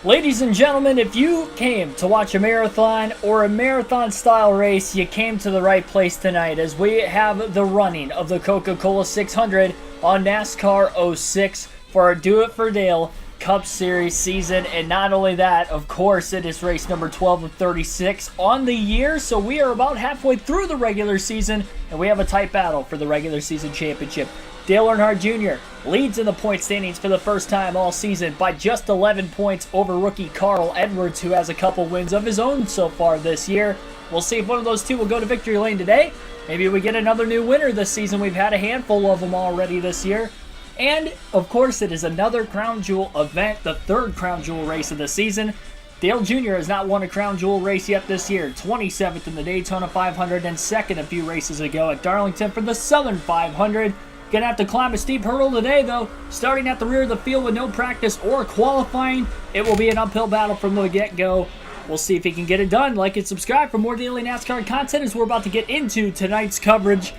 Ladies and gentlemen, if you came to watch a marathon or a marathon style race, you came to the right place tonight, as we have the running of the Coca-Cola 600 on NASCAR 06 for our Do It for Dale Cup Series season. And not only that, of course, it is race number 12 of 36 on the year, so we are about halfway through the regular season, and we have a tight battle for the regular season championship. Dale Earnhardt Jr. leads in the point standings for the first time all season by just 11 points over rookie Carl Edwards, who has a couple wins of his own so far this year. We'll see if one of those two will go to victory lane today. Maybe we get another new winner this season. We've had a handful of them already this year. And, of course, it is another Crown Jewel event, the third Crown Jewel race of the season. Dale Jr. has not won a Crown Jewel race yet this year. 27th in the Daytona 500 and second a few races ago at Darlington for the Southern 500. Gonna have to climb a steep hurdle today, though. Starting at the rear of the field with no practice or qualifying, it will be an uphill battle from the get-go. We'll see if he can get it done. Like and subscribe for more daily NASCAR content as we're about to get into tonight's coverage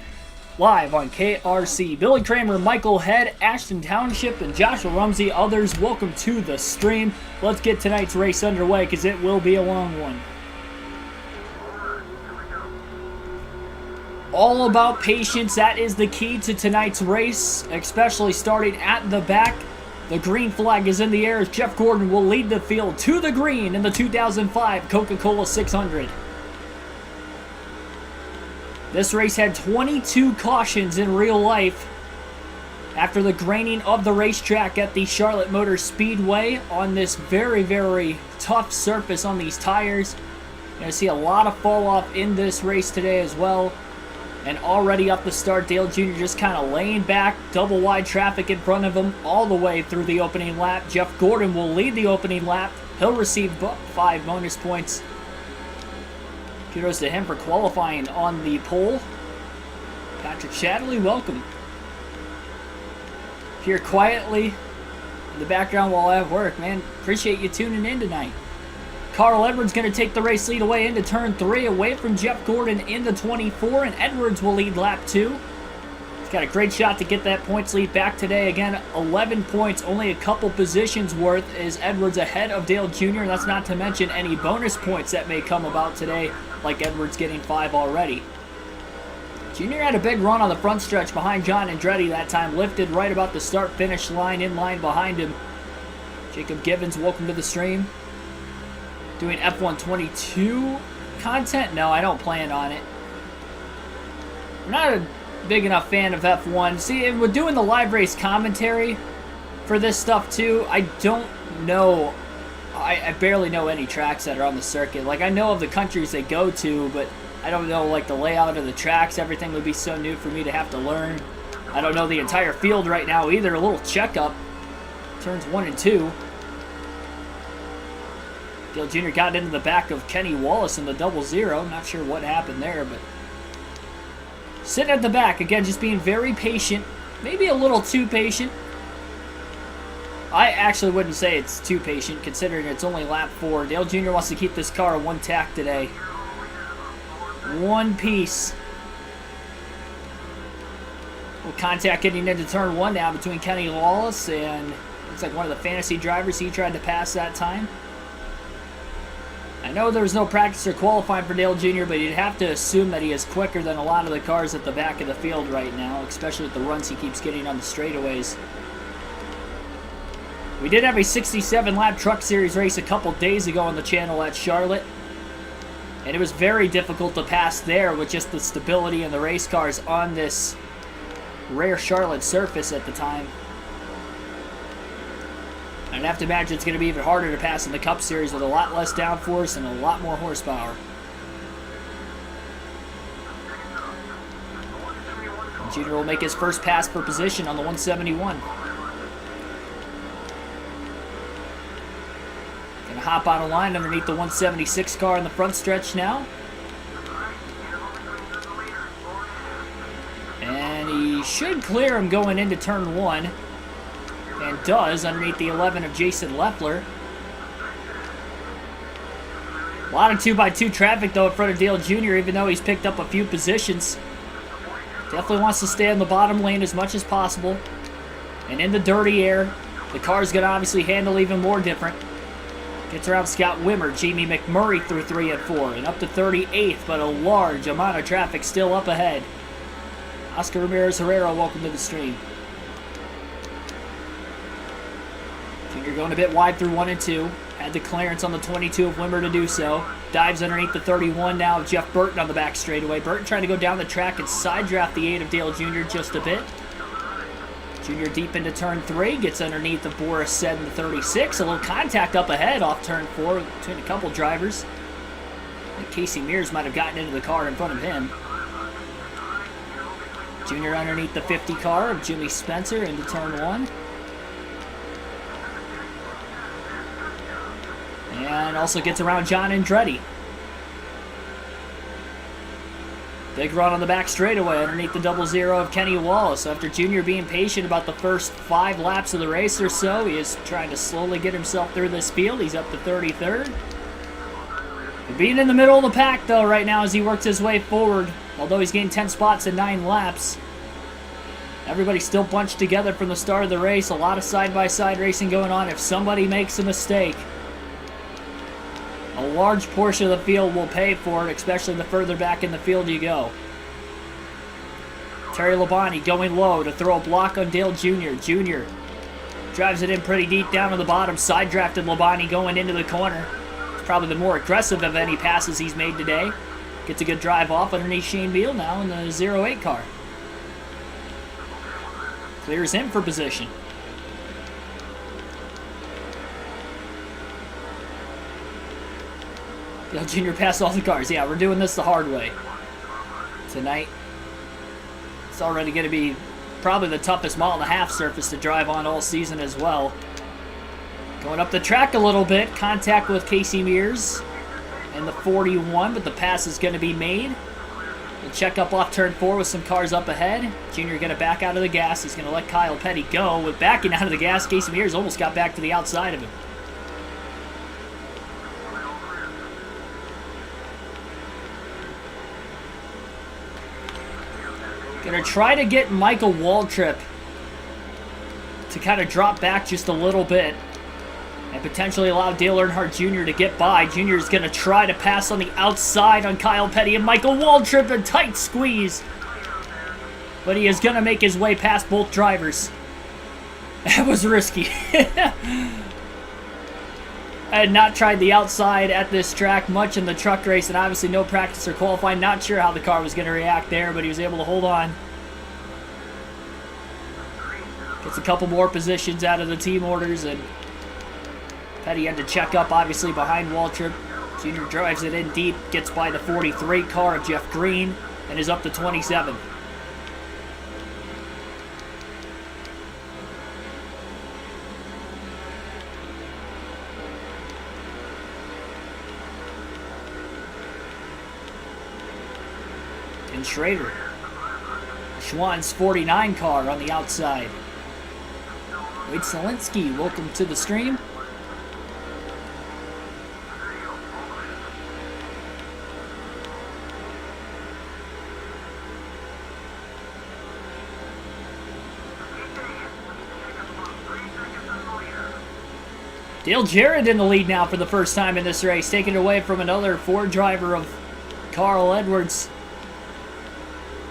live on KRC. Billy Kramer, Michael Head, Ashton Township, and Joshua Rumsey, others, welcome to the stream. Let's get tonight's race underway because it will be a long one. All about patience. That is the key to tonight's race, especially starting at the back. The green flag is in the air as Jeff Gordon will lead the field to the green in the 2005 Coca-Cola 600. This race had 22 cautions in real life after the graining of the racetrack at the Charlotte Motor Speedway on this very, very tough surface on these tires. You're going to see a lot of fall off in this race today as well. And already up the start, Dale Jr. just kind of laying back, double wide traffic in front of him all the way through the opening lap. Jeff Gordon will lead the opening lap. He'll receive 5 bonus points. Kudos to him for qualifying on the pole. Patrick Shadley, welcome. Here quietly in the background while I have work, man. Appreciate you tuning in tonight. Carl Edwards going to take the race lead away into turn 3, away from Jeff Gordon in the 24, and Edwards will lead lap 2. He's got a great shot to get that points lead back today. Again, 11 points, only a couple positions worth is Edwards ahead of Dale Jr., and that's not to mention any bonus points that may come about today, like Edwards getting 5 already. Jr. had a big run on the front stretch behind John Andretti that time, lifted right about the start-finish line, in line behind him. Jacob Givens, welcome to the stream. Doing F122 content? No, I don't plan on it. I'm not a big enough fan of F1. See, and we're doing the live race commentary for this stuff too. I don't know. I barely know any tracks that are on the circuit. Like, I know of the countries they go to, but I don't know, like, the layout of the tracks. Everything would be so new for me to have to learn. I don't know the entire field right now either. A little checkup. Turns 1 and 2. Dale Jr. got into the back of Kenny Wallace in the 0-0. Not sure what happened there, but sitting at the back, again, just being very patient. Maybe a little too patient. I actually wouldn't say it's too patient, considering it's only lap 4. Dale Jr. wants to keep this car one tack today. One piece. Well, contact getting into turn 1 now between Kenny Wallace and looks like one of the fantasy drivers he tried to pass that time. I know there was no practice or qualifying for Dale Jr., but you'd have to assume that he is quicker than a lot of the cars at the back of the field right now, especially with the runs he keeps getting on the straightaways. We did have a 67-lap Truck Series race a couple days ago on the channel at Charlotte, and it was very difficult to pass there with just the stability in the race cars on this rare Charlotte surface at the time. I'd have to imagine it's going to be even harder to pass in the Cup Series with a lot less downforce and a lot more horsepower. And Junior will make his first pass for position on the 171. Going to hop out of line underneath the 176 car in the front stretch now. And he should clear him going into turn 1. And does underneath the 11 of Jason Leffler. A lot of 2x2 traffic though in front of Dale Jr., even though he's picked up a few positions. Definitely wants to stay in the bottom lane as much as possible. And in the dirty air, the car's going to obviously handle even more different. Gets around Scott Wimmer, Jamie McMurray through 3 and 4, and up to 38th, but a large amount of traffic still up ahead. Oscar Ramirez Herrera, welcome to the stream. Junior going a bit wide through 1 and 2. Had the clearance on the 22 of Wimmer to do so. Dives underneath the 31 now of Jeff Burton on the back straightaway. Burton trying to go down the track and side draft the 8 of Dale Jr. just a bit. Junior deep into turn 3, gets underneath the Boris Said in the 36. A little contact up ahead off turn 4 between a couple drivers. I think Casey Mears might have gotten into the car in front of him. Junior underneath the 50 car of Jimmy Spencer into turn 1. And also gets around John Andretti. Big run on the back straightaway underneath the 00 of Kenny Wallace. After Junior being patient about the first 5 laps of the race or so, he is trying to slowly get himself through this field. He's up to 33rd. Being in the middle of the pack, though, right now as he works his way forward. Although he's gained 10 spots in 9 laps. Everybody's still bunched together from the start of the race. A lot of side-by-side racing going on. If somebody makes a mistake, a large portion of the field will pay for it, especially the further back in the field you go. Terry Labonte going low to throw a block on Dale Jr. Jr. drives it in pretty deep down to the bottom. Side drafted Labonte going into the corner. It's probably the more aggressive of any passes he's made today. Gets a good drive off underneath Shane Beal now in the 08 car. Clears him for position. Dale Jr. passed all the cars. Yeah, we're doing this the hard way tonight. It's already going to be probably the toughest mile-and-a-half surface to drive on all season as well. Going up the track a little bit. Contact with Casey Mears and the 41, but the pass is going to be made. We'll check up off turn 4 with some cars up ahead. Junior going to back out of the gas. He's going to let Kyle Petty go. With backing out of the gas, Casey Mears almost got back to the outside of him. Going to try to get Michael Waltrip to kind of drop back just a little bit and potentially allow Dale Earnhardt Jr. to get by. Jr. is going to try to pass on the outside on Kyle Petty, and Michael Waltrip, a tight squeeze. But he is going to make his way past both drivers. That was risky. I had not tried the outside at this track much in the truck race, and obviously no practice or qualifying. Not sure how the car was going to react there, but he was able to hold on. Gets a couple more positions out of the team orders, and Petty had to check up, obviously, behind Waltrip. Junior drives it in deep, gets by the 43 car of Jeff Green, and is up to 27. And Schrader. Schwann's 49 car on the outside. Wade Selinsky, welcome to the stream. Dale Jarrett in the lead now for the first time in this race, taking it away from another Ford driver of Carl Edwards.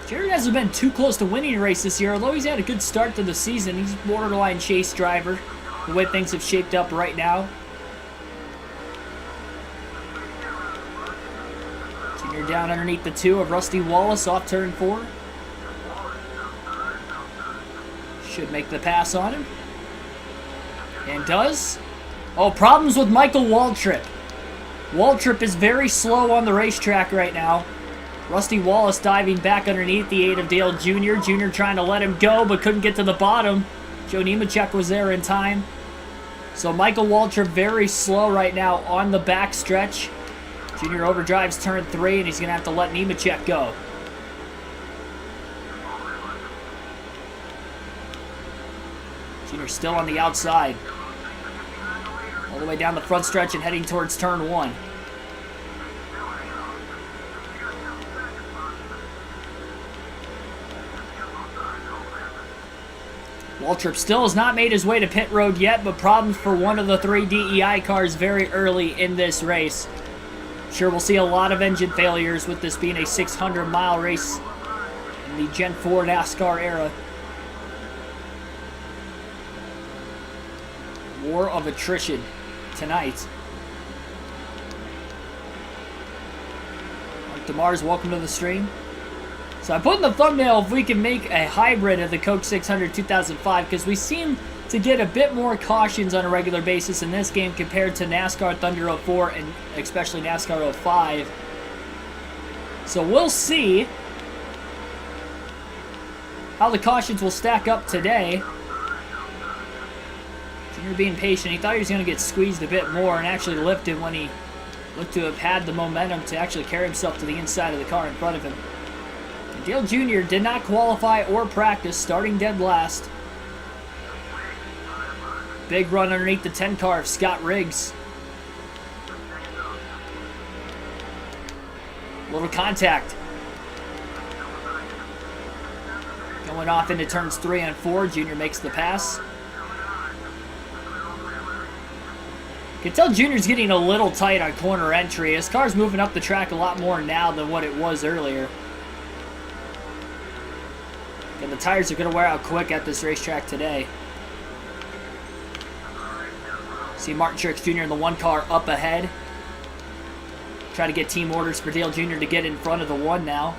Jarrett hasn't been too close to winning a race this year, although he's had a good start to the season. He's a borderline chase driver, the way things have shaped up right now. Junior down underneath the 2 of Rusty Wallace off turn 4. Should make the pass on him. And does. Oh, problems with Michael Waltrip. Waltrip is very slow on the racetrack right now. Rusty Wallace diving back underneath the 8 of Dale Jr. Jr. trying to let him go, but couldn't get to the bottom. Joe Nemechek was there in time. So Michael Waltrip very slow right now on the back stretch. Jr. overdrives turn 3, and he's going to have to let Nemechek go. Jr. still on the outside. All the way down the front stretch and heading towards turn 1. Waltrip still has not made his way to pit road yet, but problems for one of the 3 DEI cars very early in this race. Sure, we'll see a lot of engine failures with this being a 600-mile race in the Gen 4 NASCAR era. War of attrition tonight. Mark DeMars, welcome to the stream. So I put in the thumbnail if we can make a hybrid of the Coke 600 2005, because we seem to get a bit more cautions on a regular basis in this game compared to NASCAR Thunder 04 and especially NASCAR 05. So we'll see how the cautions will stack up today. Junior being patient. He thought he was going to get squeezed a bit more and actually lifted when he looked to have had the momentum to actually carry himself to the inside of the car in front of him. Dale Jr. did not qualify or practice, starting dead last. Big run underneath the 10 car of Scott Riggs. Little contact. Going off into turns 3 and 4, Jr. makes the pass. You can tell Junior's getting a little tight on corner entry. His car's moving up the track a lot more now than what it was earlier. And the tires are going to wear out quick at this racetrack today. See Martin Truex Jr. in the 1 car up ahead. Try to get team orders for Dale Jr. to get in front of the 1 now.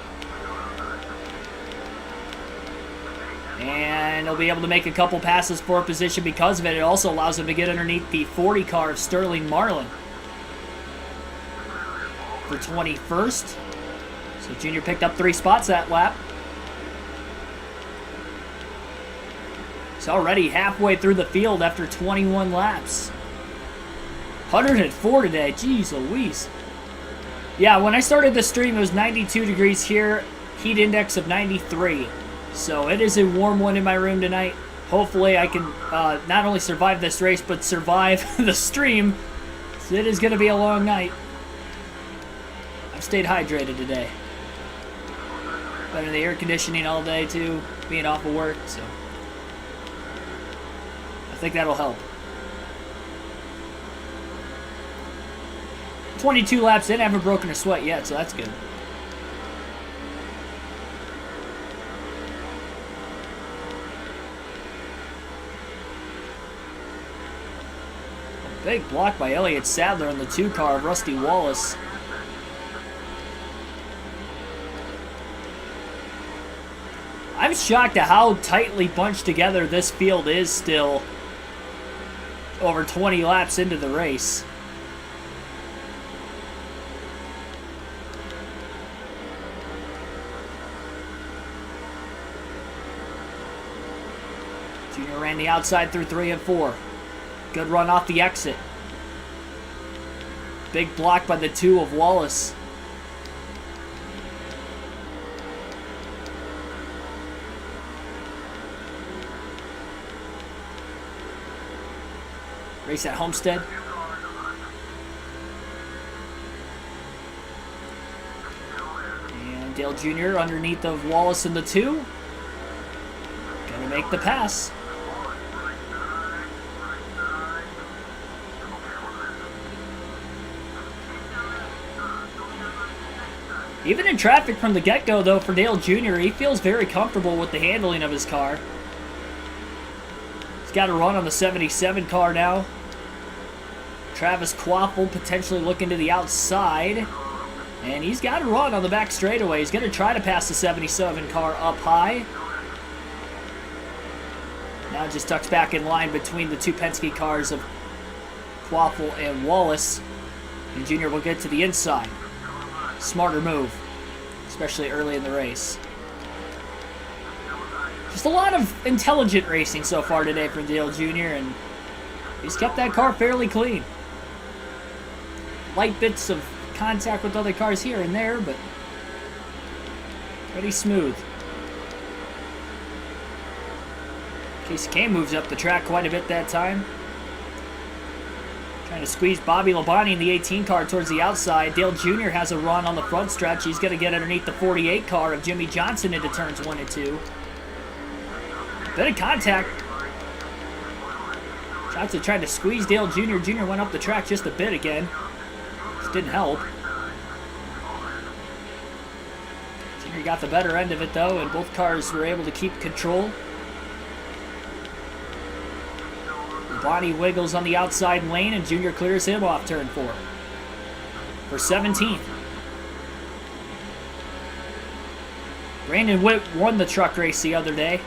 And he'll be able to make a couple passes for position because of it. It also allows him to get underneath the 40 car of Sterling Marlin for 21st. So Jr. picked up 3 spots that lap. He's already halfway through the field after 21 laps. 104 today. Jeez Louise. Yeah, when I started the stream, it was 92 degrees here. Heat index of 93. So it is a warm one in my room tonight. Hopefully I can not only survive this race, but survive the stream. So it is going to be a long night. I've stayed hydrated today. Been in the air conditioning all day too, being off of work, so I think that'll help. 22 laps in, I haven't broken a sweat yet, so that's good. A big block by Elliott Sadler in the 2 car of Rusty Wallace. I'm shocked at how tightly bunched together this field is still over 20 laps into the race. Junior ran the outside through 3 and 4. Good run off the exit. Big block by the 2 of Wallace. Race at Homestead. And Dale Jr. underneath of Wallace in the 2. Gonna make the pass. Even in traffic from the get-go, though, for Dale Jr., he feels very comfortable with the handling of his car. He's got a run on the 77 car now. Travis Quaffle potentially looking to the outside. And he's got a run on the back straightaway. He's going to try to pass the 77 car up high. Now just tucks back in line between the 2 Penske cars of Quaffle and Wallace. And Junior will get to the inside. Smarter move, especially early in the race. Just a lot of intelligent racing so far today from Dale Jr., and he's kept that car fairly clean. Light bits of contact with other cars here and there, but pretty smooth. Casey Kane moves up the track quite a bit that time. Trying to squeeze Bobby Labonte in the 18 car towards the outside. Dale Jr. has a run on the front stretch. He's going to get underneath the 48 car of Jimmy Johnson into turns 1 and 2. Bit of contact Johnson tried to squeeze Dale Jr. Jr. went up the track just a bit again. Just didn't help. Jr. got the better end of it though, and both cars were able to keep control. Bonnie wiggles on the outside lane, and Jr. clears him off turn 4 for 17th. Brandon Witt won the truck race the other day.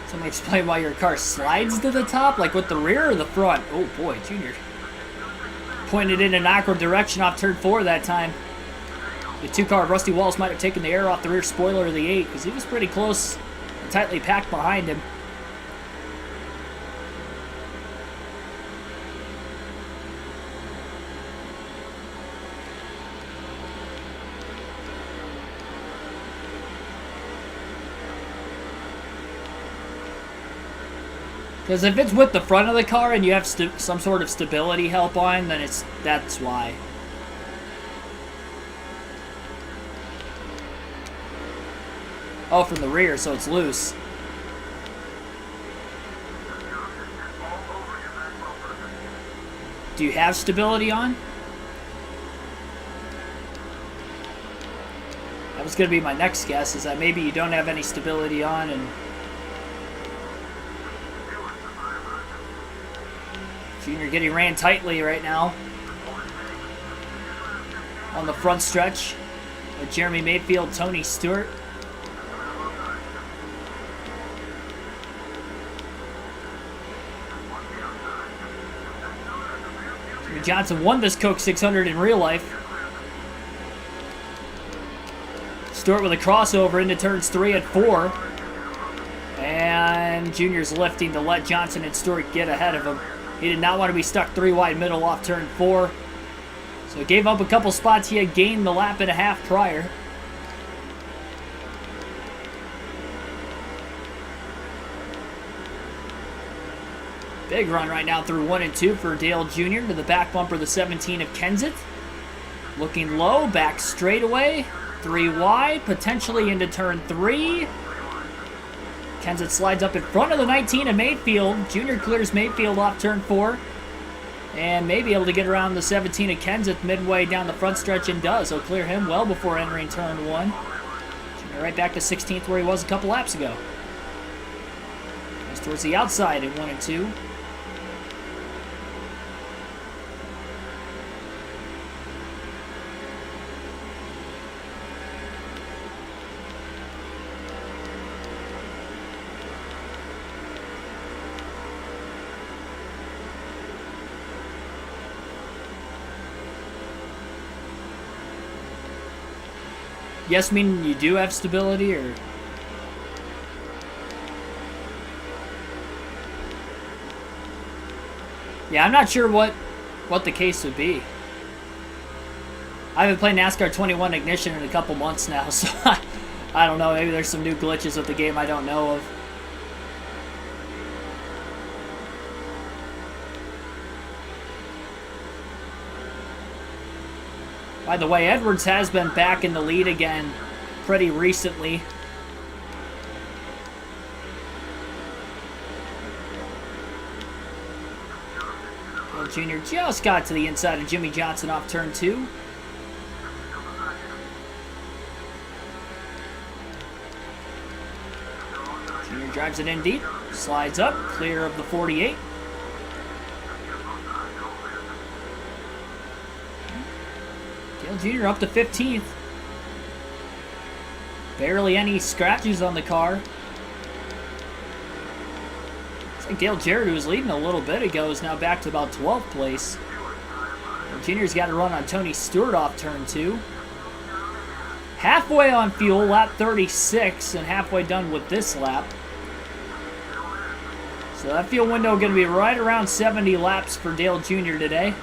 Somebody explain why your car slides to the top, like with the rear or the front. Oh boy, Junior pointed in an awkward direction off turn 4 that time. The 2-car of Rusty Wallace might have taken the air off the rear spoiler of the 8 because he was pretty close and tightly packed behind him. Because if it's with the front of the car and you have some sort of stability help on, then that's why. Oh, from the rear, so it's loose. Do you have stability on? That was going to be my next guess, is that maybe you don't have any stability on and... Junior getting ran tightly right now on the front stretch with Jeremy Mayfield, Tony Stewart. Jimmy Johnson won this Coke 600 in real life. Stewart with a crossover into turns 3 and 4. And Junior's lifting to let Johnson and Stewart get ahead of him. He did not want to be stuck 3 wide middle off turn 4. So he gave up a couple spots he had gained the lap and a half prior. Big run right now through 1 and 2 for Dale Jr. to the back bumper, the 17 of Kenseth. Looking low, back straightaway. 3 wide, potentially into turn 3. Kenseth slides up in front of the 19 of Mayfield. Junior clears Mayfield off turn 4. And may be able to get around the 17 of Kenseth midway down the front stretch, and does. He'll clear him well before entering turn 1. Junior right back to 16th where he was a couple laps ago. Goes towards the outside in 1 and 2. Yes, meaning you do have stability, or? Yeah, I'm not sure what the case would be. I haven't played NASCAR 21 Ignition in a couple months now, so I don't know. Maybe there's some new glitches with the game I don't know of. By the way, Edwards has been back in the lead again pretty recently. Dale Jr. just got to the inside of Jimmy Johnson off turn 2. Jr. drives it in deep, slides up, clear of the 48. Jr. up to 15th. Barely any scratches on the car. Looks like Dale Jarrett, who was leading a little bit ago, is now back to about 12th place. Jr.'s got to run on Tony Stewart off turn 2. Halfway on fuel, lap 36, and halfway done with this lap. So that fuel window going to be right around 70 laps for Dale Jr. today.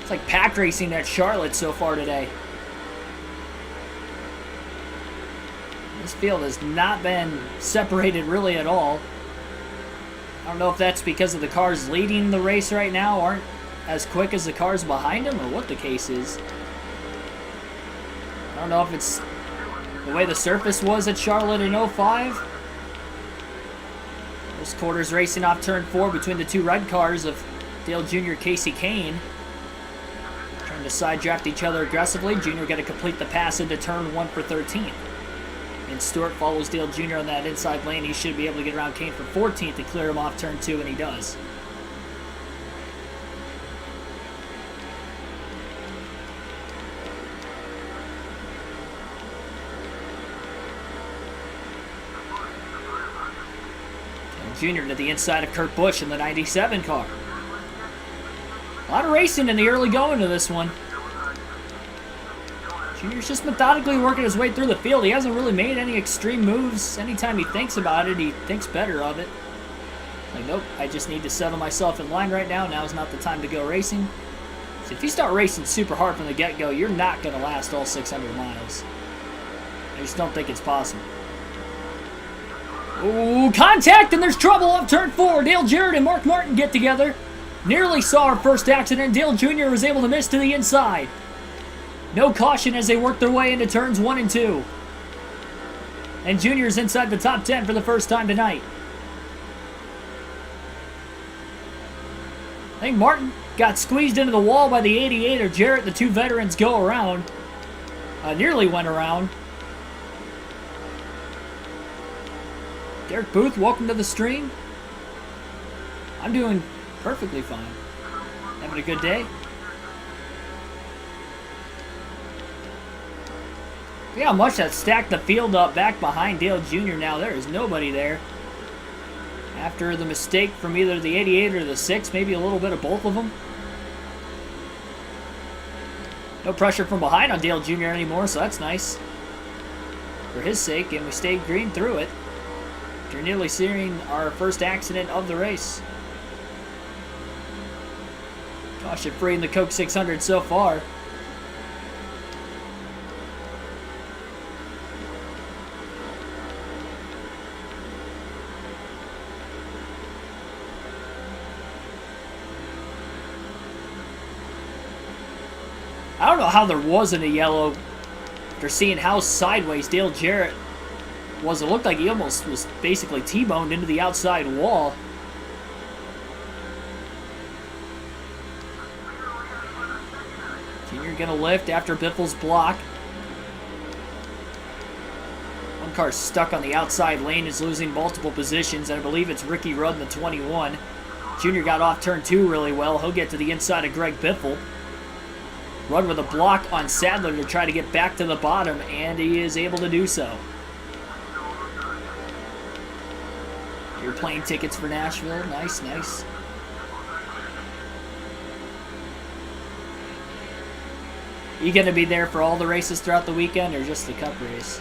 It's like pack racing at Charlotte so far today. This field has not been separated really at all. I don't know if that's because of the cars leading the race right now aren't as quick as the cars behind them, or what the case is. I don't know if it's the way the surface was at Charlotte in 05. This quarter's racing off turn 4 between the two red cars of Dale Jr. Casey Kane. Trying to side draft each other aggressively. Jr. got to complete the pass into turn 1 for 13. And Stewart follows Dale Jr. on that inside lane. He should be able to get around Kane for 14th to clear him off turn 2, and he does. Dale Jr. to the inside of Kurt Busch in the 97 car. A lot of racing in the early going of this one. Junior's just methodically working his way through the field. He hasn't really made any extreme moves. Anytime he thinks about it, he thinks better of it. Like, nope, I just need to settle myself in line right now. Now's not the time to go racing. So if you start racing super hard from the get-go, you're not going to last all 600 miles. I just don't think it's possible. Ooh, contact, and there's trouble off turn 4. Dale Jarrett and Mark Martin get together. Nearly saw our first accident. Dale Jr. was able to miss to the inside. No caution as they work their way into turns 1 and 2. And Junior's inside the top 10 for the first time tonight. I think Martin got squeezed into the wall by the 88 or Jarrett. The two veterans go around. Nearly went around. Derek Booth, welcome to the stream. I'm doing perfectly fine. Having a good day. See how much that stacked the field up back behind Dale Jr. now. There is nobody there. After the mistake from either the 88 or the 6, maybe a little bit of both of them. No pressure from behind on Dale Jr. anymore, so that's nice. For his sake, and we stayed green through it. After nearly seeing our first accident of the race. Caution free in the Coke 600 so far. I don't know how there wasn't a yellow after seeing how sideways Dale Jarrett was. It looked like he almost was basically T-boned into the outside wall. Junior gonna lift after Biffle's block. One car stuck on the outside lane, is losing multiple positions, and I believe it's Ricky Rudd in the 21. Junior got off turn 2 really well. He'll get to the inside of Greg Biffle. Rudd with a block on Sadler to try to get back to the bottom, and he is able to do so. You're playing tickets for Nashville. Nice, nice. You going to be there for all the races throughout the weekend, or just the Cup race?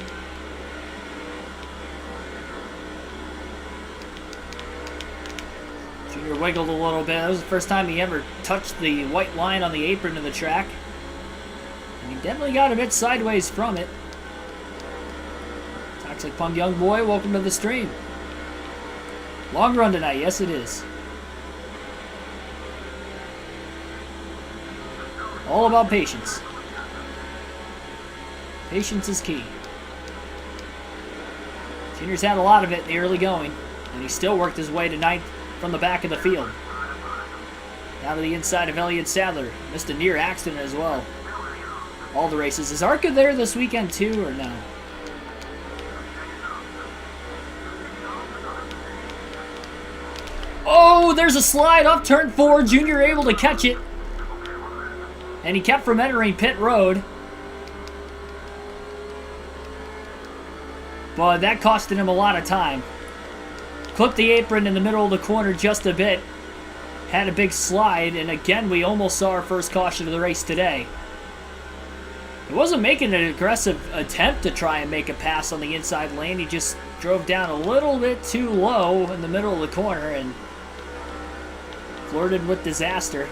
Junior wiggled a little bit. That was the first time he ever touched the white line on the apron of the track. And he definitely got a bit sideways from it. Toxic Punk Young Boy, welcome to the stream. Long run tonight, yes it is. All about patience. Patience is key. Junior's had a lot of it in the early going, and he still worked his way to 9th from the back of the field. Down to the inside of Elliott Sadler. Missed a near accident as well. All the races. Is Arca there this weekend too, or no? Oh, there's a slide off turn 4. Junior able to catch it. And he kept from entering pit road. But that costed him a lot of time. Clipped the apron in the middle of the corner just a bit. Had a big slide, and again, we almost saw our first caution of the race today. He wasn't making an aggressive attempt to try and make a pass on the inside lane. He just drove down a little bit too low in the middle of the corner and flirted with disaster.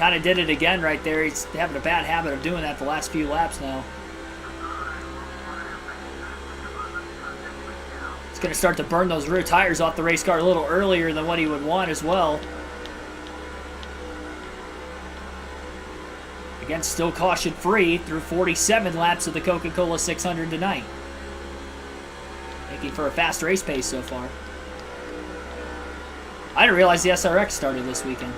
Kind of did it again right there. He's having a bad habit of doing that the last few laps now. He's going to start to burn those rear tires off the race car a little earlier than what he would want as well. Again, still caution free through 47 laps of the Coca-Cola 600 tonight. Making for a fast race pace so far. I didn't realize the SRX started this weekend.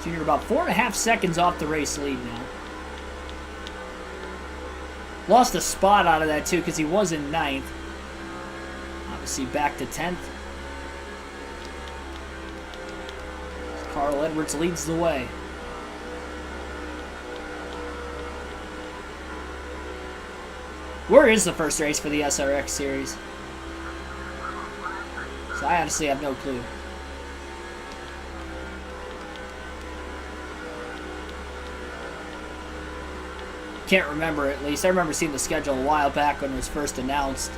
Junior about 4.5 seconds off the race lead now. Lost a spot out of that too because he was in 9th. Obviously back to 10th. Carl Edwards leads the way. Where is the first race for the SRX series? So I honestly have no clue. Can't remember, at least. I remember seeing the schedule a while back when it was first announced.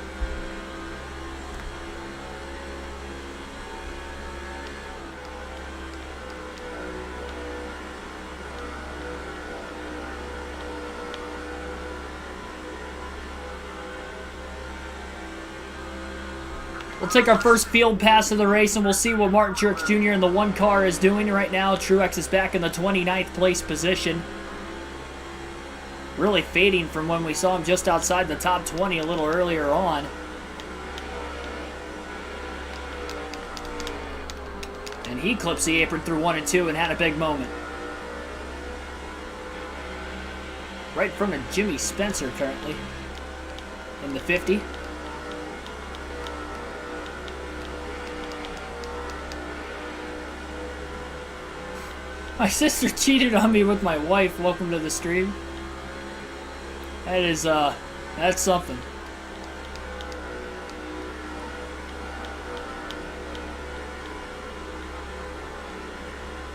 We'll take our first field pass of the race, and we'll see what Martin Truex Jr. in the 1 car is doing right now. Truex is back in the 29th place position. Really fading from when we saw him just outside the top 20 a little earlier on. And he clips the apron through 1 and 2 and had a big moment. Right in front of Jimmy Spencer currently in the 50. My sister cheated on me with my wife. Welcome to the stream. That is, that's something.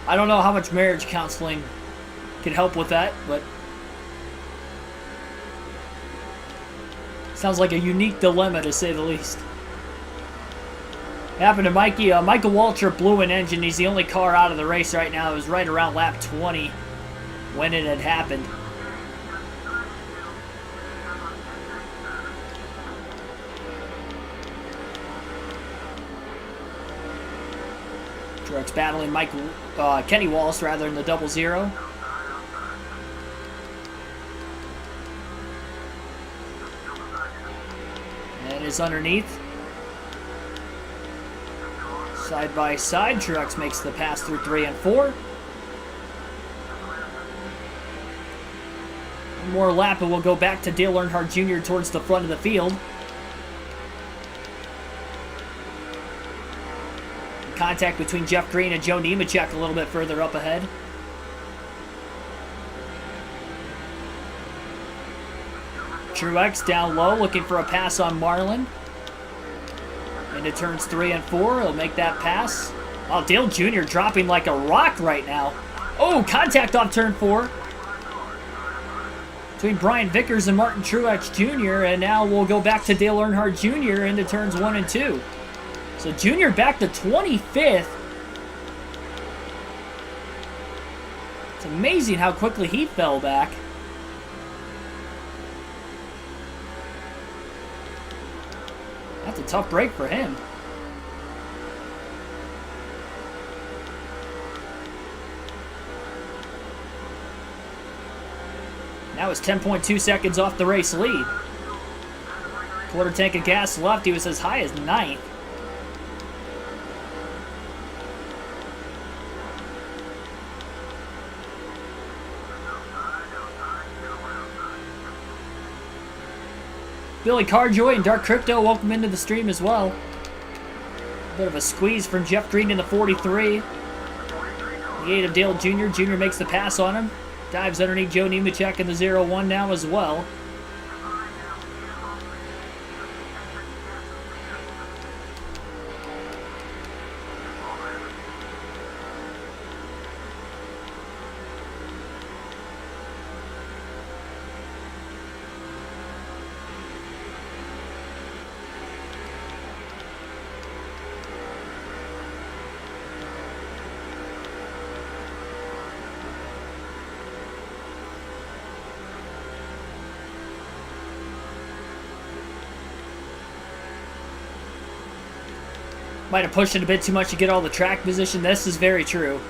I don't know how much marriage counseling can help with that, but sounds like a unique dilemma to say the least. Happened to Mikey. Michael Waltrip blew an engine. He's the only car out of the race right now. It was right around lap 20 when it had happened. Truex battling Kenny Wallace rather in the 0-0. And is underneath. Side by side, Truex makes the pass through 3 and 4. One more lap and we'll go back to Dale Earnhardt Jr. towards the front of the field. Contact between Jeff Green and Joe Nemechek a little bit further up ahead. Truex down low looking for a pass on Marlin. Into turns 3 and 4. He'll make that pass. Oh, Dale Jr. dropping like a rock right now. Oh, contact off turn 4. Between Brian Vickers and Martin Truex Jr. And now we'll go back to Dale Earnhardt Jr. into turns 1 and 2. So Jr. back to 25th. It's amazing how quickly he fell back. That's a tough break for him. Now it's 10.2 seconds off the race lead. Quarter tank of gas left. He was as high as 9th. Billy Carjoy and Dark Crypto, welcome into the stream as well. A bit of a squeeze from Jeff Green in the 43. The 8 of Dale Jr. Jr. makes the pass on him. Dives underneath Joe Nemechek in the 0-1 now as well. Might have pushed it a bit too much to get all the track position. This is very true.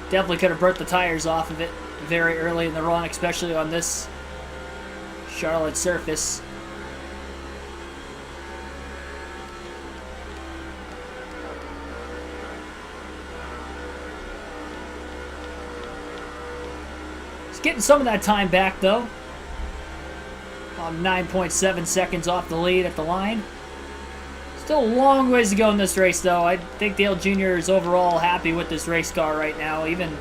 Definitely could have burnt the tires off of it very early in the run, especially on this Charlotte surface. He's getting some of that time back, though. 9.7 seconds off the lead at the line. Still a long ways to go in this race, though. I think Dale Jr. is overall happy with this race car right now, even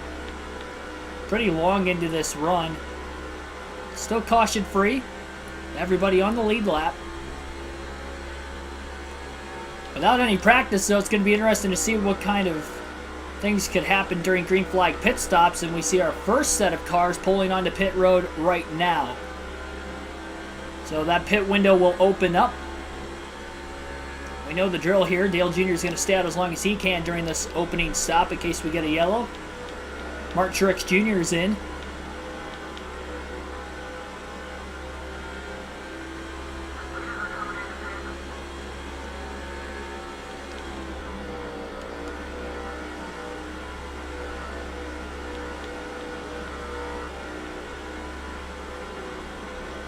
pretty long into this run. Still caution-free. Everybody on the lead lap. Without any practice, though, it's going to be interesting to see what kind of things could happen during green flag pit stops, and we see our first set of cars pulling onto pit road right now. So that pit window will open up. We know the drill here. Dale Jr. is going to stay out as long as he can during this opening stop in case we get a yellow. Mark Truex Jr. is in.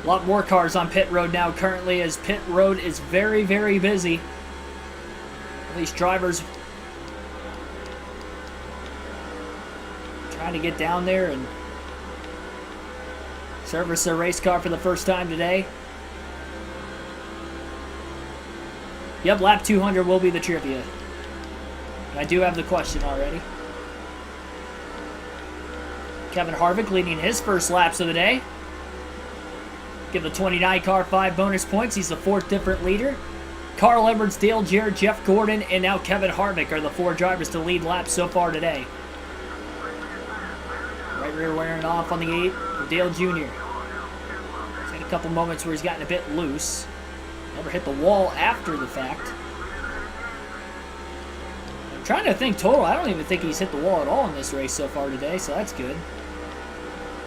A lot more cars on pit road now currently, as pit road is very, very busy. At least drivers trying to get down there and service their race car for the first time today. Yep, lap 200 will be the trivia. And I do have the question already. Kevin Harvick leading his first laps of the day. Give the 29 car 5 bonus points. He's the 4th different leader. Carl Edwards, Dale Jarrett, Jeff Gordon, and now Kevin Harvick are the 4 drivers to lead laps so far today. Right rear wearing off on the 8 for Dale Jr. He's had a couple moments where he's gotten a bit loose. Never hit the wall after the fact. I'm trying to think total. I don't even think he's hit the wall at all in this race so far today, so that's good.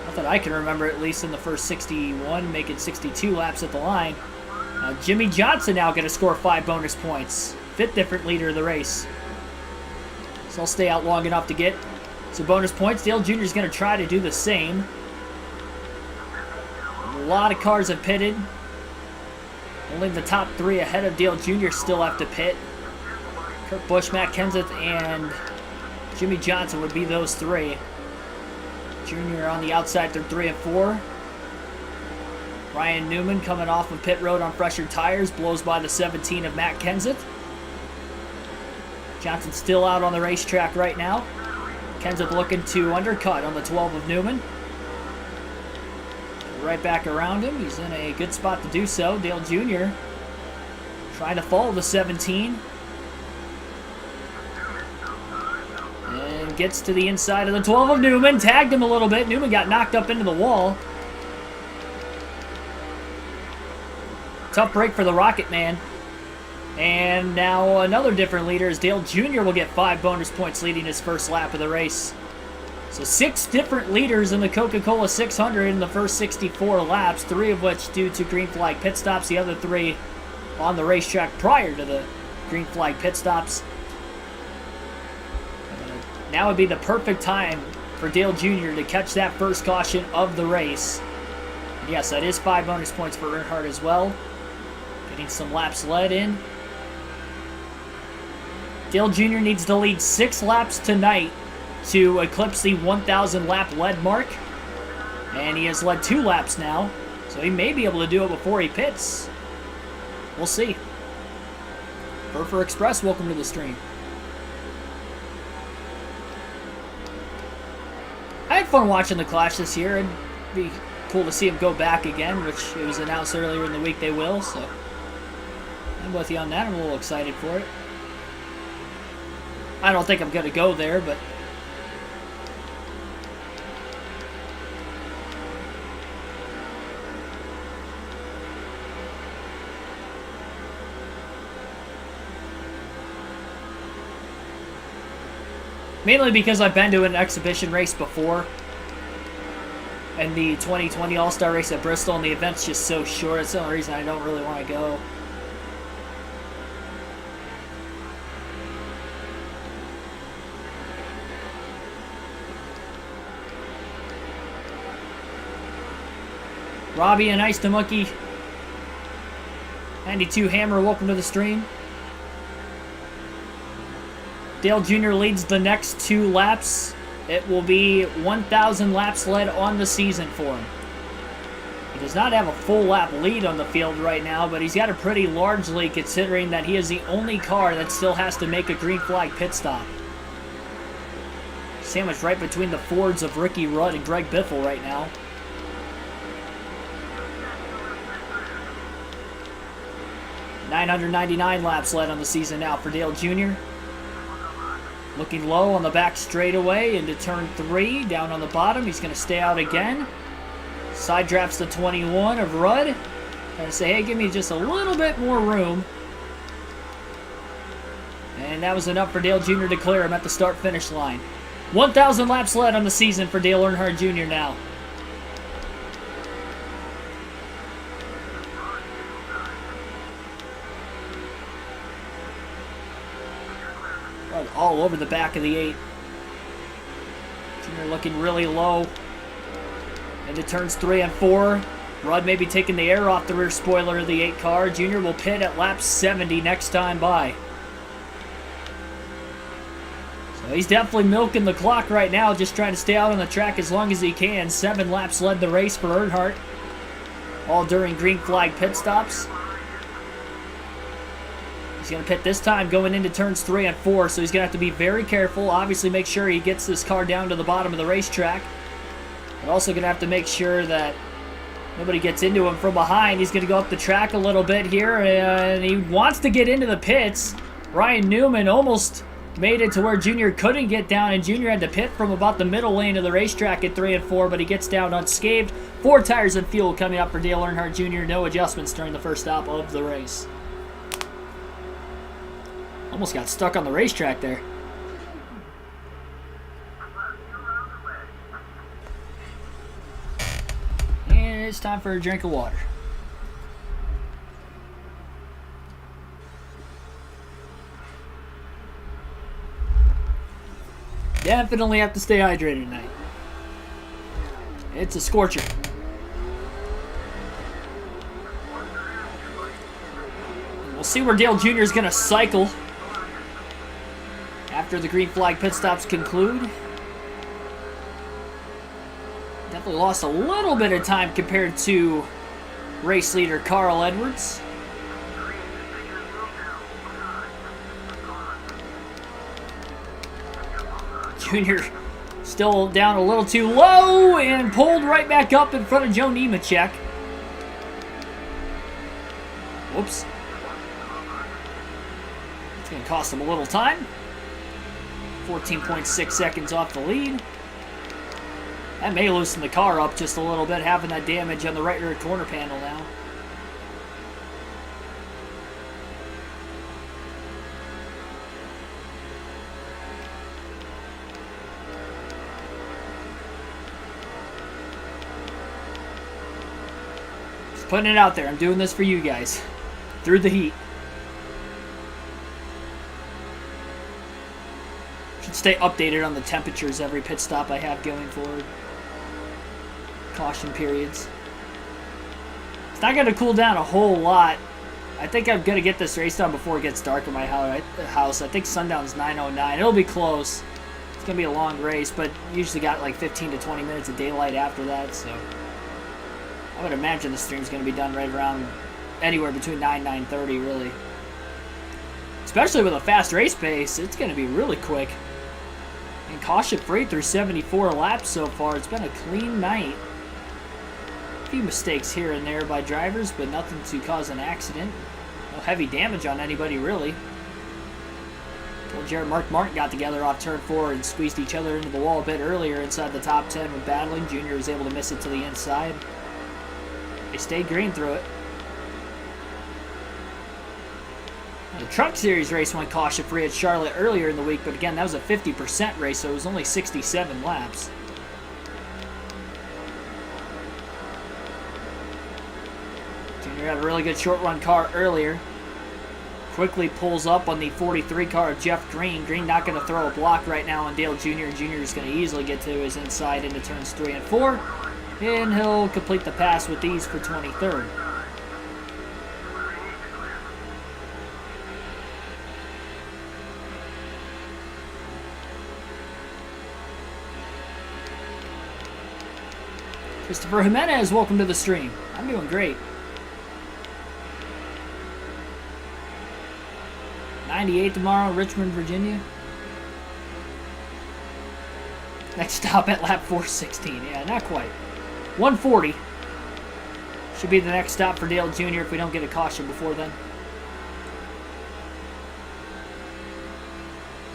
Not that I can remember, at least in the first 61, making 62 laps at the line. Jimmy Johnson now going to score 5 bonus points. 5th different leader of the race. So I'll stay out long enough to get some bonus points. Dale Jr. is going to try to do the same. A lot of cars have pitted. Only the top 3 ahead of Dale Jr. still have to pit. Kurt Busch, Matt Kenseth, and Jimmy Johnson would be those 3. Junior on the outside through 3 and 4. Ryan Newman coming off of pit road on fresher tires, blows by the 17 of Matt Kenseth. Johnson still out on the racetrack right now. Kenseth looking to undercut on the 12 of Newman. Right back around him. He's in a good spot to do so. Dale Jr. trying to follow the 17. Gets to the inside of the 12 of Newman. Tagged him a little bit. Newman got knocked up into the wall. Tough break for the Rocket Man. And now another different leader as Dale Jr. will get 5 bonus points leading his first lap of the race. So 6 different leaders in the Coca-Cola 600 in the first 64 laps, 3 of which due to green flag pit stops, the other 3 on the racetrack prior to the green flag pit stops. Now would be the perfect time for Dale Jr. to catch that first caution of the race. And yes, that is 5 bonus points for Earnhardt as well. Getting some laps led in. Dale Jr. needs to lead 6 laps tonight to eclipse the 1,000 lap lead mark. And he has led 2 laps now, so he may be able to do it before he pits. We'll see. Burfer Express, welcome to the stream. I had fun watching the Clash this year. It'd be cool to see him go back again, which it was announced earlier in the week they will, so I'm with you on that. I'm a little excited for it. I don't think I'm going to go there, but mainly because I've been to an exhibition race before. And the 2020 All-Star race at Bristol, and the event's just so short. It's the only reason I don't really want to go. Robbie and Ice to Monkey. 92 Hammer, welcome to the stream. Dale Jr. leads the next 2 laps. It will be 1,000 laps led on the season for him. He does not have a full lap lead on the field right now, but he's got a pretty large lead considering that he is the only car that still has to make a green flag pit stop. Sandwiched right between the Fords of Ricky Rudd and Greg Biffle right now. .999 laps led on the season now for Dale Jr. Looking low on the back straightaway into turn 3, down on the bottom. He's going to stay out again. Side drafts the 21 of Rudd. Trying to say, hey, give me just a little bit more room. And that was enough for Dale Jr. to clear him at the start-finish line. 1,000 laps led on the season for Dale Earnhardt Jr. now. All over the back of the 8. Jr. looking really low. Into turns 3 and 4. Rudd may be taking the air off the rear spoiler of the 8 car. Jr. will pit at lap 70 next time by. So he's definitely milking the clock right now, just trying to stay out on the track as long as he can. 7 laps led the race for Earnhardt, all during green flag pit stops. He's going to pit this time going into turns 3 and 4, so he's going to have to be very careful. Obviously make sure he gets this car down to the bottom of the racetrack. But also going to have to make sure that nobody gets into him from behind. He's going to go up the track a little bit here, and he wants to get into the pits. Ryan Newman almost made it to where Junior couldn't get down, and Junior had to pit from about the middle lane of the racetrack at 3 and 4, but he gets down unscathed. 4 tires and fuel coming up for Dale Earnhardt Jr. No adjustments during the first stop of the race. Almost got stuck on the racetrack there. And it's time for a drink of water. Definitely have to stay hydrated tonight. It's a scorcher. We'll see where Dale Jr. is going to cycle after the green flag pit stops conclude. Definitely lost a little bit of time compared to race leader Carl Edwards. Junior still down a little too low and pulled right back up in front of Joe Nemechek. Whoops. It's going to cost him a little time. 14.6 seconds off the lead. That may loosen the car up just a little bit, having that damage on the right rear corner panel now. Just putting it out there. I'm doing this for you guys. Through the heat. Should stay updated on the temperatures every pit stop I have going forward. Caution periods. It's not going to cool down a whole lot. I think I'm going to get this race done before it gets dark in my house. I think sundown's 9:09. It'll be close. It's going to be a long race, but usually got like 15 to 20 minutes of daylight after that, so I would imagine the stream's going to be done right around anywhere between 9 and 9:30, really. Especially with a fast race pace, it's going to be really quick. And caution-free through 74 laps so far. It's been a clean night. A few mistakes here and there by drivers, but nothing to cause an accident. No heavy damage on anybody, really. Well, Jared Mark Martin got together off turn 4 and squeezed each other into the wall a bit earlier inside the top 10 when battling. Junior was able to miss it to the inside. They stayed green through it. The Truck Series race went caution-free at Charlotte earlier in the week, but again, that was a 50% race, so it was only 67 laps. Junior had a really good short-run car earlier. Quickly pulls up on the 43 car of Jeff Green. Green not going to throw a block right now on Dale Jr. Jr. is going to easily get to his inside into turns 3 and 4. And he'll complete the pass with ease for 23rd. Christopher Jimenez, welcome to the stream. I'm doing great. 98 tomorrow, Richmond, Virginia. Next stop at lap 416. Yeah, not quite. 140. Should be the next stop for Dale Jr. if we don't get a caution before then.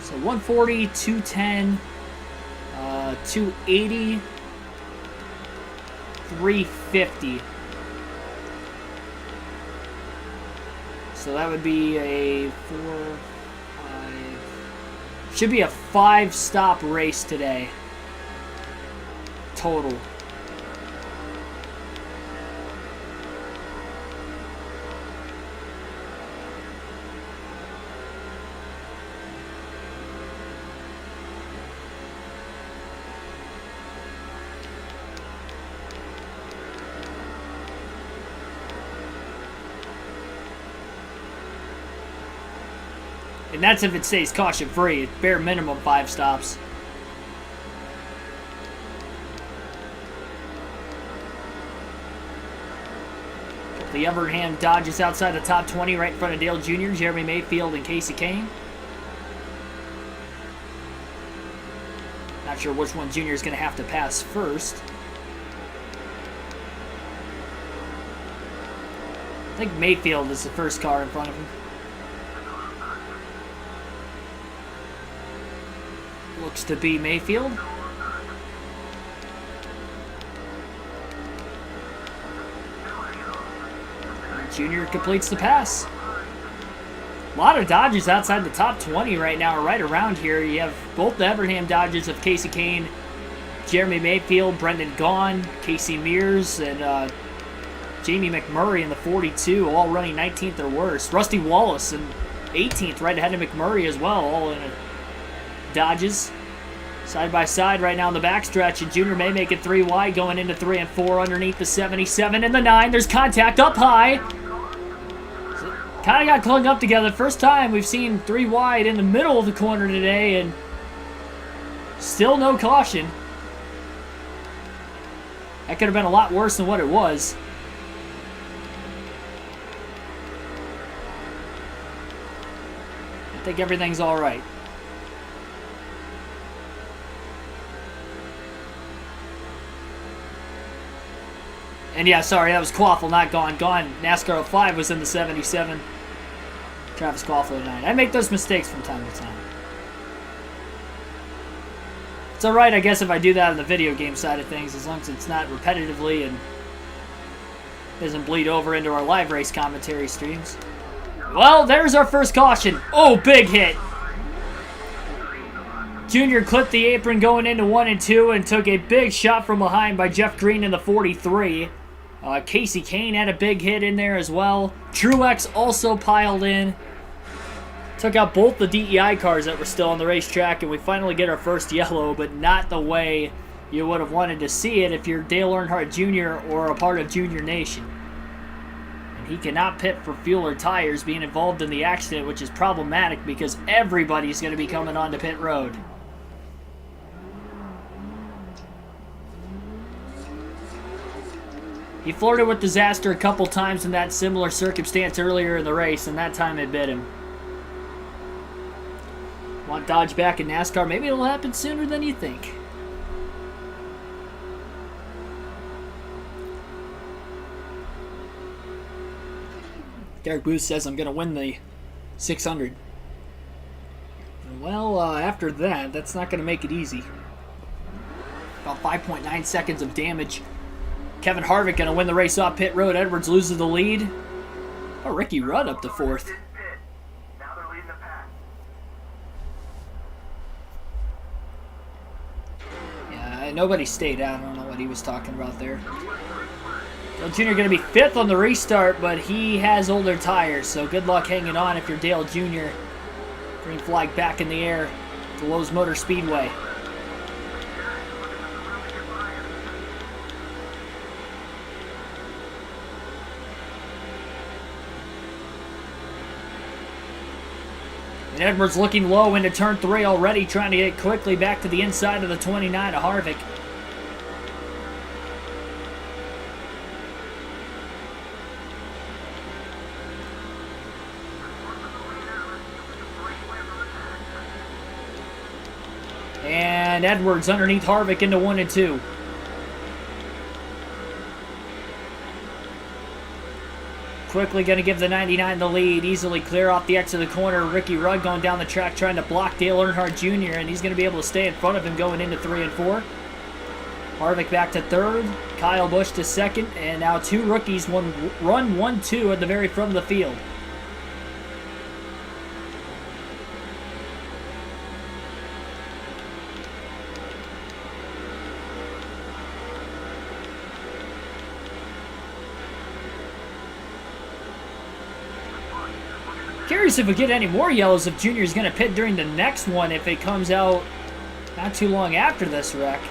So 140, 210, 280, 350. So that would be a 4, 5. Should be a 5-stop race today. Total. And that's if it stays caution-free. Bare minimum 5 stops. The Everham Dodge outside the top 20 right in front of Dale Jr., Jeremy Mayfield, and Casey Kane. Not sure which one Jr. is going to have to pass first. I think Mayfield is the first car in front of him. Looks to be Mayfield. Junior completes the pass. A lot of Dodges outside the top 20 right now, or right around here. You have both the Everham Dodges of Casey Kane, Jeremy Mayfield, Brendan Gaughan, Casey Mears, and Jamie McMurray in the 42, all running 19th or worse. Rusty Wallace in 18th, right ahead of McMurray as well, all in Dodges. Side by side right now in the backstretch, and Junior may make it 3 wide going into 3 and 4 underneath the 77 and the 9. There's contact up high. Kind of got clung up together. First time we've seen 3 wide in the middle of the corner today, and still no caution. That could have been a lot worse than what it was. I think everything's all right. And yeah, sorry, that was Quaffle, not Gaughan. Gaughan, NASCAR 05 was in the 77. Travis Quaffle 9. I make those mistakes from time to time. It's alright, I guess, if I do that on the video game side of things, as long as it's not repetitively and doesn't bleed over into our live race commentary streams. Well, there's our first caution. Oh, big hit. Junior clipped the apron going into 1 and 2 and took a big shot from behind by Jeff Green in the 43. Casey Kane had a big hit in there as well. Truex also piled in. Took out both the DEI cars that were still on the racetrack, and we finally get our first yellow, but not the way you would have wanted to see it if you're Dale Earnhardt Jr. or a part of Junior Nation. And he cannot pit for fuel or tires, being involved in the accident, which is problematic because everybody's going to be coming onto pit road. He flirted with disaster a couple times in that similar circumstance earlier in the race, and that time it bit him. Want Dodge back in NASCAR? Maybe it'll happen sooner than you think. Derek Booth says I'm going to win the 600. Well, after that, that's not going to make it easy. About 5.9 seconds of damage. Kevin Harvick going to win the race off pit road. Edwards loses the lead. Oh, Ricky Rudd up to 4th. Yeah, nobody stayed out. I don't know what he was talking about there. Dale Jr. going to be 5th on the restart, but he has older tires, so good luck hanging on if you're Dale Jr. Green flag back in the air to Lowe's Motor Speedway. And Edwards looking low into turn 3 already, trying to get quickly back to the inside of the 29 of Harvick. And Edwards underneath Harvick into 1 and 2. Quickly going to give the 99 the lead. Easily clear off the exit of the corner. Ricky Rudd going down the track trying to block Dale Earnhardt Jr. And he's going to be able to stay in front of him going into 3 and 4. Harvick back to 3rd. Kyle Busch to 2nd. And now 2 rookies run 1-2 at the very front of the field. Curious if we get any more yellows if Junior's going to pit during the next one if it comes out not too long after this wreck.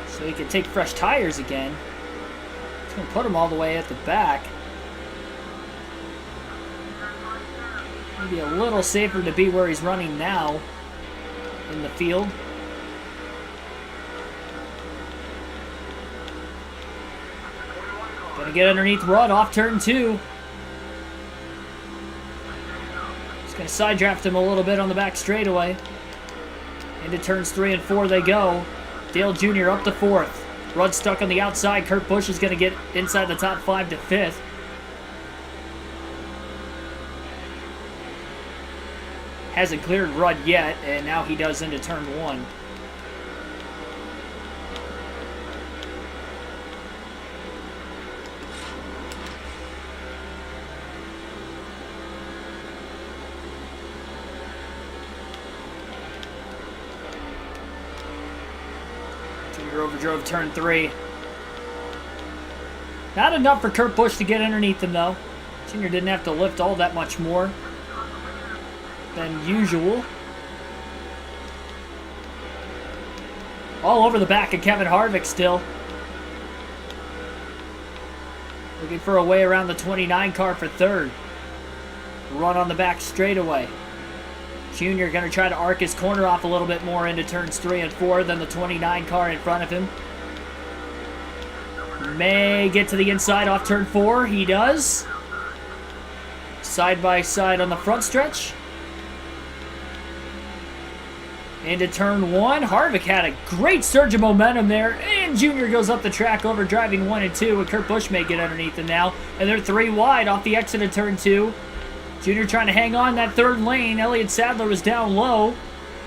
So he can take fresh tires again. It's going to put him all the way at the back. Maybe a little safer to be where he's running now in the field. Going to get underneath Rudd off turn 2. Going to side draft him a little bit on the back straightaway. Into turns 3 and 4 they go. Dale Jr. up to 4th. Rudd stuck on the outside. Kurt Busch is going to get inside the top 5 to 5th. Hasn't cleared Rudd yet, and now he does into turn 1. Overdrove turn 3. Not enough for Kurt Busch to get underneath him, though. Junior didn't have to lift all that much more than usual. All over the back of Kevin Harvick still. Looking for a way around the 29 car for 3rd. Run on the back straightaway. Junior going to try to arc his corner off a little bit more into turns 3 and 4 than the 29 car in front of him. May get to the inside off turn 4. He does. Side by side on the front stretch. Into turn 1. Harvick had a great surge of momentum there. And Junior goes up the track over driving 1 and 2. And Kurt Busch may get underneath him now. And they're 3 wide off the exit of turn 2. Junior trying to hang on that 3rd lane. Elliott Sadler was down low.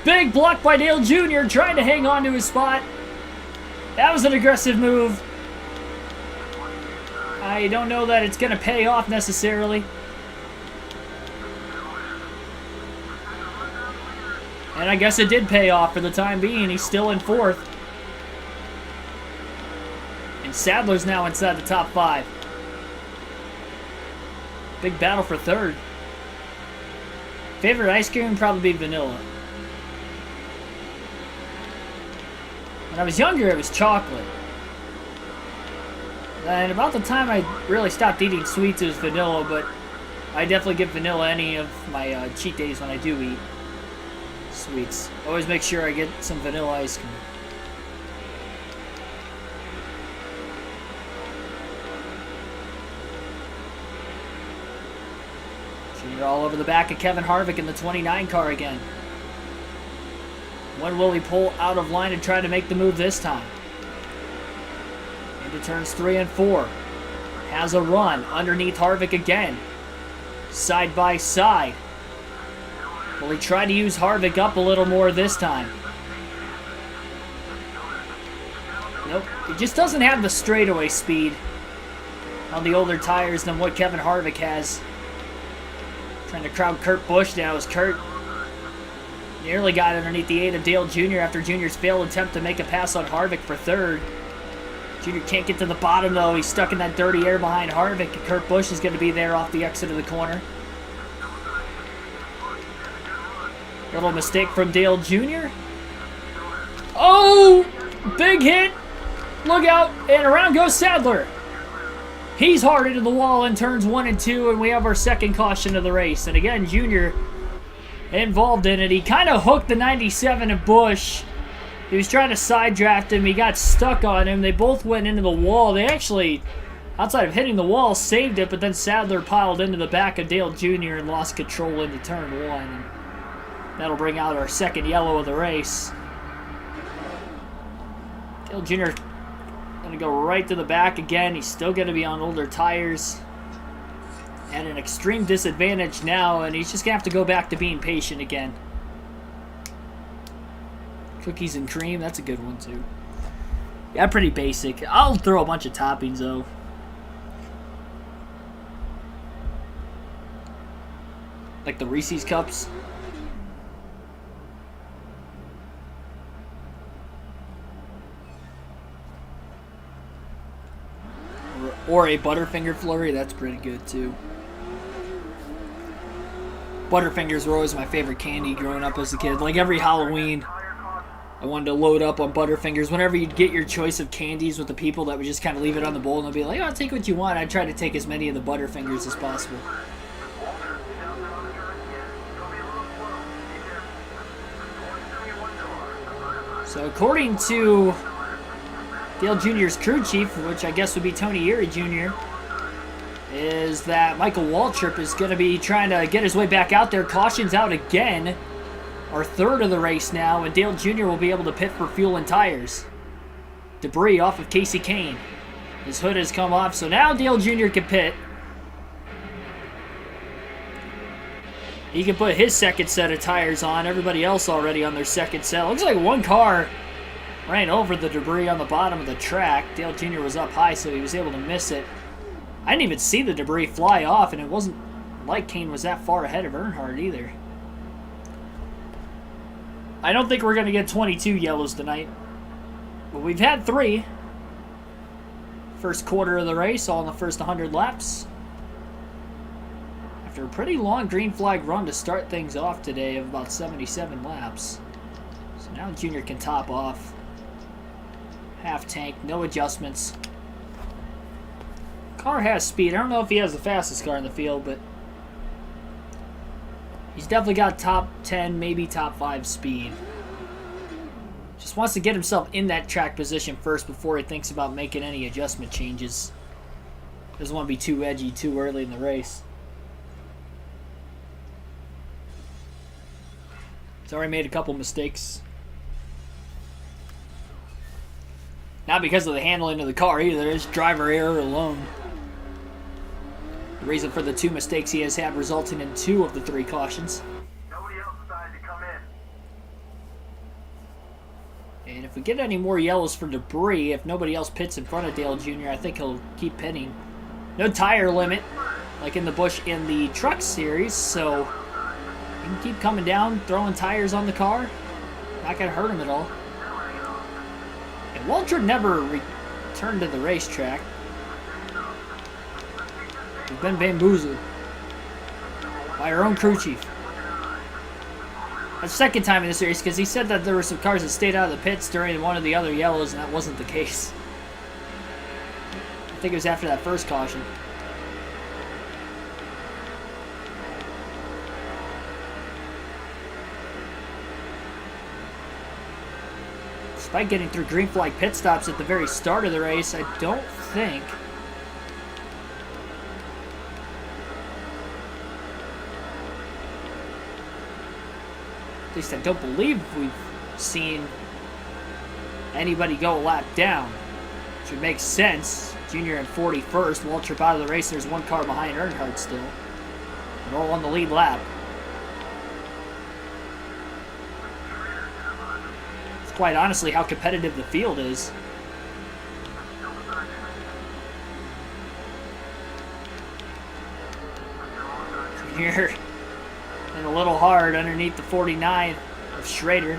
Big block by Dale Jr. trying to hang on to his spot. That was an aggressive move. I don't know that it's going to pay off necessarily. And I guess it did pay off for the time being. He's still in 4th. And Sadler's now inside the top 5. Big battle for 3rd. Favorite ice cream would probably be vanilla. When I was younger, it was chocolate. And about the time I really stopped eating sweets, it was vanilla, but I definitely give vanilla any of my cheat days when I do eat sweets. Always make sure I get some vanilla ice cream. Junior all over the back of Kevin Harvick in the 29 car again. When will he pull out of line and try to make the move this time? Into turns 3 and 4. Has a run underneath Harvick again. Side by side. Will he try to use Harvick up a little more this time? Nope. He just doesn't have the straightaway speed on the older tires than what Kevin Harvick has. Trying to crowd Kurt Busch now as Kurt nearly got underneath the 8 of Dale Jr. after Jr.'s failed attempt to make a pass on Harvick for 3rd. Jr. can't get to the bottom, though. He's stuck in that dirty air behind Harvick. Kurt Busch is going to be there off the exit of the corner. Little mistake from Dale Jr. Oh! Big hit! Look out! And around goes Sadler. He's hard into the wall in turns 1 and 2, and we have our second caution of the race. And again, Junior involved in it. He kind of hooked the 97 of Busch. He was trying to side draft him. He got stuck on him. They both went into the wall. They actually, outside of hitting the wall, saved it, but then Sadler piled into the back of Dale Jr. and lost control into turn 1. And that'll bring out our second yellow of the race. Dale Jr. going to go right to the back again. He's still going to be on older tires. At an extreme disadvantage now, and he's just going to have to go back to being patient again. Cookies and cream, that's a good one too. Yeah, pretty basic. I'll throw a bunch of toppings though. Like the Reese's Cups. Or a Butterfinger flurry, that's pretty good too. Butterfingers were always my favorite candy growing up as a kid. Like every Halloween, I wanted to load up on Butterfingers. Whenever you'd get your choice of candies with the people that would just kind of leave it on the bowl and they'd be like, oh, take what you want. I'd try to take as many of the Butterfingers as possible. So according to Dale Jr.'s crew chief, which I guess would be Tony Erie Jr., is that Michael Waltrip is going to be trying to get his way back out there. Caution's out again. Our third of the race now, and Dale Jr. will be able to pit for fuel and tires. Debris off of Casey Kane. His hood has come off, so now Dale Jr. can pit. He can put his second set of tires on. Everybody else already on their second set. Looks like one car ran over the debris on the bottom of the track. Dale Jr. was up high, so he was able to miss it. I didn't even see the debris fly off, and it wasn't like Kane was that far ahead of Earnhardt either. I don't think we're going to get 22 yellows tonight, but we've had 3. First quarter of the race, all in the first 100 laps. After a pretty long green flag run to start things off today of about 77 laps. So now Junior can top off. Half tank, no adjustments. Car has speed. I don't know if he has the fastest car in the field, but he's definitely got top 10, maybe top 5 speed. Just wants to get himself in that track position first before he thinks about making any adjustment changes. Doesn't want to be too edgy too early in the race. He's already made a couple mistakes. Not because of the handling of the car either, it's driver error alone. The reason for the 2 mistakes he has had, resulting in 2 of the 3 cautions. Nobody else decided to come in. And if we get any more yellows for debris, if nobody else pits in front of Dale Jr., I think he'll keep pitting. No tire limit, like in the Busch in the Truck Series, so he can keep coming down, throwing tires on the car. Not going to hurt him at all. And Waltrip never returned to the racetrack. We've been bamboozled by our own crew chief. That's the second time in this race, because he said that there were some cars that stayed out of the pits during one of the other yellows, and that wasn't the case. I think it was after that first caution. Despite getting through green flag pit stops at the very start of the race, I don't think at least I don't believe we've seen anybody go a lap down. Which would make sense. Junior in 41st. Waltrip out of the race. There's 1 car behind Earnhardt still. They're all on the lead lap. It's quite honestly how competitive the field is. Junior and a little hard underneath the 49 of Schrader.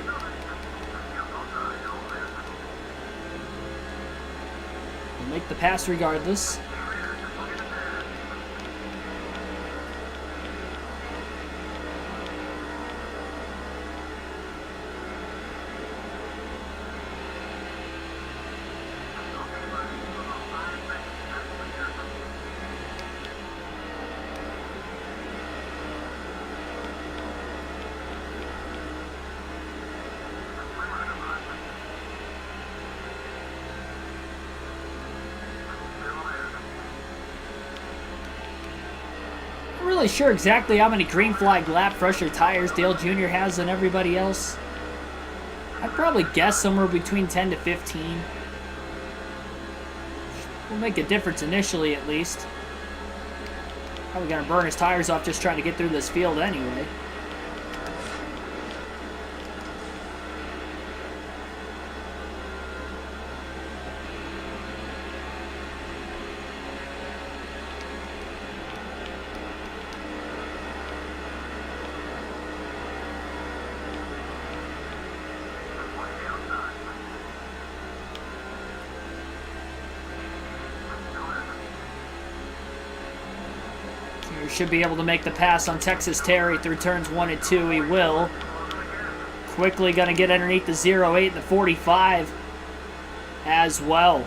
We'll make the pass regardless. really sure exactly how many green flag lap fresher tires Dale Jr. has than everybody else. I'd probably guess somewhere between 10 to 15. Will make a difference initially, at least. Probably gonna burn his tires off just trying to get through this field anyway. Should be able to make the pass on Texas Terry through turns 1 and 2. He will. Quickly going to get underneath the 0.8 and the 45 as well.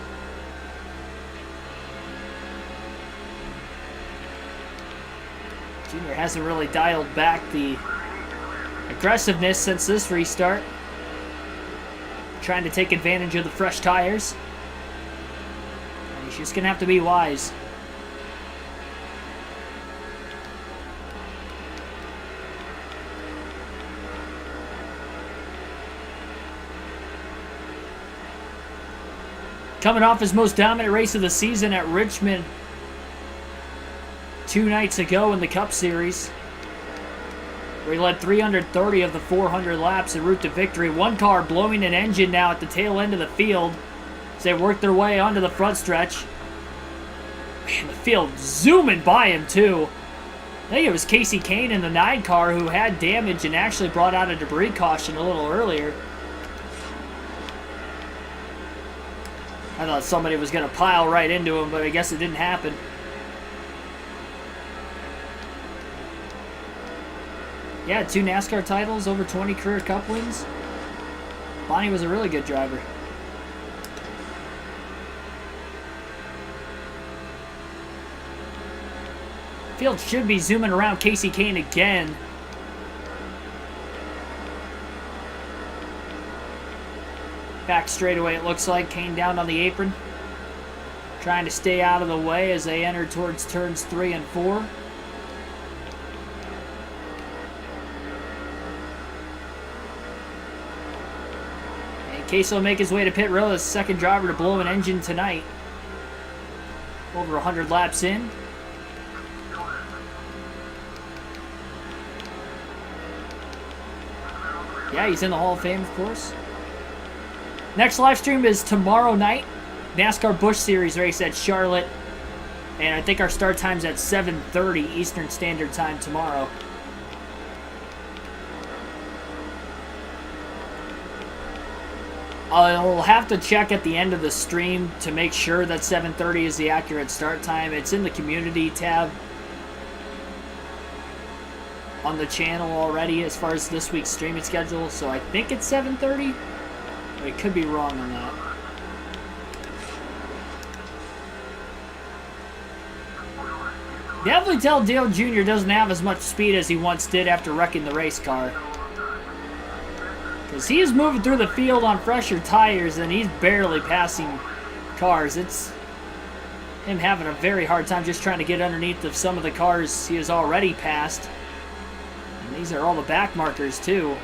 Junior hasn't really dialed back the aggressiveness since this restart. Trying to take advantage of the fresh tires. And he's just going to have to be wise. Coming off his most dominant race of the season at Richmond 2 nights ago in the Cup Series, where he led 330 of the 400 laps en route to victory. One car blowing an engine now at the tail end of the field as they work their way onto the front stretch. Man, the field zooming by him too. I think it was Casey Kane in the 9 car who had damage and actually brought out a debris caution a little earlier. I thought somebody was going to pile right into him, but I guess it didn't happen. Yeah, 2 NASCAR titles, over 20 career Cup wins. Bonnie was a really good driver. Field should be zooming around Casey Kane again. Back straightaway, it looks like. Kane down on the apron. Trying to stay out of the way as they enter towards turns 3 and 4. And Case will make his way to pit row as second driver to blow an engine tonight. Over 100 laps in. Yeah, he's in the Hall of Fame, of course. Next live stream is tomorrow night. NASCAR Busch Series race at Charlotte. And I think our start time's at 7:30 Eastern Standard Time tomorrow. I'll have to check at the end of the stream to make sure that 7:30 is the accurate start time. It's in the community tab on the channel already as far as this week's streaming schedule. So I think it's 7:30. I could be wrong on that. Definitely tell Dale Jr. doesn't have as much speed as he once did after wrecking the race car. Because he is moving through the field on fresher tires and he's barely passing cars. It's him having a very hard time just trying to get underneath of some of the cars he has already passed. And these are all the back markers too.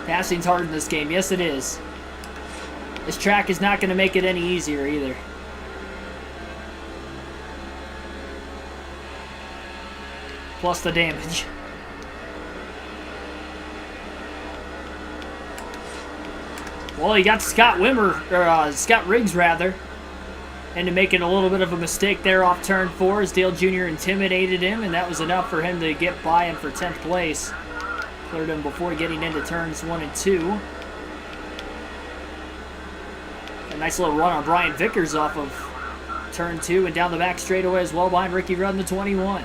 Passing's hard in this game. Yes, it is. This track is not going to make it any easier either. Plus the damage. Well, he got Scott Riggs rather, into making a little bit of a mistake there off turn 4 as Dale Jr. intimidated him, and that was enough for him to get by him for 10th place. Cleared him before getting into turns 1 and 2. A nice little run on Brian Vickers off of turn 2 and down the back straightaway as well behind Ricky Rudd in the 21.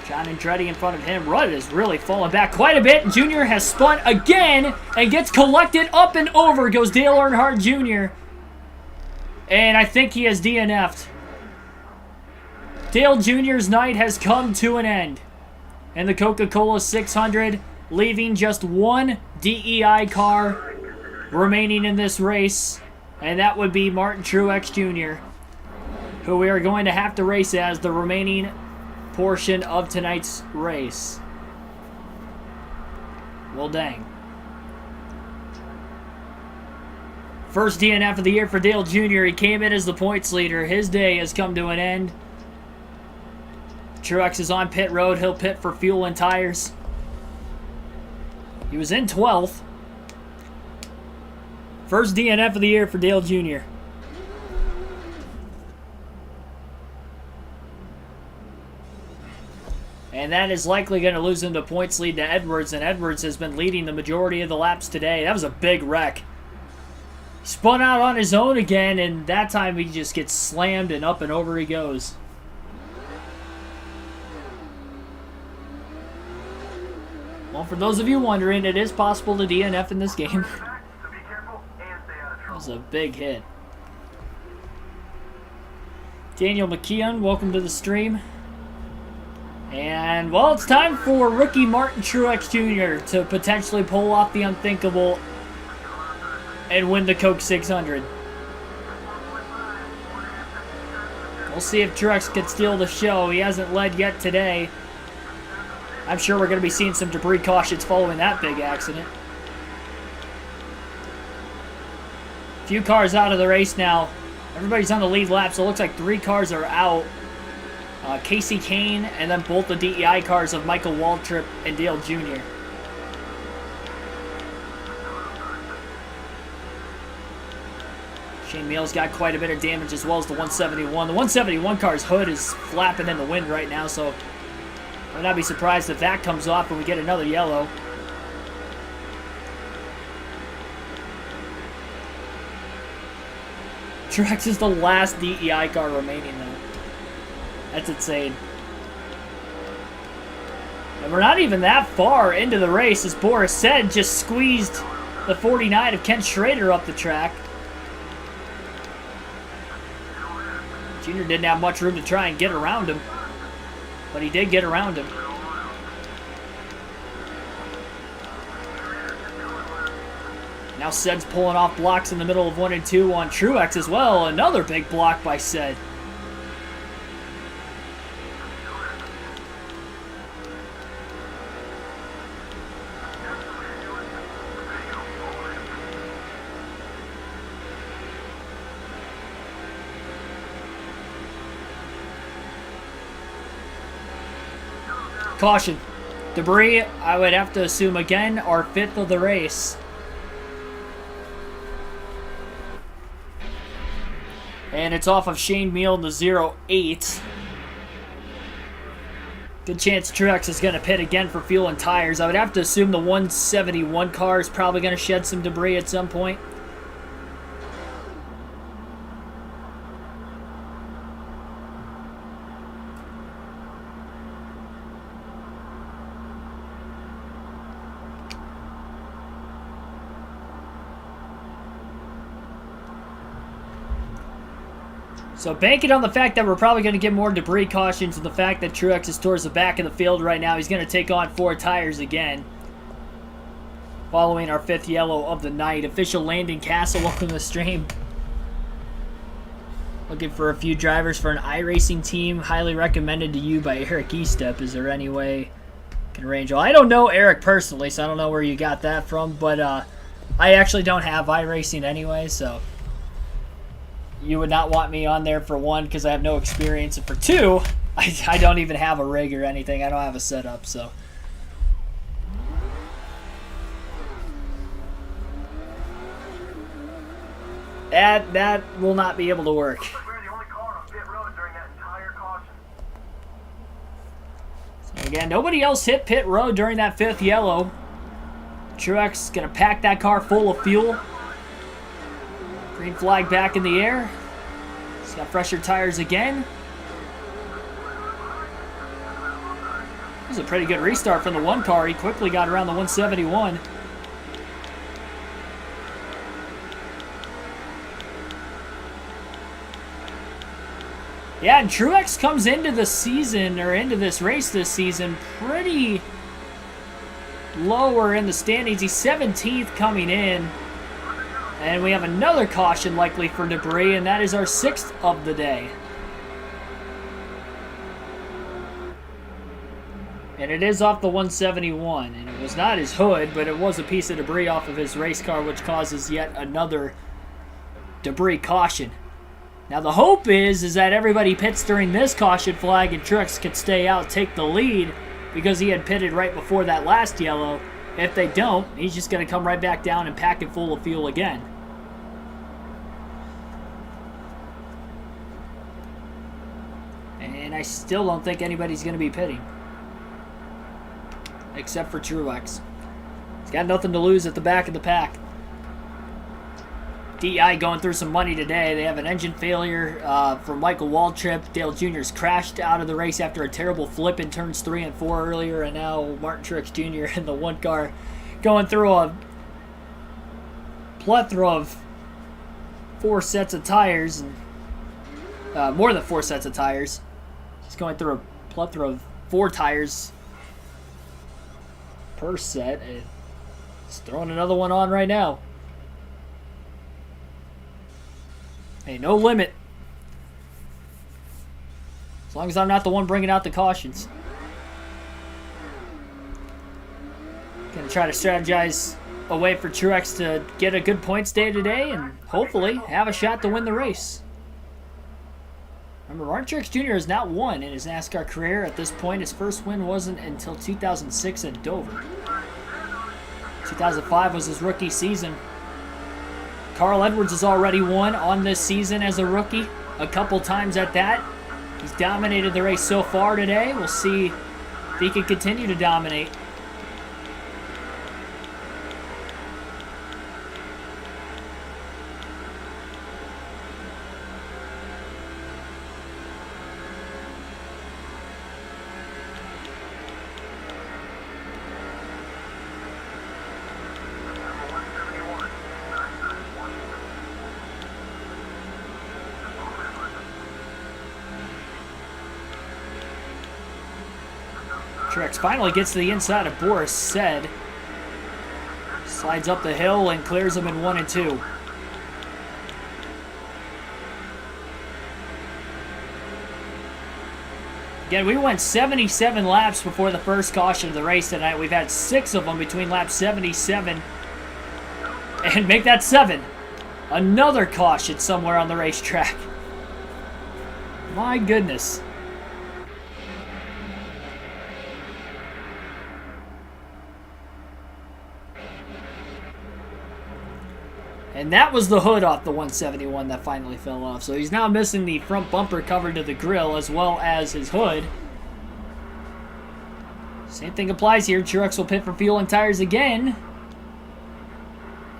John Andretti in front of him. Rudd is really falling back quite a bit. Junior has spun again and gets collected up and over. Goes Dale Earnhardt Jr. And I think he has DNF'd. Dale Jr.'s night has come to an end. And the Coca-Cola 600 leaving just one DEI car remaining in this race. And that would be Martin Truex Jr., who we are going to have to race as the remaining portion of tonight's race. Well, dang. First DNF of the year for Dale Jr. He came in as the points leader. His day has come to an end. Truex is on pit road. He'll pit for fuel and tires. He was in 12th. First DNF of the year for Dale Jr. And that is likely going to lose him the points lead to Edwards, and Edwards has been leading the majority of the laps today. That was a big wreck. He spun out on his own again, and that time he just gets slammed and up and over he goes. Well, for those of you wondering, it is possible to DNF in this game. That was a big hit. Daniel McKeon, welcome to the stream. And, well, it's time for rookie Martin Truex Jr. to potentially pull off the unthinkable and win the Coke 600. We'll see if Truex can steal the show. He hasn't led yet today. I'm sure we're going to be seeing some debris cautions following that big accident. Few cars out of the race now. Everybody's on the lead lap, so it looks like 3 cars are out. Casey Kane, and then both the DEI cars of Michael Waltrip and Dale Jr. Shane Meals got quite a bit of damage as well as the 171. The 171 car's hood is flapping in the wind right now, so I would not be surprised if that comes off and we get another yellow. Truex is the last DEI car remaining though. That's insane. And we're not even that far into the race, as Boris said, just squeezed the 49 of Ken Schrader up the track. Junior didn't have much room to try and get around him, but he did get around him. Now Sed's pulling off blocks in the middle of 1 and 2 on Truex as well. Another big block by Sed. Caution. Debris, I would have to assume again, our 5th of the race. And it's off of Shane Meal in the 08. Good chance Truex is going to pit again for fuel and tires. I would have to assume the 171 car is probably going to shed some debris at some point. So banking on the fact that we're probably going to get more debris cautions and the fact that Truex is towards the back of the field right now, he's going to take on 4 tires again. Following our 5th yellow of the night. Official Landon Castle, welcome to the stream. Looking for a few drivers for an iRacing team. Highly recommended to you by Eric Estep. Is there any way I can arrange? Well, I don't know Eric personally, so I don't know where you got that from. But I actually don't have iRacing anyway, so you would not want me on there for 1 because I have no experience, and for 2, I don't even have a rig or anything. I don't have a setup, so. That will not be able to work. Looks like we're the only car on pit road during that entire caution. So again, nobody else hit pit road during that 5th yellow. Truex gonna pack that car full of fuel. Green flag back in the air. got fresher tires again. This is a pretty good restart from the one car. He quickly got around the 171. Yeah, and Truex comes into the season, or into this race this season, pretty lower in the standings. He's 17th coming in. And we have another caution likely for debris, and that is our 6th of the day. And it is off the 171, and it was not his hood, but it was a piece of debris off of his race car, which causes yet another debris caution. Now the hope is that everybody pits during this caution flag and Truex could stay out, take the lead, because he had pitted right before that last yellow. If they don't, he's just going to come right back down and pack it full of fuel again. And I still don't think anybody's going to be pitting. Except for Truex. He's got nothing to lose at the back of the pack. DI going through some money today. They have an engine failure from Michael Waltrip. Dale Jr.'s crashed out of the race after a terrible flip in turns 3 and 4 earlier, and now Martin Truex Jr. in the one car going through a plethora of 4 sets of tires, and more than 4 sets of tires. He's going through a plethora of 4 tires per set, and he's throwing another one on right now. Hey, no limit. As long as I'm not the one bringing out the cautions. Gonna try to strategize a way for Truex to get a good points day today and hopefully have a shot to win the race. Remember, Martin Truex Jr. has not won in his NASCAR career at this point. His first win wasn't until 2006 at Dover. 2005 was his rookie season. Carl Edwards has already won on this season as a rookie, a couple times at that. He's dominated the race so far today. We'll see if he can continue to dominate. Truex finally gets to the inside of Boris Said. Slides up the hill and clears him in 1 and 2. Again, we went 77 laps before the first caution of the race tonight. We've had 6 of them between laps 77 and make that 7. Another caution somewhere on the racetrack. My goodness. And that was the hood off the 171 that finally fell off. So he's now missing the front bumper cover to the grill as well as his hood. Same thing applies here. Truex will pit for fuel and tires again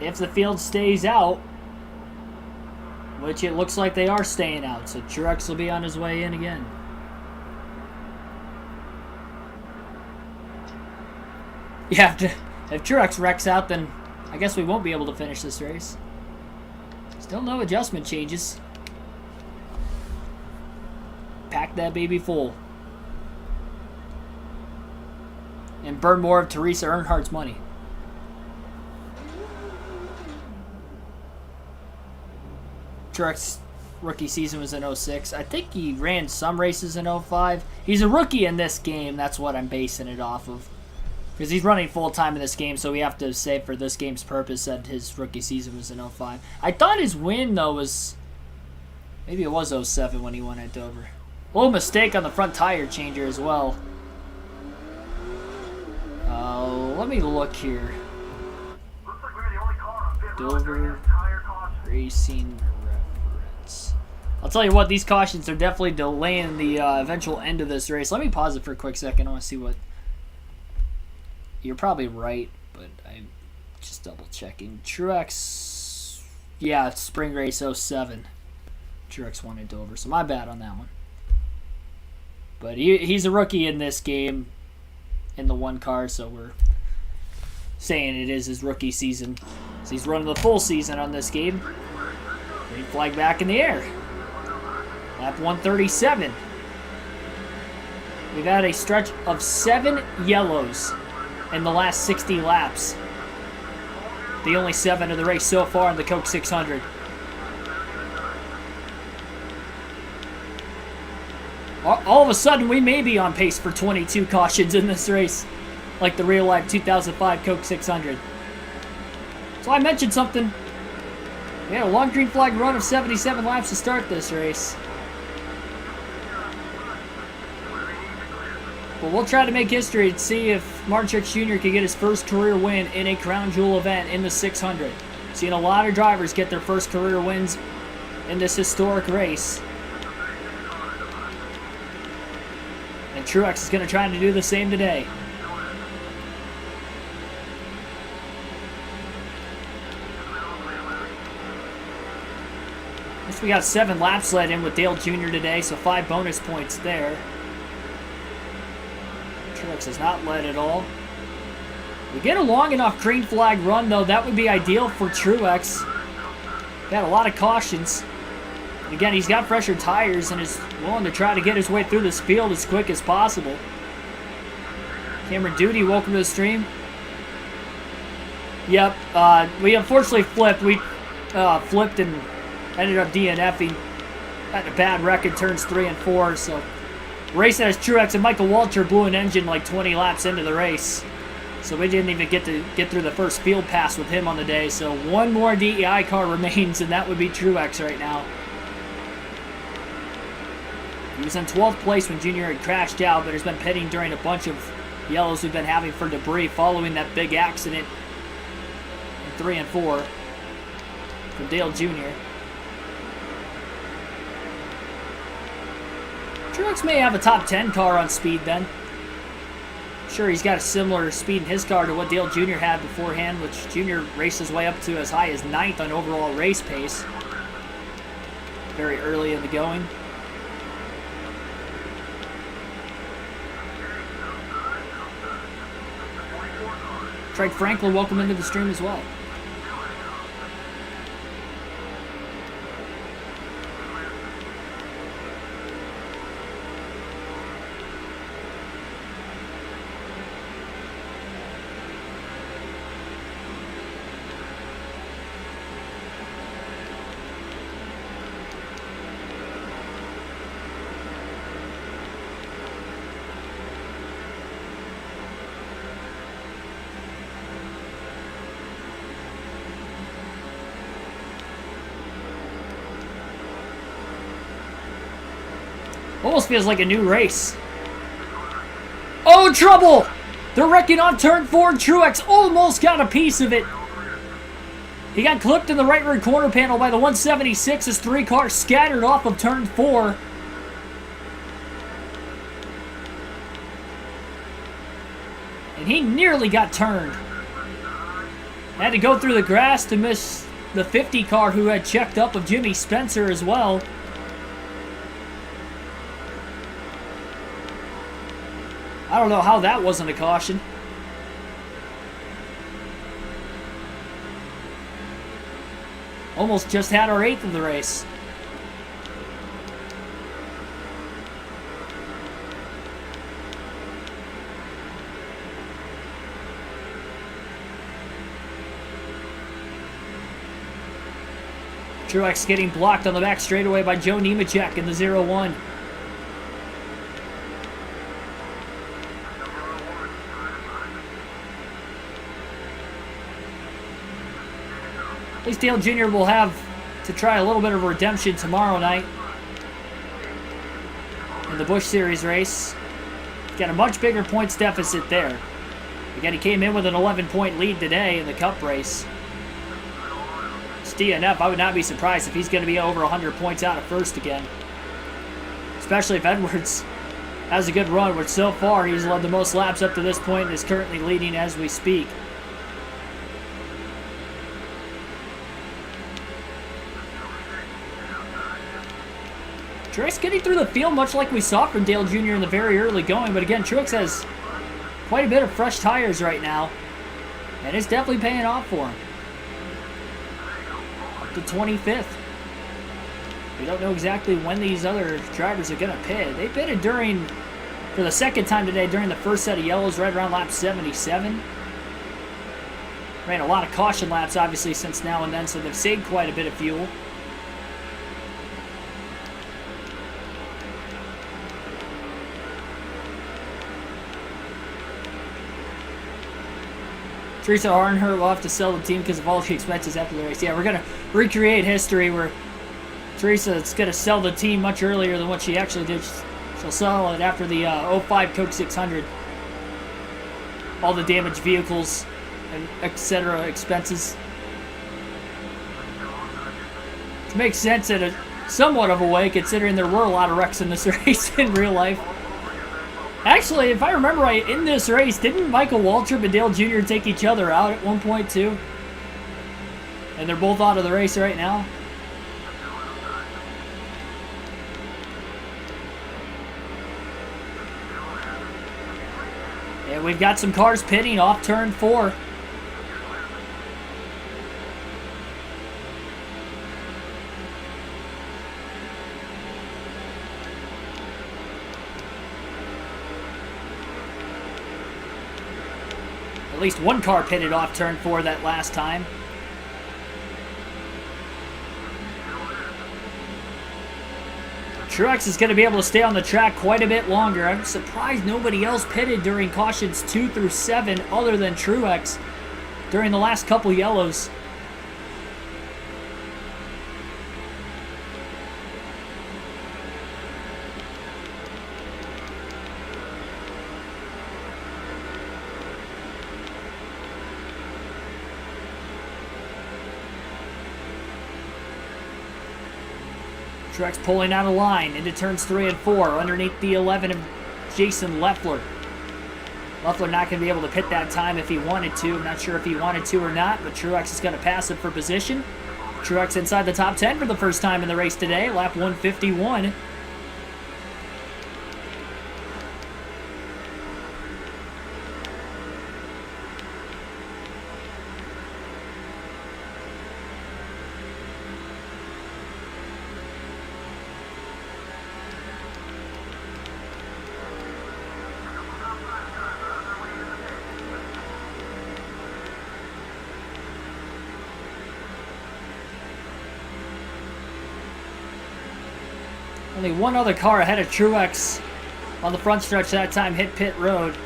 if the field stays out, which it looks like they are staying out. So Truex will be on his way in again. Yeah, if Truex wrecks out, then I guess we won't be able to finish this race. Still no adjustment changes. Pack that baby full. And burn more of Teresa Earnhardt's money. Truex rookie season was in 06. I think he ran some races in 05. He's a rookie in this game. That's what I'm basing it off of. Because he's running full-time in this game, so we have to say for this game's purpose that his rookie season was in 05. I thought his win, though, was... Maybe it was 07 when he won at Dover. A little mistake on the front tire changer as well. Let me look here. Looks like we're the only car on pit road during Dover that entire caution. Racing Reference. I'll tell you what, these cautions are definitely delaying the eventual end of this race. Let me pause it for a quick second. I want to see what... You're probably right, but I'm just double checking. Truex, yeah, spring race 07. Truex won at Dover, so my bad on that one. But he's a rookie in this game in the one car, so we're saying it is his rookie season. So he's running the full season on this game. Green flag back in the air. Lap 137. We've had a stretch of 7 yellows in the last 60 laps. The only 7 of the race so far in the Coke 600. All of a sudden, we may be on pace for 22 cautions in this race, like the real-life 2005 Coke 600. So I mentioned something. We had a long green flag run of 77 laps to start this race. But we'll try to make history and see if Martin Truex Jr. can get his first career win in a crown jewel event in the 600. Seen a lot of drivers get their first career wins in this historic race. And Truex is going to try to do the same today. Guess we got 7 laps let in with Dale Jr. today, so 5 bonus points there. Truex has not led at all. We get a long enough green flag run, though. That would be ideal for Truex. Got a lot of cautions. Again, he's got fresher tires and is willing to try to get his way through this field as quick as possible. Cameron Duty, welcome to the stream. Yep, we unfortunately flipped. We flipped and ended up DNFing. Had a bad wreck in turns 3 and 4, so race that has Truex and Michael Walter blew an engine like 20 laps into the race. So we didn't even get to get through the first field pass with him on the day. So one more DEI car remains, and that would be Truex right now. He was in 12th place when Junior had crashed out, but has been pitting during a bunch of yellows we've been having for debris following that big accident in 3 and 4 for Dale Jr. Truex may have a top 10 car on speed then. Sure, he's got a similar speed in his car to what Dale Jr. had beforehand, which Jr. raced his way up to as high as 9th on overall race pace. Very early in the going. Craig Franklin, welcome into the stream as well. Almost feels like a new race. Oh, trouble! They're wrecking on turn 4. Truex almost got a piece of it. He got clipped in the right rear corner panel by the 176 as 3 cars scattered off of turn 4. And he nearly got turned. Had to go through the grass to miss the 50 car who had checked up with Jimmy Spencer as well. I don't know how that wasn't a caution. Almost just had our 8th of the race. Truex getting blocked on the back straightaway by Joe Nemechek in the 0-1. At least Dale Jr. will have to try a little bit of redemption tomorrow night in the Busch Series race. Got a much bigger points deficit there. Again, he came in with an 11-point lead today in the Cup race. It's DNF. I would not be surprised if he's going to be over 100 points out of first again. Especially if Edwards has a good run, which so far he's led the most laps up to this point and is currently leading as we speak. Truex getting through the field much like we saw from Dale Jr. in the very early going, but again, Truex has quite a bit of fresh tires right now, and it's definitely paying off for him. Up to 25th. We don't know exactly when these other drivers are going to pit. They pitted for the second time today during the first set of yellows, right around lap 77. Ran a lot of caution laps, obviously, since now and then, so they've saved quite a bit of fuel. Teresa Arnhert will have to sell the team because of all the expenses after the race. Yeah, we're going to recreate history where Teresa's going to sell the team much earlier than what she actually did. She'll sell it after the 05 Coke 600. All the damaged vehicles and etc. expenses. Which makes sense in somewhat of a way, considering there were a lot of wrecks in this race in real life. Actually, if I remember right, in this race, didn't Michael Waltrip and Dale Jr. take each other out at one point too? And they're both out of the race right now. And we've got some cars pitting off turn 4. At least one car pitted off turn 4 that last time. Truex is going to be able to stay on the track quite a bit longer. I'm surprised nobody else pitted during cautions 2 through 7 other than Truex during the last couple yellows. Truex pulling out a line into turns 3 and 4 underneath the 11 of Jason Leffler. Leffler not going to be able to pit that time if he wanted to. I'm not sure if he wanted to or not, but Truex is going to pass it for position. Truex inside the top 10 for the first time in the race today, lap 151. Only one other car ahead of Truex on the front stretch that time hit pit road.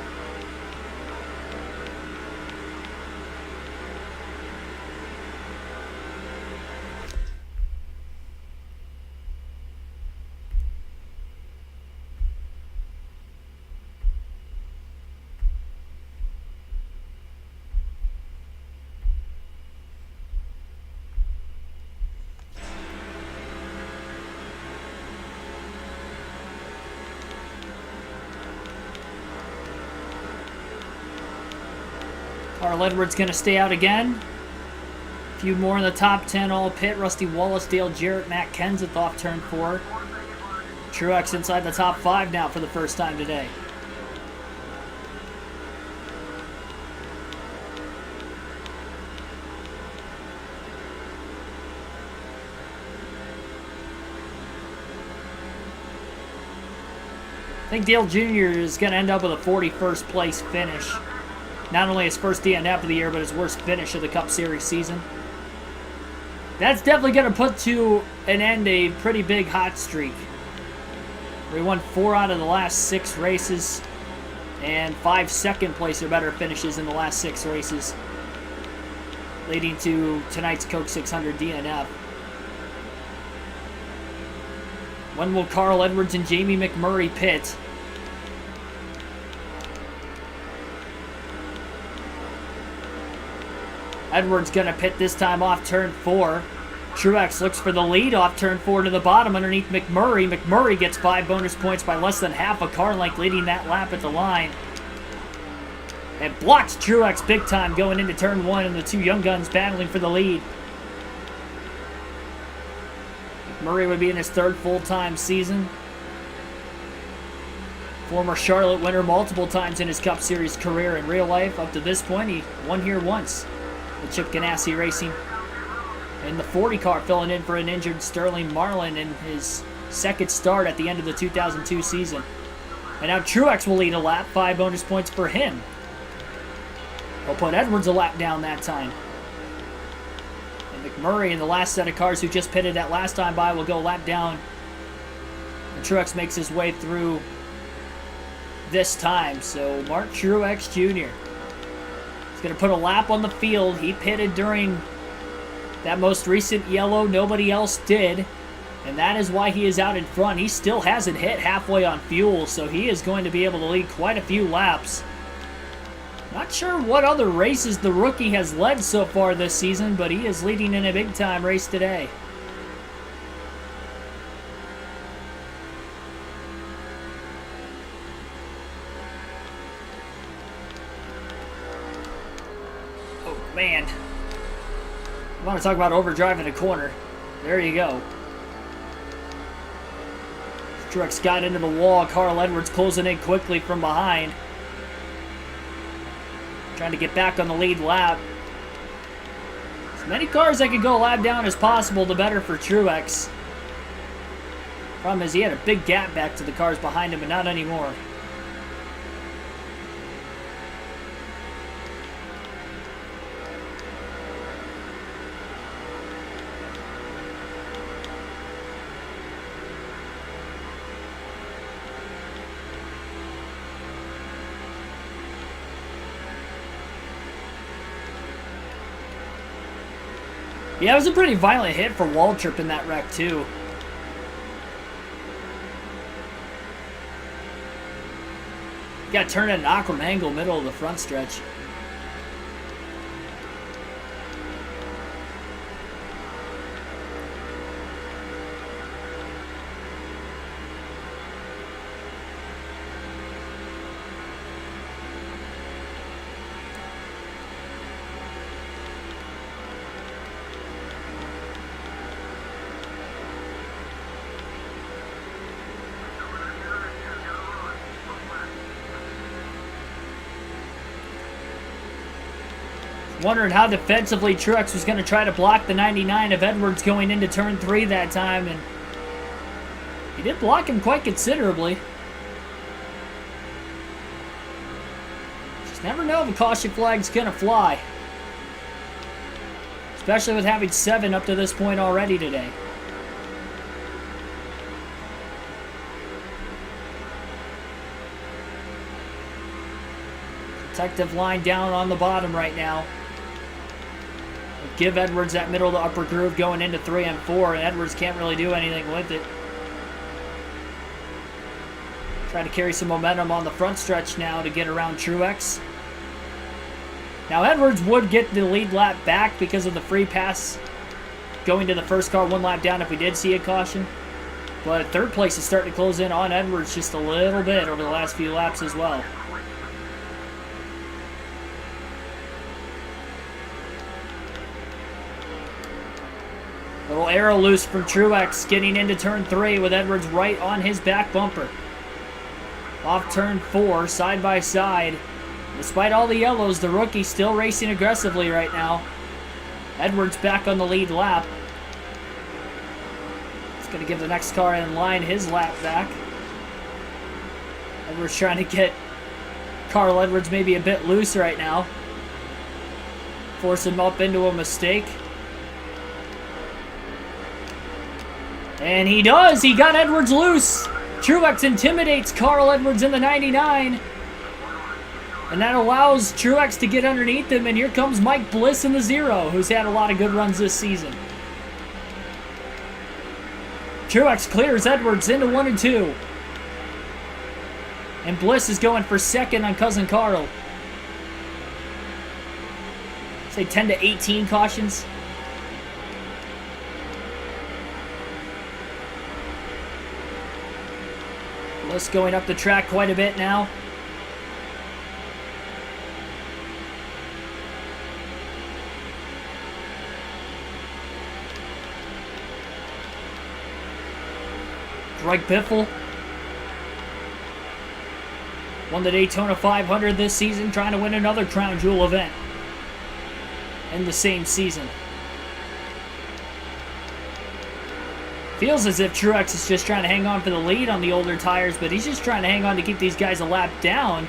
Carl Edwards going to stay out again. A few more in the top 10 all pit. Rusty Wallace, Dale Jarrett, Matt Kenseth off turn 4. Truex inside the top 5 now for the first time today. I think Dale Jr. is going to end up with a 41st place finish. Not only his first DNF of the year, but his worst finish of the Cup Series season. That's definitely going to put to an end a pretty big hot streak. We won 4 out of the last 6 races, and 5 second place or better finishes in the last 6 races, leading to tonight's Coke 600 DNF. When will Carl Edwards and Jamie McMurray pit? Edwards going to pit this time off turn 4. Truex looks for the lead off turn 4 to the bottom underneath McMurray. McMurray gets 5 bonus points by less than half a car length, leading that lap at the line. And blocks Truex big time going into turn 1, and the two young guns battling for the lead. Murray would be in his third full-time season. Former Charlotte winner multiple times in his Cup Series career. In real life, up to this point, he won here once with Chip Ganassi Racing. In the 40 car, filling in for an injured Sterling Marlin in his second start at the end of the 2002 season. And now Truex will lead a lap, 5 bonus points for him. He'll put Edwards a lap down that time. And McMurray in the last set of cars who just pitted that last time by will go a lap down. And Truex makes his way through this time. So Mark Truex Jr. is going to put a lap on the field. He pitted during that most recent yellow. Nobody else did. And that is why he is out in front. He still hasn't hit halfway on fuel, so he is going to be able to lead quite a few laps. Not sure what other races the rookie has led so far this season, but he is leading in a big-time race today. Oh, man. I want to talk about overdriving a corner. There you go. Truex got into the wall. Carl Edwards closing in quickly from behind. Trying to get back on the lead lap. As many cars that could go a lap down as possible, the better for Truex. Problem is he had a big gap back to the cars behind him, but not anymore. Yeah, it was a pretty violent hit for Waltrip in that wreck, too. Got turned at an awkward angle, middle of the front stretch. Wondering how defensively Truex was going to try to block the 99 of Edwards going into turn 3 that time, and he did block him quite considerably. Just never know if a caution flag's going to fly. Especially with having 7 up to this point already today. Protective line down on the bottom right now. Give Edwards that middle to upper groove going into 3 and 4, and Edwards can't really do anything with it. Try to carry some momentum on the front stretch now to get around Truex. Now Edwards would get the lead lap back because of the free pass going to the first car 1 lap down if we did see a caution. But third place is starting to close in on Edwards just a little bit over the last few laps as well. Little arrow loose from Truex getting into turn 3 with Edwards right on his back bumper. Off turn 4, side by side. Despite all the yellows, the rookie still racing aggressively right now. Edwards back on the lead lap. It's going to give the next car in line his lap back. Edwards trying to get Carl Edwards maybe a bit loose right now. Force him up into a mistake. And he does. He got Edwards loose. Truex intimidates Carl Edwards in the 99. And that allows Truex to get underneath him. And here comes Mike Bliss in the 0, who's had a lot of good runs this season. Truex clears Edwards into 1 and 2. And Bliss is going for second on Cousin Carl. Say 10 to 18 cautions. Bliss going up the track quite a bit now. Greg Biffle won the Daytona 500 this season, trying to win another Crown Jewel event in the same season. Feels as if Truex is just trying to hang on for the lead on the older tires, but he's just trying to hang on to keep these guys a lap down.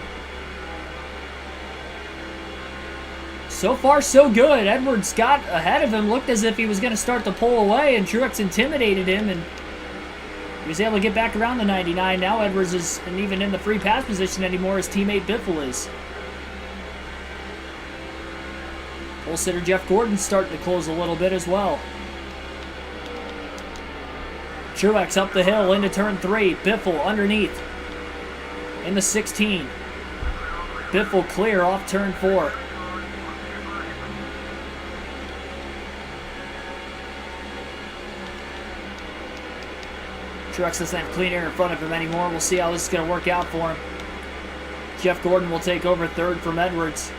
So far, so good. Edwards got ahead of him, looked as if he was going to start to pull away, and Truex intimidated him, and he was able to get back around the 99. Now Edwards isn't even in the free pass position anymore. His teammate Biffle is. Pole sitter Jeff Gordon's starting to close a little bit as well. Truex up the hill into turn 3. Biffle underneath in the 16. Biffle clear off turn 4. Truex doesn't have clean air in front of him anymore. We'll see how this is going to work out for him. Jeff Gordon will take over third from Edwards.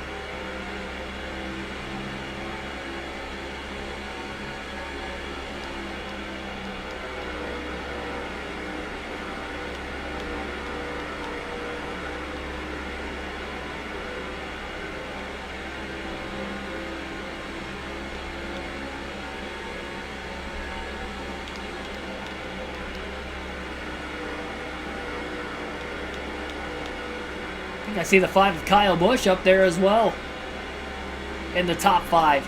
I see the 5 of Kyle Busch up there as well in the top 5.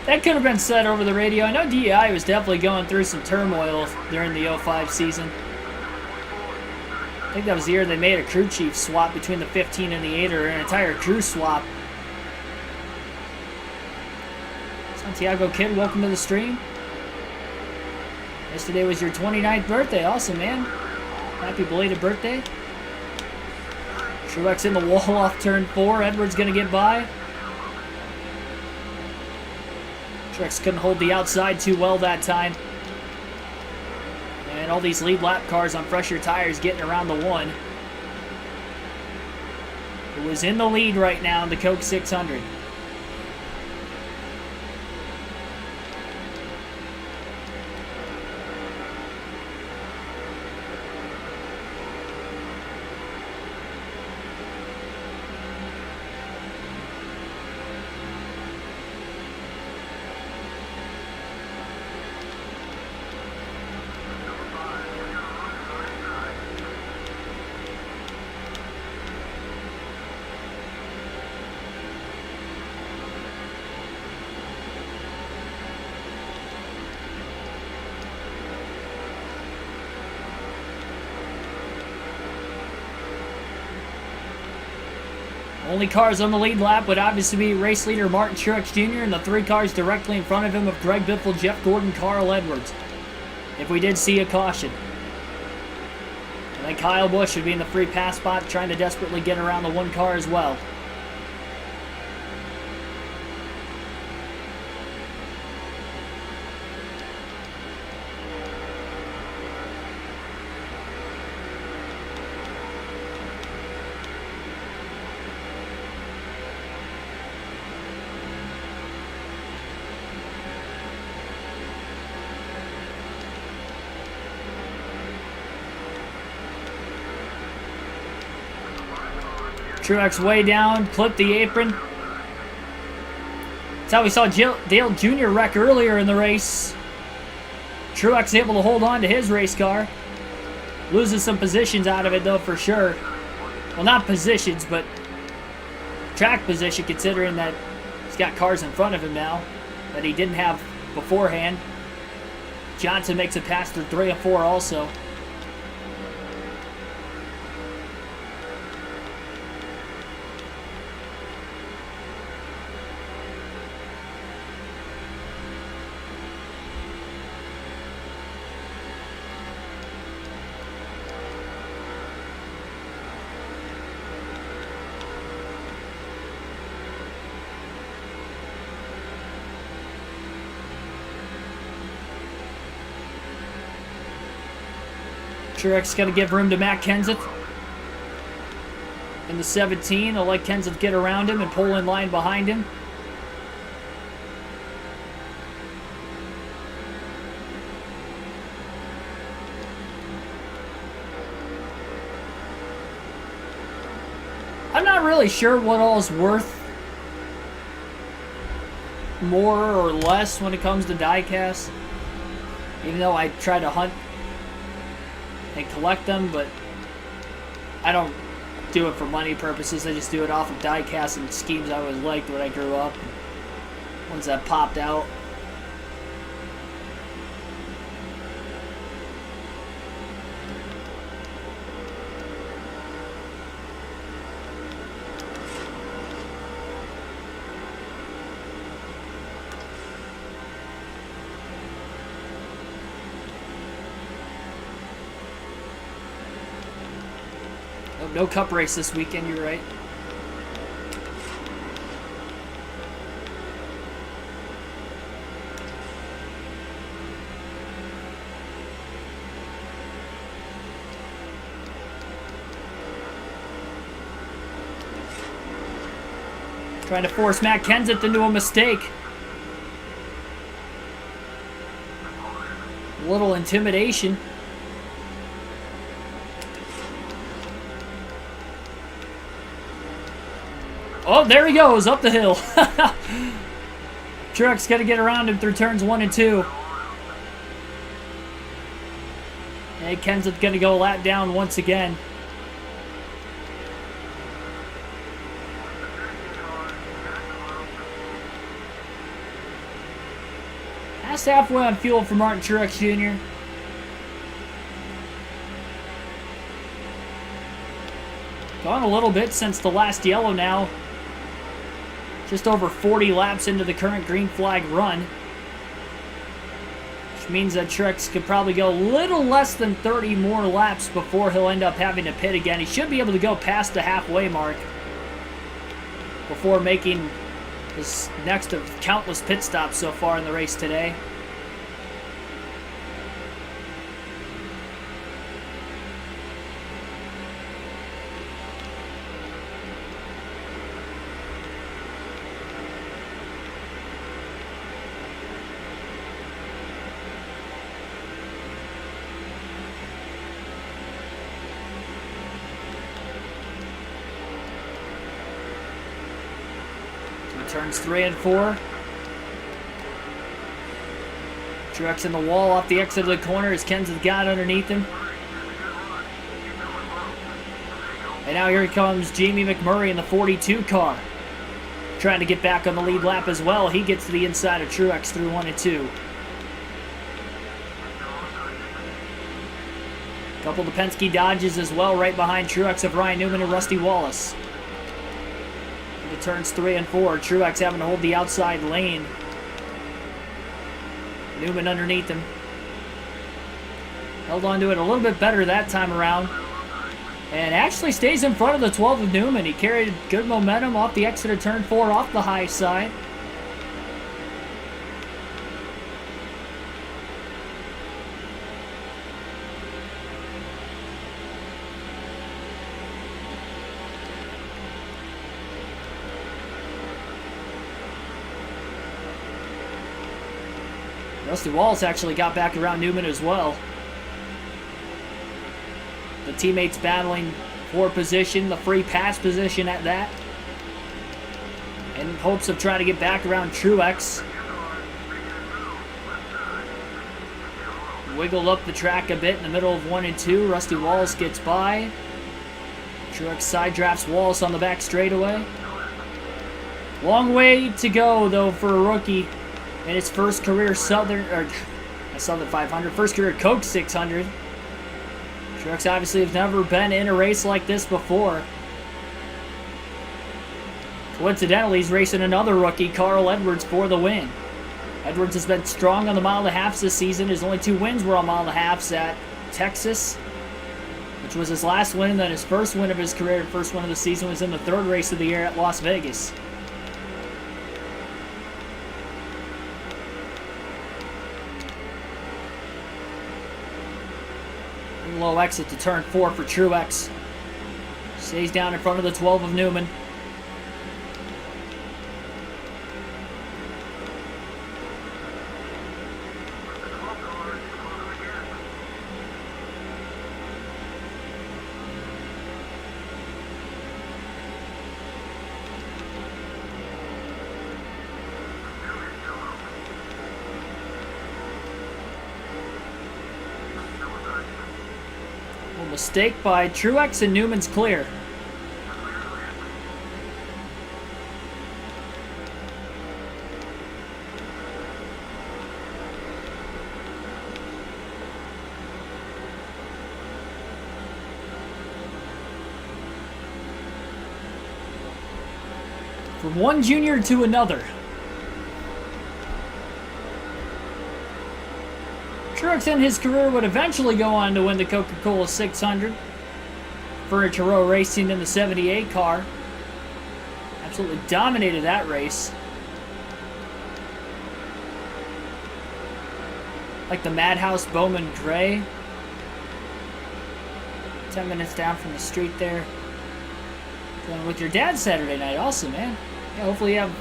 That could have been said over the radio. I know DEI was definitely going through some turmoil during the 05 season. I think that was the year they made a crew chief swap between the 15 and the 8, or an entire crew swap. Santiago Kid, welcome to the stream. Yesterday was your 29th birthday. Awesome, man. Happy belated birthday. Truex in the wall off turn 4. Edwards going to get by. Truex couldn't hold the outside too well that time. And all these lead lap cars on fresher tires getting around the 1. It was in the lead right now in the Coke 600. Only cars on the lead lap would obviously be race leader Martin Truex Jr. and the 3 cars directly in front of him of Greg Biffle, Jeff Gordon, Carl Edwards. If we did see a caution. And then Kyle Busch would be in the free pass spot trying to desperately get around the 1 car as well. Truex way down, clipped the apron. That's how we saw Dale Jr. wreck earlier in the race. Truex able to hold on to his race car. Loses some positions out of it though for sure. Well, not positions, but track position, considering that he's got cars in front of him now that he didn't have beforehand. Johnson makes it past through 3 and 4 also. Truex got to give room to Matt Kenseth. In the 17, I'll let Kenseth get around him and pull in line behind him. I'm not really sure what all is worth more or less when it comes to die-casts. Even though I try to hunt and collect them, but I don't do it for money purposes. I just do it off of die-casts and schemes I always liked when I grew up. Ones that popped out. No cup race this weekend, you're right. Trying to force Matt Kenseth into a mistake. A little intimidation. Oh, there he goes, up the hill. Truex got to get around him through turns 1 and 2. Hey, Kenseth going to go lap down once again. That's halfway on fuel for Martin Truex Jr. Gone a little bit since the last yellow now. Just over 40 laps into the current green flag run. Which means that Truex could probably go a little less than 30 more laps before he'll end up having to pit again. He should be able to go past the halfway mark before making his next of countless pit stops so far in the race today. Turns 3 and 4. Truex in the wall off the exit of the corner as Kenseth got underneath him. And now here comes Jamie McMurray in the 42 car. Trying to get back on the lead lap as well. He gets to the inside of Truex through 1 and 2. Couple of Penske Dodges as well right behind Truex of Ryan Newman and Rusty Wallace. Turns 3 and 4. Truex having to hold the outside lane. Newman underneath him. Held on to it a little bit better that time around. And actually stays in front of the 12 of Newman. He carried good momentum off the exit of turn 4 off the high side. Rusty Wallace actually got back around Newman as well. The teammates battling for position, the free pass position at that. In hopes of trying to get back around Truex. Wiggled up the track a bit in the middle of 1 and 2. Rusty Wallace gets by. Truex side drafts Wallace on the back straightaway. Long way to go though for a rookie. In his first career Southern 500, first career Coke 600. Truex obviously has never been in a race like this before. Coincidentally, he's racing another rookie, Carl Edwards, for the win. Edwards has been strong on the mile and a half this season. His only 2 wins were on mile and a halfs at Texas, which was his last win, and then his first win of his career, first one of the season, was in the 3rd race of the year at Las Vegas. Low exit to turn 4 for Truex. Stays down in front of the 12 of Newman. Mistake by Truex and Newman's clear. From one junior to another. Truex in his career would eventually go on to win the Coca-Cola 600. Furniture Row Racing in the 78 car. Absolutely dominated that race. Like the Madhouse Bowman Gray. 10 minutes down from the street there. Going with your dad Saturday night. Awesome, man. Yeah, hopefully you have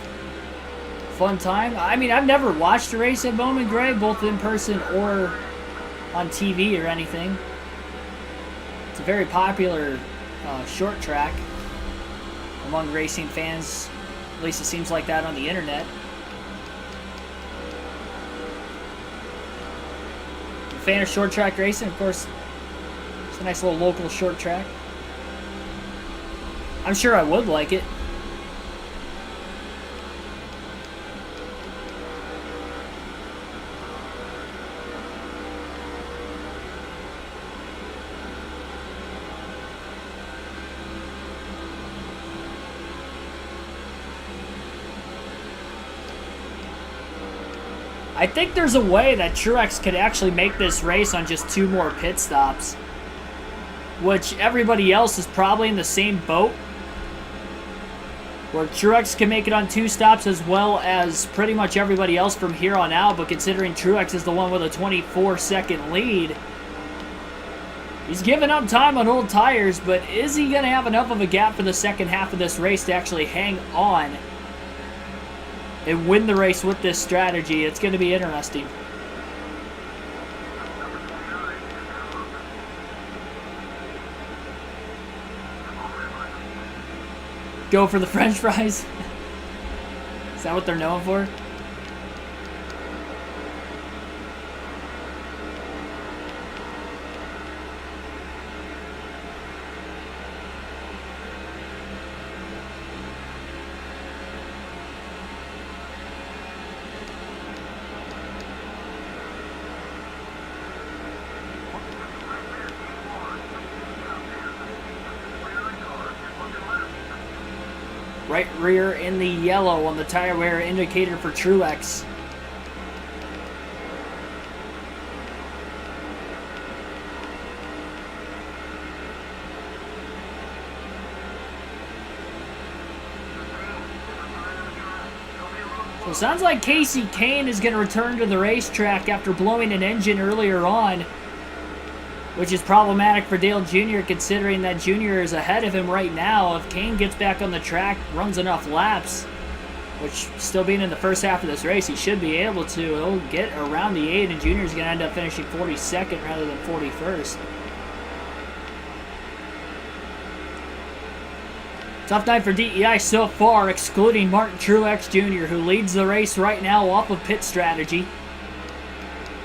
fun time. I mean, I've never watched a race at Bowman Gray, both in person or on TV or anything. It's a very popular short track among racing fans. At least it seems like that on the internet. A fan of short track racing, of course. It's a nice little local short track. I'm sure I would like it. I think there's a way that Truex could actually make this race on just 2 more pit stops, which everybody else is probably in the same boat, where Truex can make it on 2 stops as well as pretty much everybody else from here on out. But considering Truex is the one with a 24-second lead, he's giving up time on old tires, but is he going to have enough of a gap for the second half of this race to actually hang on and win the race with this strategy? It's going to be interesting. Go for the French fries? Is that what they're known for? Right rear in the yellow on the tire wear indicator for Truex. So it sounds like Casey Kane is going to return to the racetrack after blowing an engine earlier on, which is problematic for Dale Jr. considering that Jr. is ahead of him right now. If Kane gets back on the track, runs enough laps, which still being in the first half of this race, he should be able to. He'll get around the 8, and Jr. is going to end up finishing 42nd rather than 41st. Tough night for DEI so far, excluding Martin Truex Jr., who leads the race right now off of pit strategy.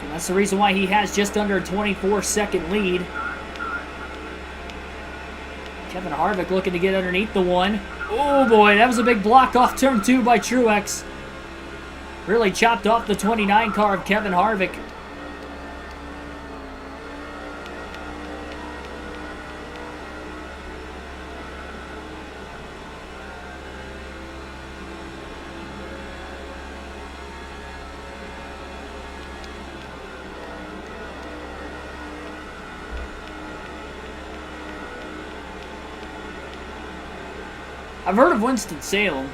And that's the reason why he has just under a 24-second lead. Kevin Harvick looking to get underneath the 1. Oh boy, that was a big block off turn 2 by Truex. Really chopped off the 29 car of Kevin Harvick. I've heard of Winston-Salem.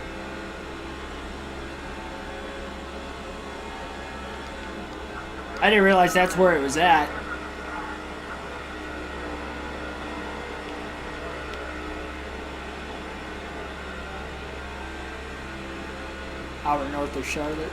I didn't realize that's where it was at. hour north of Charlotte.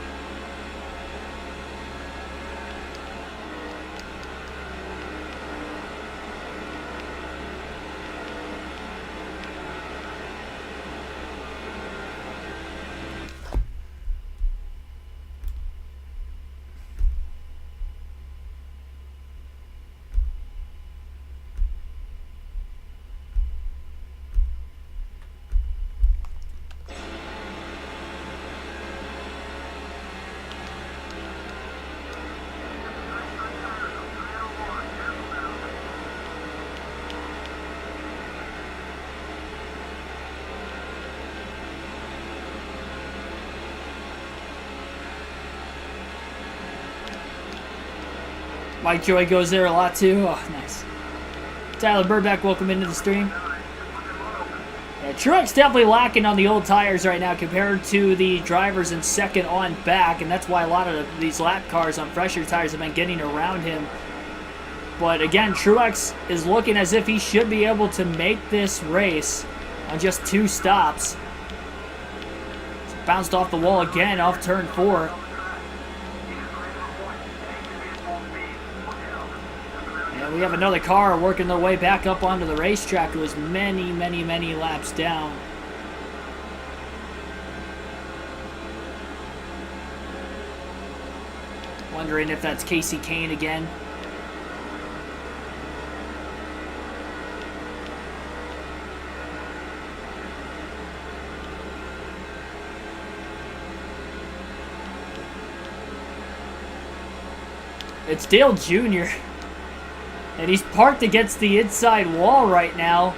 Mike Joy goes there a lot too. Oh, nice. Tyler Burback, welcome into the stream. Yeah, Truex definitely lacking on the old tires right now compared to the drivers in second on back, and that's why a lot of these lap cars on fresher tires have been getting around him. But again, Truex is looking as if he should be able to make this race on just 2 stops. Bounced off the wall again off turn 4. And we have another car working their way back up onto the racetrack who was many, many, many laps down. Wondering if that's Casey Kane again. It's Dale Jr. And he's parked against the inside wall right now,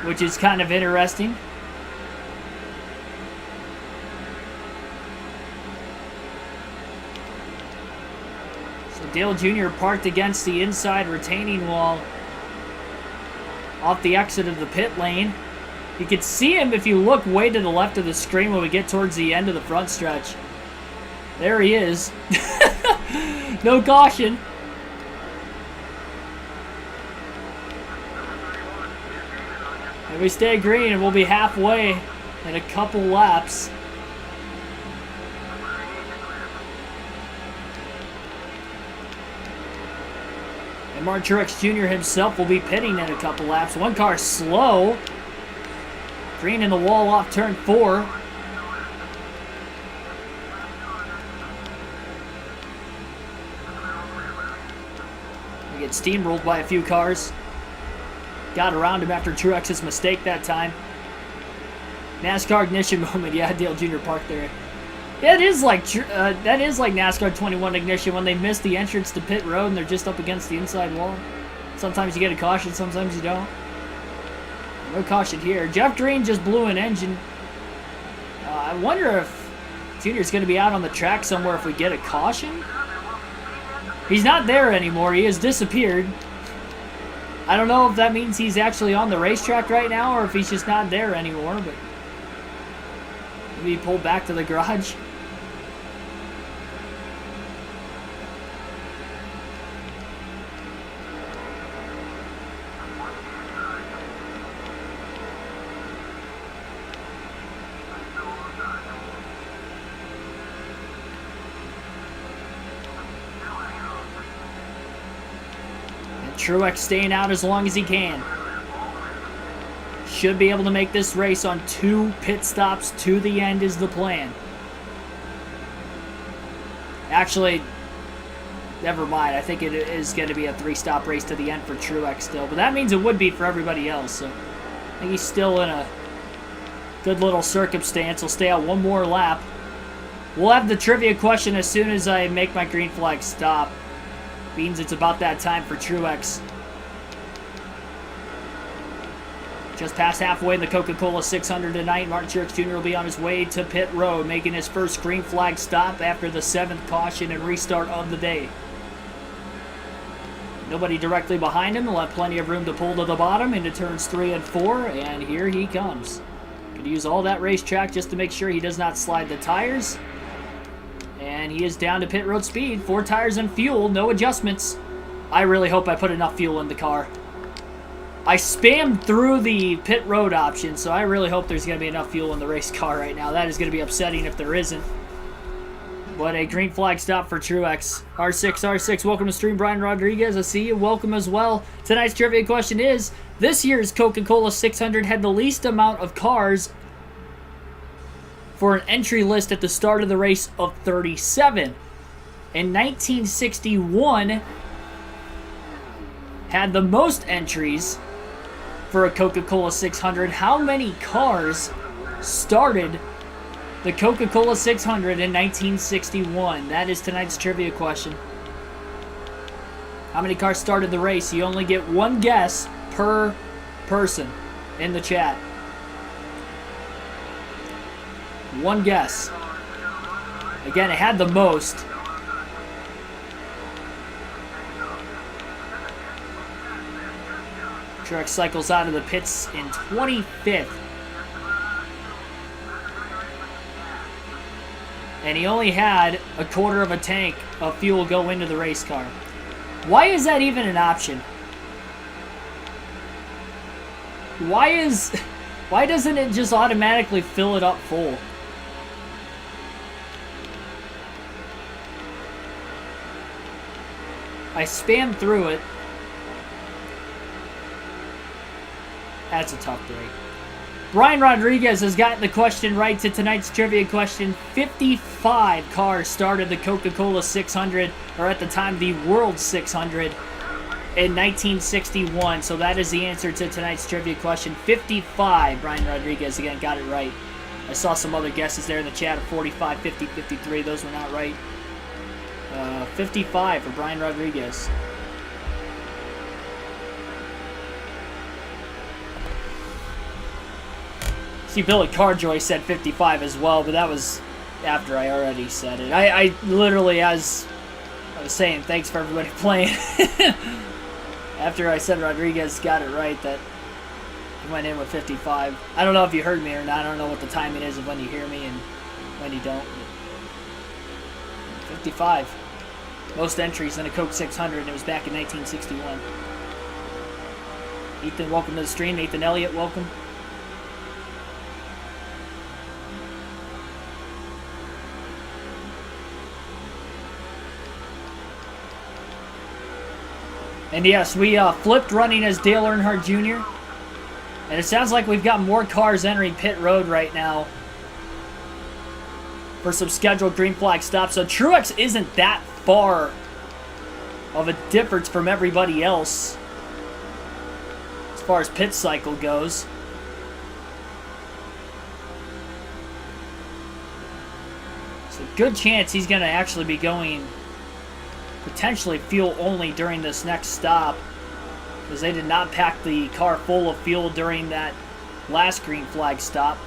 which is kind of interesting. So Dale Jr. parked against the inside retaining wall off the exit of the pit lane. You can see him if you look way to the left of the screen when we get towards the end of the front stretch. There he is. No caution. And we stay green and we'll be halfway in a couple laps. And Martin Truex Jr. himself will be pitting in a couple laps. One car slow. Green in the wall off turn 4. We get steamrolled by a few cars. Got around him after Truex's mistake that time. NASCAR ignition moment. Yeah, Dale Jr. parked there. Yeah, that is like NASCAR 21 ignition when they miss the entrance to pit road and they're just up against the inside wall. Sometimes you get a caution, sometimes you don't. No caution here. Jeff Green just blew an engine. I wonder if Junior's going to be out on the track somewhere if we get a caution. He's not there anymore. He has disappeared. I don't know if that means he's actually on the racetrack right now or if he's just not there anymore, but maybe he pulled back to the garage. Truex staying out as long as he can. Should be able to make this race on 2 pit stops to the end is the plan. Actually, never mind. I think it is going to be a 3-stop race to the end for Truex still. But that means it would be for everybody else. So I think he's still in a good little circumstance. He'll stay out one more lap. We'll have the trivia question as soon as I make my green flag stop. Means it's about that time for Truex. Just past halfway in the Coca-Cola 600 tonight, Martin Truex Jr. will be on his way to pit road, making his first green flag stop after the 7th caution and restart of the day. Nobody directly behind him. He'll have plenty of room to pull to the bottom into turns 3 and 4, and here he comes. Could use all that racetrack just to make sure he does not slide the tires. And he is down to pit road speed. 4 tires and fuel, no adjustments. I really hope I put enough fuel in the car. I spammed through the pit road option, so I really hope there's going to be enough fuel in the race car right now. That is going to be upsetting if there isn't. But a green flag stop for Truex. R6, welcome to stream, Brian Rodriguez. I see you. Welcome as well. Tonight's trivia question is, this year's Coca-Cola 600 had the least amount of cars for an entry list at the start of the race of 37. In 1961, had the most entries for a Coca-Cola 600. How many cars started the Coca-Cola 600 in 1961? That is tonight's trivia question. How many cars started the race? You only get one guess per person in the chat. One guess. Again, it had the most. Truex cycles out of the pits in 25th. And he only had a quarter of a tank of fuel go into the race car. Why is that even an option? Why doesn't it just automatically fill it up full? I spammed through it. That's a tough break. Brian Rodriguez has gotten the question right to tonight's trivia question. 55 cars started the Coca-Cola 600, or at the time the World 600, in 1961. So that is the answer to tonight's trivia question. 55. Brian Rodriguez again got it right. I saw some other guesses there in the chat of 45, 50, 53. Those were not right. 55 for Brian Rodriguez. See, Billy Carjoy said 55 as well, but that was after I already said it. I literally, as I was saying, thanks for everybody playing. After I said Rodriguez got it right, that he went in with 55. I don't know if you heard me or not. I don't know what the timing is of when you hear me and when you don't. 55. Most entries in a Coke 600, and it was back in 1961. Ethan, welcome to the stream. Nathan Elliott, welcome. And yes, we flipped running as Dale Earnhardt Jr. And it sounds like we've got more cars entering pit road right now for some scheduled green flag stops. So Truex isn't that far of a difference from everybody else as far as pit cycle goes. So good chance he's going to actually be going potentially fuel only during this next stop, because they did not pack the car full of fuel during that last green flag stop.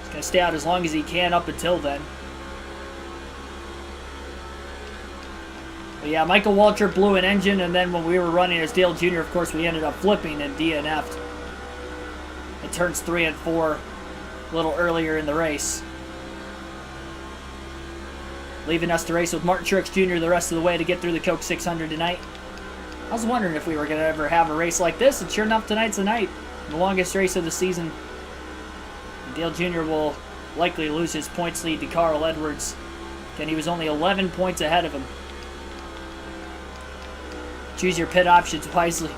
He's going to stay out as long as he can up until then. But yeah, Michael Waltrip blew an engine, and then when we were running as Dale Jr., of course, we ended up flipping and DNF'd. It turns 3 and 4 a little earlier in the race, leaving us to race with Martin Truex Jr. the rest of the way to get through the Coke 600 tonight. I was wondering if we were going to ever have a race like this, and sure enough, tonight's the night. The longest race of the season. Dale Jr. will likely lose his points lead to Carl Edwards, and he was only 11 points ahead of him. Choose your pit options wisely.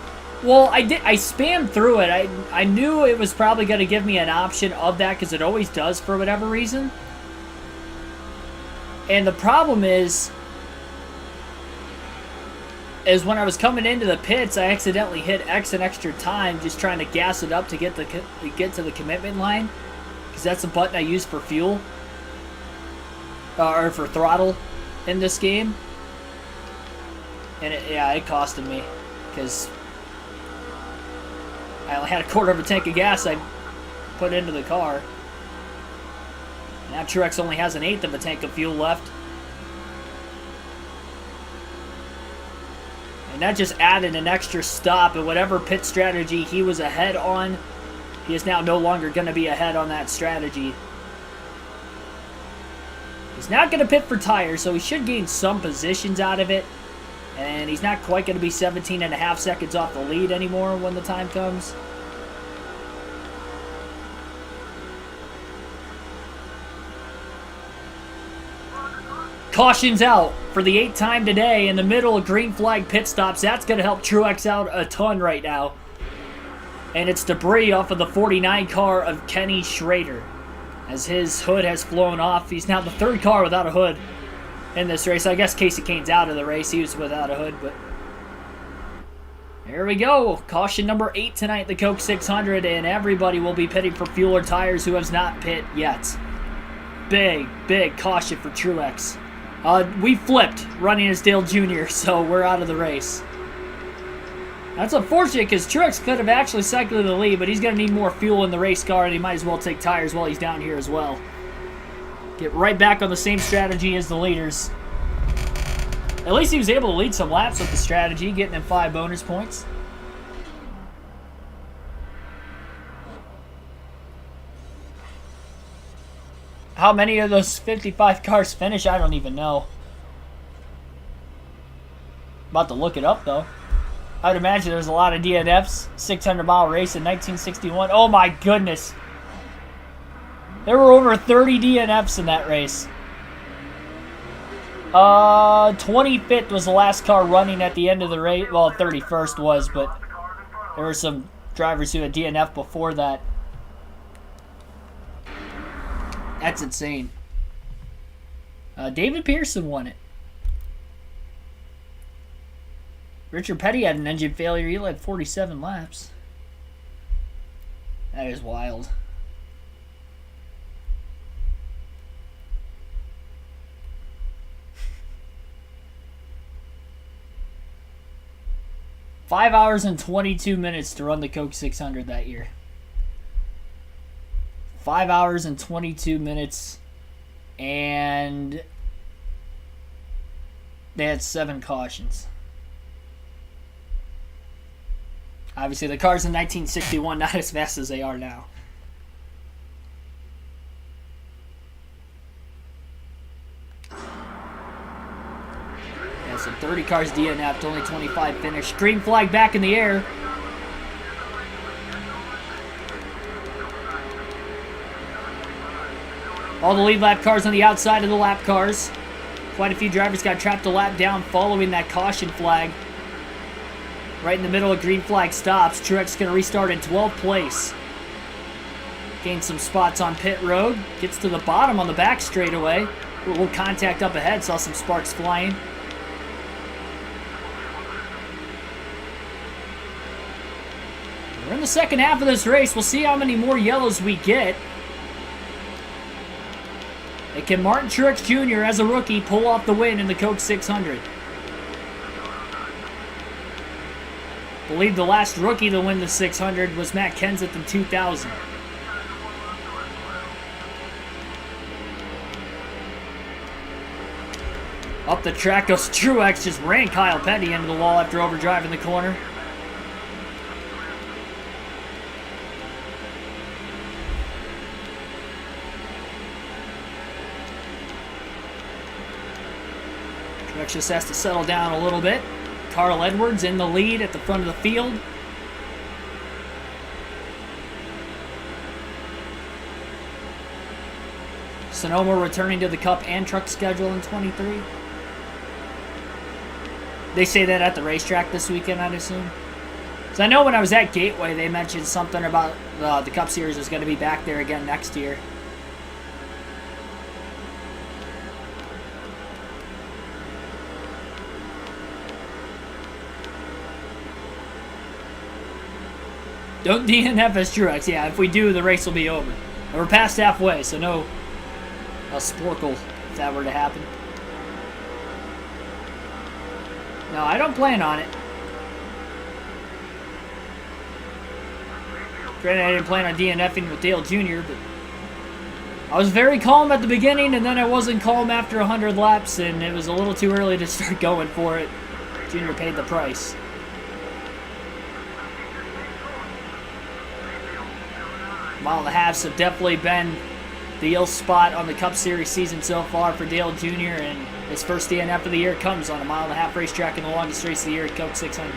Well, I spammed through it. I knew it was probably going to give me an option of that, because it always does for whatever reason. And the problem is when I was coming into the pits, I accidentally hit X an extra time just trying to gas it up to get to the commitment line, because that's the button I use for fuel or for throttle in this game. And it costed me, because I only had a quarter of a tank of gas I put into the car. Now Truex only has an eighth of a tank of fuel left. And that just added an extra stop, and whatever pit strategy he was ahead on, he is now no longer going to be ahead on that strategy. He's not going to pit for tires, so he should gain some positions out of it. And he's not quite going to be 17.5 seconds off the lead anymore when the time comes. Caution's out for the 8th time today in the middle of green flag pit stops. That's going to help Truex out a ton right now. And it's debris off of the 49 car of Kenny Schrader. As his hood has flown off. He's now the 3rd car without a hood in this race. I guess Casey Kane's out of the race. He was without a hood, but here we go. Caution number 8 tonight, the Coke 600, and everybody will be pitting for fuel or tires who has not pit yet. Big, big caution for Truex. We flipped running as Dale Jr., so we're out of the race. That's unfortunate because Truex could have actually cycled the lead, but he's going to need more fuel in the race car, and he might as well take tires while he's down here as well. Get right back on the same strategy as the leaders. At least he was able to lead some laps with the strategy, getting them 5 bonus points. How many of those 55 cars finish? I don't even know. About to look it up, though. I would imagine there's a lot of DNFs. 600-mile race in 1961. Oh, my goodness. There were over 30 DNFs in that race. 25th was the last car running at the end of the race. Well, 31st was, but there were some drivers who had DNF before that. That's insane. David Pearson won it. Richard Petty had an engine failure. He led 47 laps. That is wild. $5 hours and 22 minutes to run the Coke 600 that year. 5 hours and 22 minutes, and they had 7 cautions. Obviously, the cars in 1961 not as fast as they are now. Yeah, so 30 cars DNF'd, only 25 finished. Green flag back in the air. All the lead lap cars on the outside of the lap cars. Quite a few drivers got trapped a lap down following that caution flag. Right in the middle of green flag stops. Truex going to restart in 12th place. Gains some spots on pit road. Gets to the bottom on the back straightaway. A little contact up ahead. Saw some sparks flying. We're in the second half of this race. We'll see how many more yellows we get. And can Martin Truex Jr. as a rookie pull off the win in the Coke 600? I believe the last rookie to win the 600 was Matt Kenseth in 2000. Up the track goes Truex, just ran Kyle Petty into the wall after overdriving the corner. Truex just has to settle down a little bit. Carl Edwards in the lead at the front of the field. Sonoma returning to the Cup and Truck schedule in 23. They say that at the racetrack this weekend, I'd assume. So I know when I was at Gateway, they mentioned something about the Cup Series is going to be back there again next year. Don't DNF as Truex. Yeah, if we do, the race will be over. And we're past halfway, so no sporkle if that were to happen. No, I don't plan on it. Granted, I didn't plan on DNFing with Dale Jr., but I was very calm at the beginning, and then I wasn't calm after 100 laps, and it was a little too early to start going for it. Jr. paid the price. Mile and a half have definitely been Dale's spot on the Cup Series season so far for Dale Jr. and his first DNF of the year comes on a 1.5 mile racetrack in the longest race of the year at Coke 600.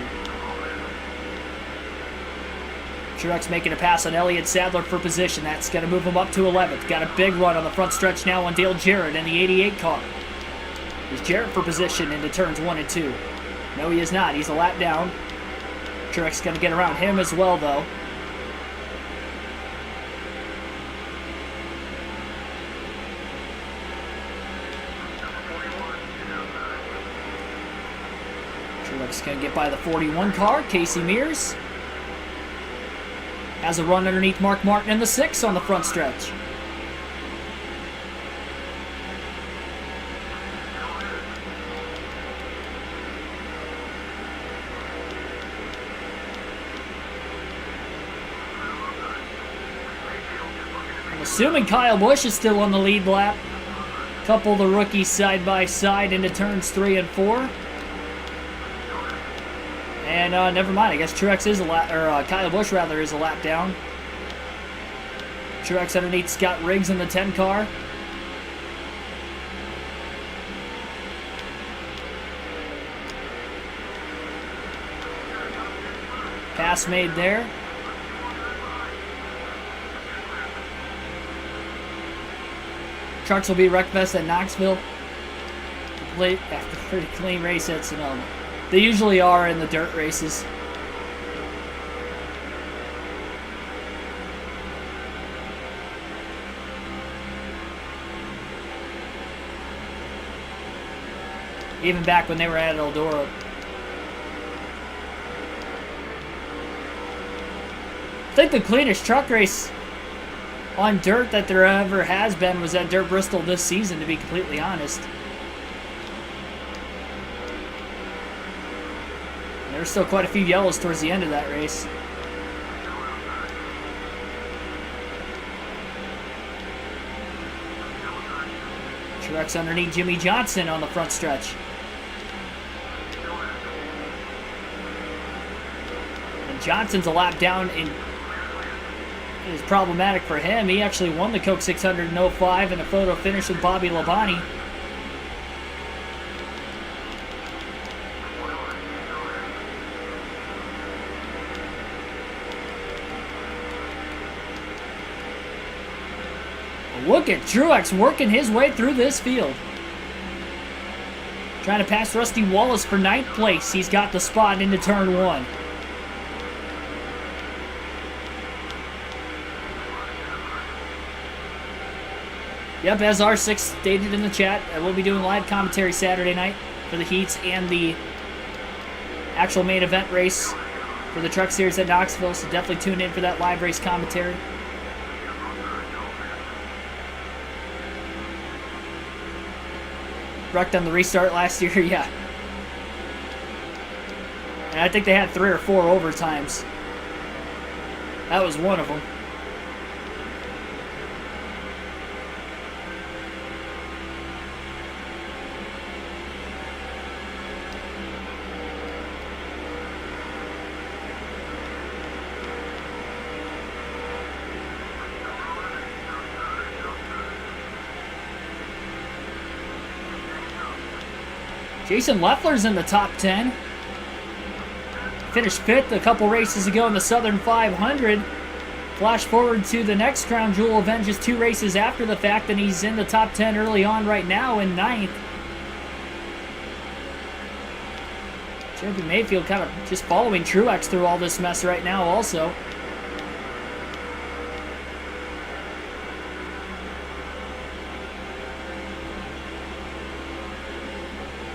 Truex making a pass on Elliott Sadler for position. That's going to move him up to 11th. Got a big run on the front stretch now on Dale Jarrett in the 88 car. Is Jarrett for position into turns 1 and 2? No, he is not. He's a lap down. Truex going to get around him as well, though. Truex going to get by the 41 car. Casey Mears has a run underneath Mark Martin in the 6 on the front stretch. I'm assuming Kyle Busch is still on the lead lap. Couple of the rookies side by side into turns 3 and 4. And never mind, I guess Truex is a lap, or Kyle Busch rather is a lap down. Truex underneath Scott Riggs in the 10 car. Pass made there. Trucks will be wreckfest at Knoxville. After a pretty clean race at Sonoma. They usually are in the dirt races. Even back when they were at Eldora. I think the cleanest truck race on dirt that there ever has been was at Dirt Bristol this season, to be completely honest. There were still quite a few yellows towards the end of that race. Truex underneath Jimmy Johnson on the front stretch. And Johnson's a lap down in. It is problematic for him. He actually won the Coke 600 in 05 in a photo finish with Bobby Labonte. Look at Truex working his way through this field. Trying to pass Rusty Wallace for 9th place. He's got the spot into turn 1. Yep, as R6 stated in the chat, I will be doing live commentary Saturday night for the heats and the actual main event race for the Truck Series at Knoxville, so definitely tune in for that live race commentary. Wrecked on the restart last year, yeah. And I think they had 3 or 4 overtimes. That was one of them. Jason Leffler's in the top 10. Finished 5th a couple races ago in the Southern 500. Flash forward to the next Crown Jewel event just 2 races after the fact, and he's in the top 10 early on right now in 9th. Jeremy Mayfield kind of just following Truex through all this mess right now also.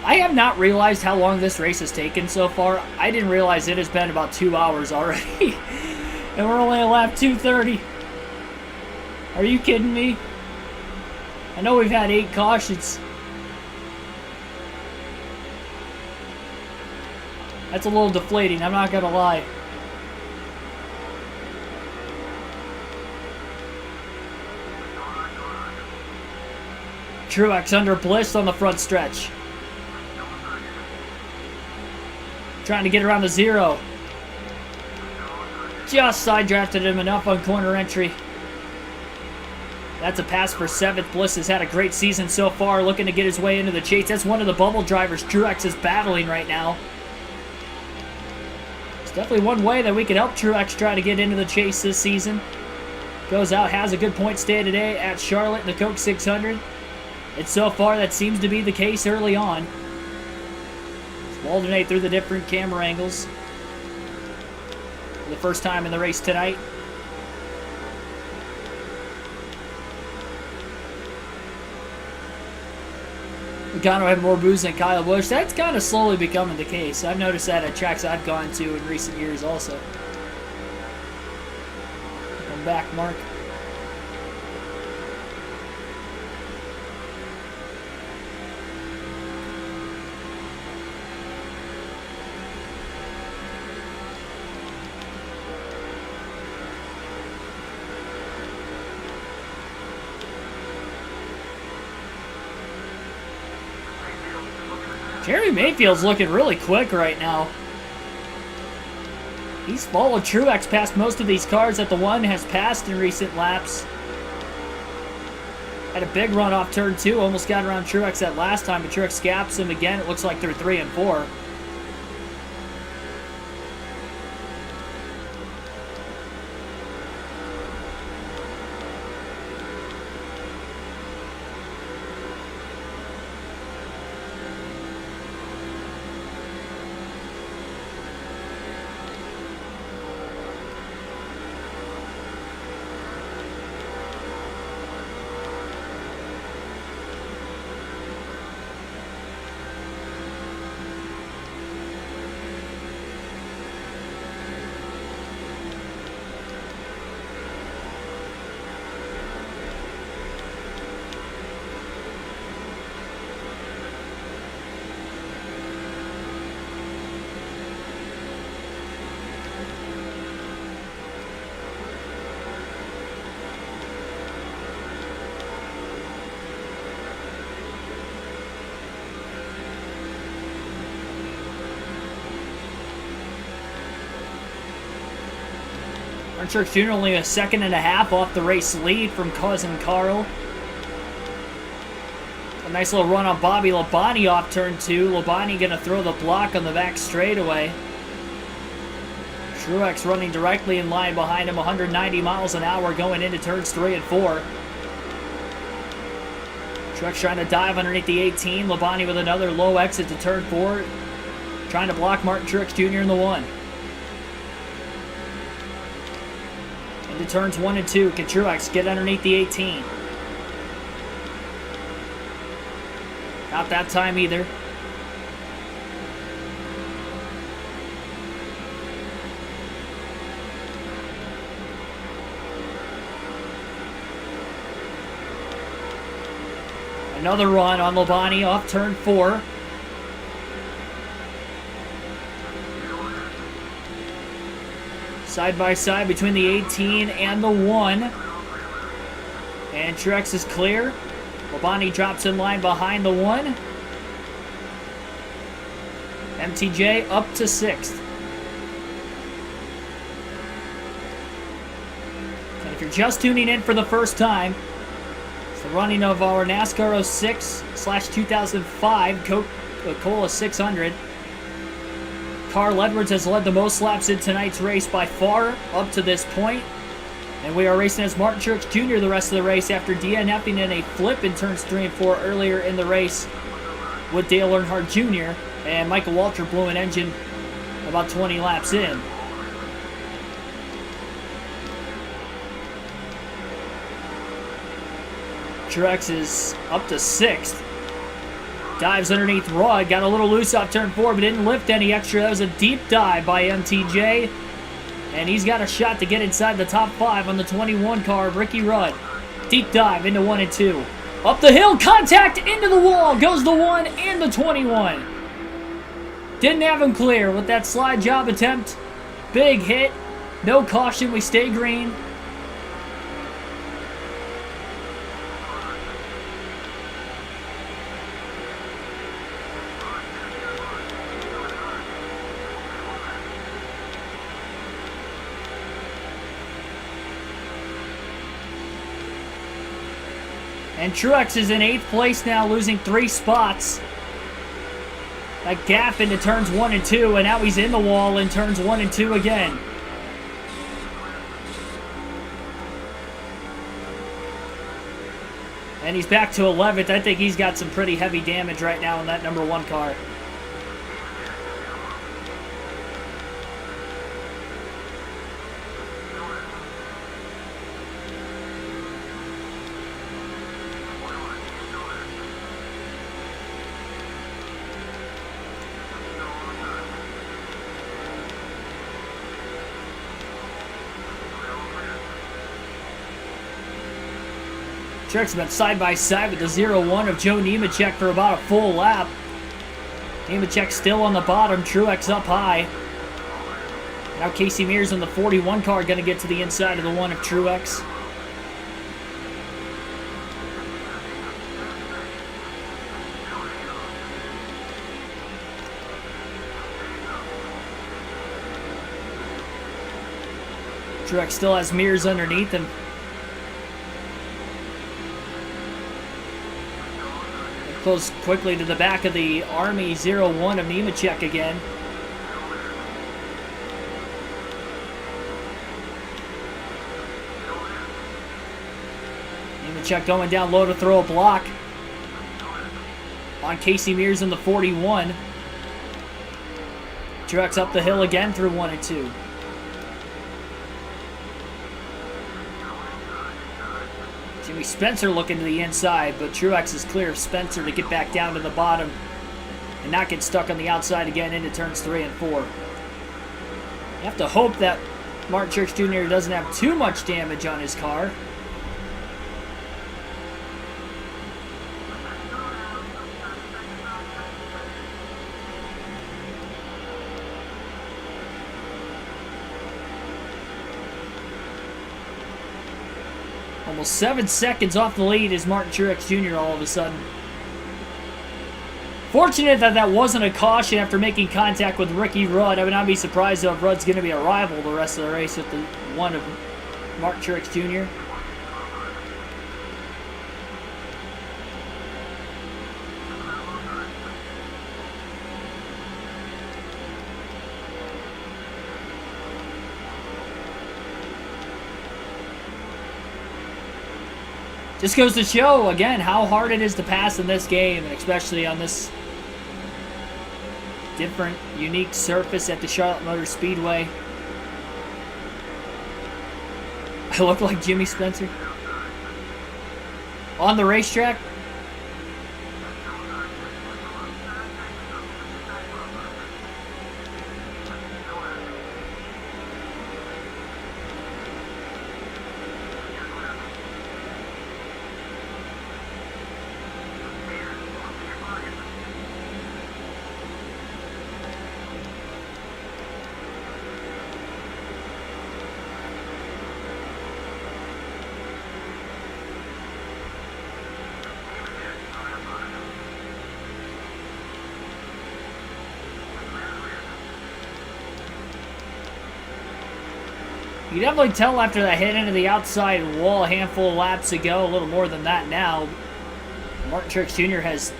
I have not realized how long this race has taken so far. I didn't realize it has been about 2 hours already. And we're only at lap 230. Are you kidding me? I know we've had 8 cautions. That's a little deflating, I'm not gonna lie. Truex under Bliss on the front stretch. Trying to get around the 0. Just side drafted him enough on corner entry. That's a pass for 7th. Bliss has had a great season so far, looking to get his way into the chase. That's one of the bubble drivers Truex is battling right now. It's definitely one way that we could help Truex try to get into the chase this season. Goes out, has a good point stay today at Charlotte in the Coke 600. And so far, that seems to be the case early on. We'll alternate through the different camera angles for the first time in the race tonight. Logano had more booze than Kyle Busch. That's kind of slowly becoming the case. I've noticed that at tracks I've gone to in recent years also. Come back, Mark. Jeremy Mayfield's looking really quick right now. He's followed Truex past most of these cars that the one has passed in recent laps. Had a big run off turn 2, almost got around Truex that last time, but Truex gaps him again. It looks like they're 3 and 4. Truex Jr. only a second and a half off the race lead from cousin Carl. A nice little run on Bobby Labonte off turn 2. Labonte going to throw the block on the back straightaway. Truex running directly in line behind him, 190 miles an hour going into turns 3 and 4. Truex trying to dive underneath the 18. Labonte with another low exit to turn 4. Trying to block Martin Truex Jr. in the 1. Into turns 1 and 2. Can Truex get underneath the 18? Not that time either. Another run on Labonte off turn 4. Side by side between the 18 and the 1. And Truex is clear. Labonte drops in line behind the 1. MTJ up to 6th. And if you're just tuning in for the first time, it's the running of our NASCAR 06/2005 Coca-Cola 600. Carl Edwards has led the most laps in tonight's race by far up to this point. And we are racing as Martin Truex Jr. the rest of the race after DNFing in a flip in turns 3 and 4 earlier in the race with Dale Earnhardt Jr. And Michael Waltrip blew an engine about 20 laps in. Truex is up to 6th. Dives underneath Rod. Got a little loose off turn 4, but didn't lift any extra. That was a deep dive by MTJ. And he's got a shot to get inside the top 5 on the 21 car of Ricky Rudd. Deep dive into 1 and 2. Up the hill, contact into the wall. Goes the 1 and the 21. Didn't have him clear with that slide job attempt. Big hit. No caution. We stay green. And Truex is in 8th place now, losing 3 spots. That gap into turns 1 and 2, and now he's in the wall in turns 1 and 2 again. And he's back to 11th. I think he's got some pretty heavy damage right now in that number 1 car. Truex been side by side with the 0-1 of Joe Nemechek for about a full lap. Nemechek still on the bottom, Truex up high. Now Casey Mears in the 41 car going to get to the inside of the 1 of Truex. Truex still has Mears underneath him. Close quickly to the back of the Army 0-1 of Nemechek again. Nemechek going down low to throw a block on Casey Mears in the 41. Truex up the hill again through 1 and 2. Jimmy Spencer looking to the inside, but Truex is clear of Spencer to get back down to the bottom and not get stuck on the outside again into turns 3 and 4. You have to hope that Martin Truex Jr. doesn't have too much damage on his car. Almost 7 seconds off the lead is Martin Truex Jr. all of a sudden. Fortunate that that wasn't a caution after making contact with Ricky Rudd. I would not be surprised though if Rudd's going to be a rival the rest of the race with the 1 of Martin Truex Jr. Just goes to show, again, how hard it is to pass in this game, especially on this different, unique surface at the Charlotte Motor Speedway. I look like Jimmy Spencer. On the racetrack. You can definitely tell after that hit into the outside wall a handful of laps ago, a little more than that now. Martin Truex Jr. has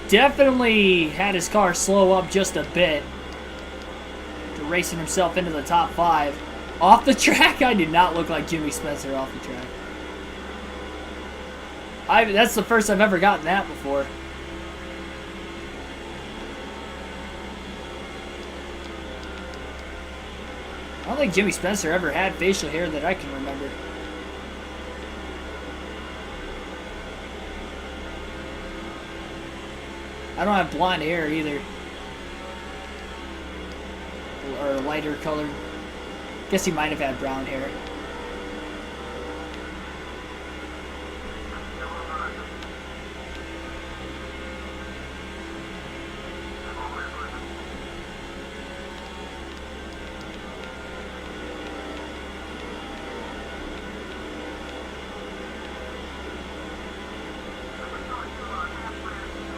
definitely had his car slow up just a bit, racing himself into the top 5. Off the track, I did not look like Jimmy Spencer off the track. That's the first I've ever gotten that before. I don't think Jimmy Spencer ever had facial hair that I can remember. I don't have blonde hair either. Or lighter colored. Guess he might have had brown hair.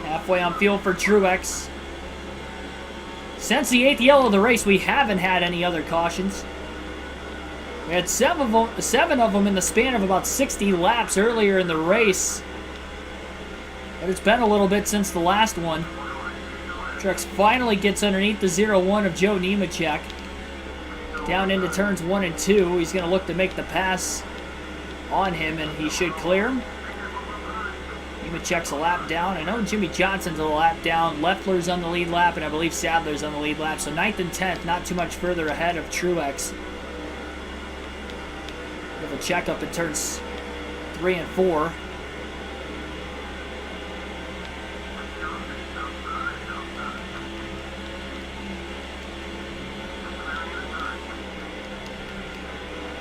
Halfway on field for Truex. Since the 8th yellow of the race, we haven't had any other cautions. We had seven of them in the span of about 60 laps earlier in the race. But it's been a little bit since the last one. Truex finally gets underneath the 0-1 of Joe Nemechek. Down into turns 1 and 2. He's going to look to make the pass on him, and he should clear him. Nemechek's a lap down. I know Jimmy Johnson's a lap down. Leffler's on the lead lap, and I believe Sadler's on the lead lap. So 9th and 10th, not too much further ahead of Truex. We have a checkup in turns 3 and 4.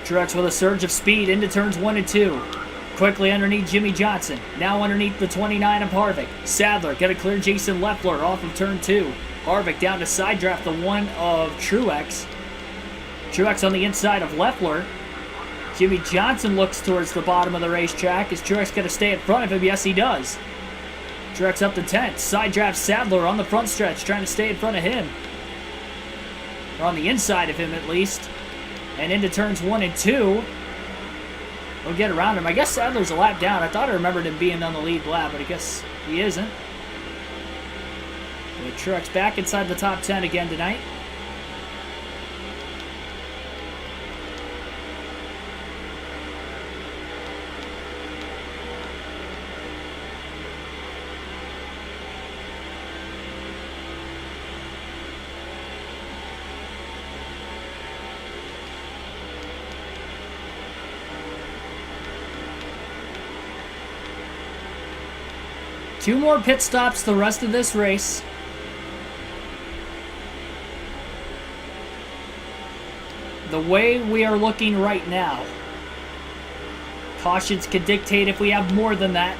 Truex with a surge of speed into turns 1 and 2. Quickly underneath Jimmy Johnson. Now underneath the 29 of Harvick. Sadler got to clear Jason Leffler off of turn 2. Harvick down to side draft the 1 of Truex. Truex on the inside of Leffler. Jimmy Johnson looks towards the bottom of the racetrack. Is Truex going to stay in front of him? Yes, he does. Truex up to 10th. Side draft Sadler on the front stretch, trying to stay in front of him. Or on the inside of him, at least. And into turns 1 and 2. We'll get around him. I guess Sadler's a lap down. I thought I remembered him being on the lead lap, but I guess he isn't. But Truex back inside the top 10 again tonight. Two more pit stops the rest of this race. The way we are looking right now, cautions could dictate if we have more than that.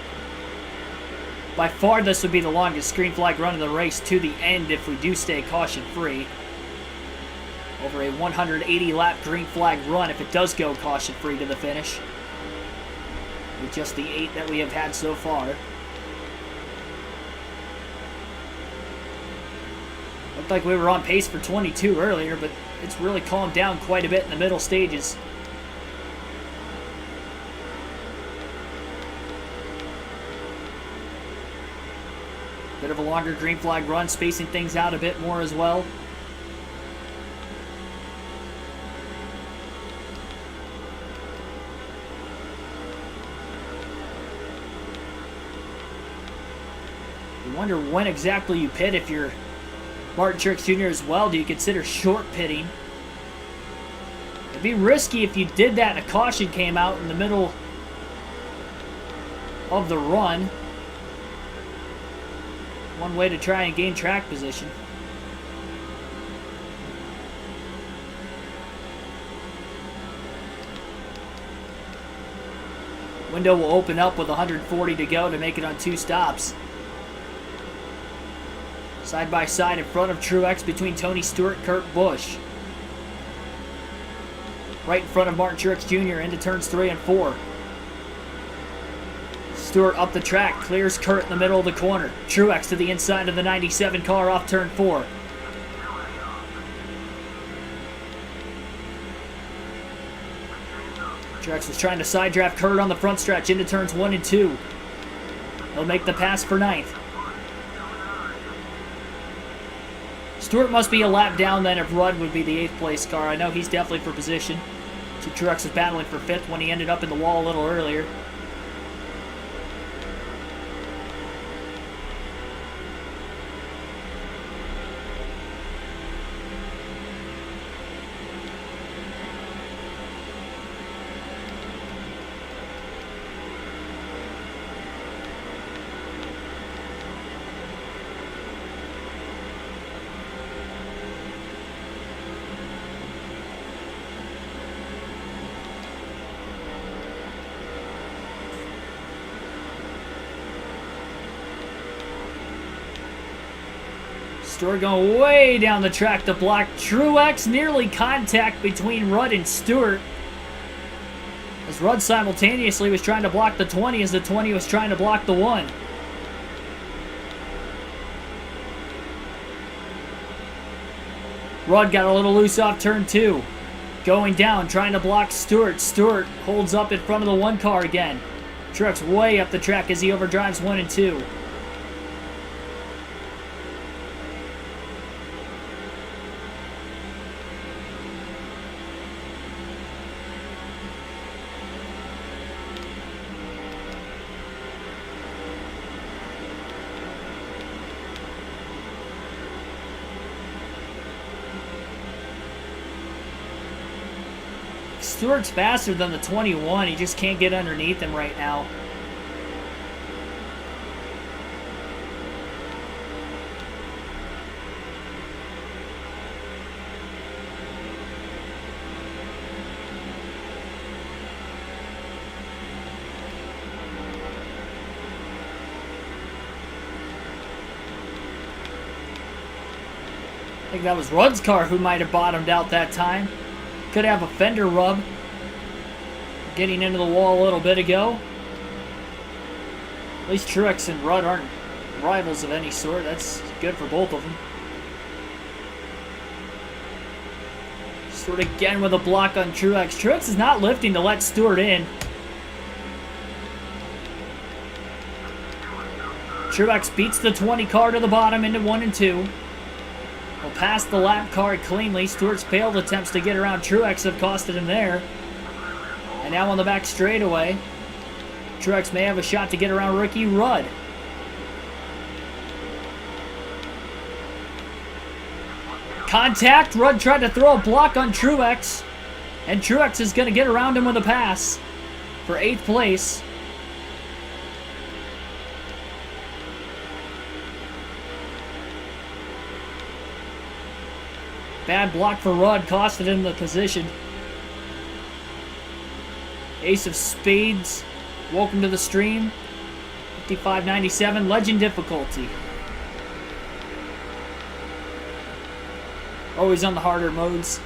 By far, this would be the longest green flag run of the race to the end if we do stay caution-free. Over a 180-lap green flag run if it does go caution-free to the finish. With just the 8 that we have had so far. Looked like we were on pace for 22 earlier, but it's really calmed down quite a bit in the middle stages. Bit of a longer green flag run, spacing things out a bit more as well. You wonder when exactly you pit if you're Martin Truex Jr. as well. Do you consider short pitting? It'd be risky if you did that and a caution came out in the middle of the run. One way to try and gain track position. Window will open up with 140 to go to make it on 2 stops. Side by side in front of Truex between Tony Stewart and Kurt Busch. Right in front of Martin Truex Jr. into turns 3 and 4. Stewart up the track, clears Kurt in the middle of the corner. Truex to the inside of the 97 car off turn 4. Truex was trying to side draft Kurt on the front stretch into turns 1 and 2. He'll make the pass for 9th. Stewart must be a lap down then if Rudd would be the 8th place car. I know he's definitely for position. So Truex was battling for 5th when he ended up in the wall a little earlier. Stewart going way down the track to block Truex. Nearly contact between Rudd and Stewart. As Rudd simultaneously was trying to block the 20 as the 20 was trying to block the 1. Rudd got a little loose off turn 2. going down, trying to block Stewart. Stewart holds up in front of the 1 car again. Truex way up the track as he overdrives 1 and 2. Stewart's faster than the 21. He just can't get underneath him right now. I think that was Rudd's car who might have bottomed out that time. Could have a fender rub. Getting into the wall a little bit ago. At least Truex and Rudd aren't rivals of any sort. That's good for both of them. Stewart again with a block on Truex. Truex is not lifting to let Stewart in. Truex beats the 20 car to the bottom into 1 and 2. Will pass the lap car cleanly. Stewart's failed attempts to get around Truex have costed him there. And now on the back straightaway, Truex may have a shot to get around rookie Rudd. Contact. Rudd tried to throw a block on Truex. And Truex is going to get around him with a pass for 8th place. Bad block for Rudd, costed him the position. Ace of Spades, welcome to the stream. 55.97, legend difficulty. Always on the harder modes.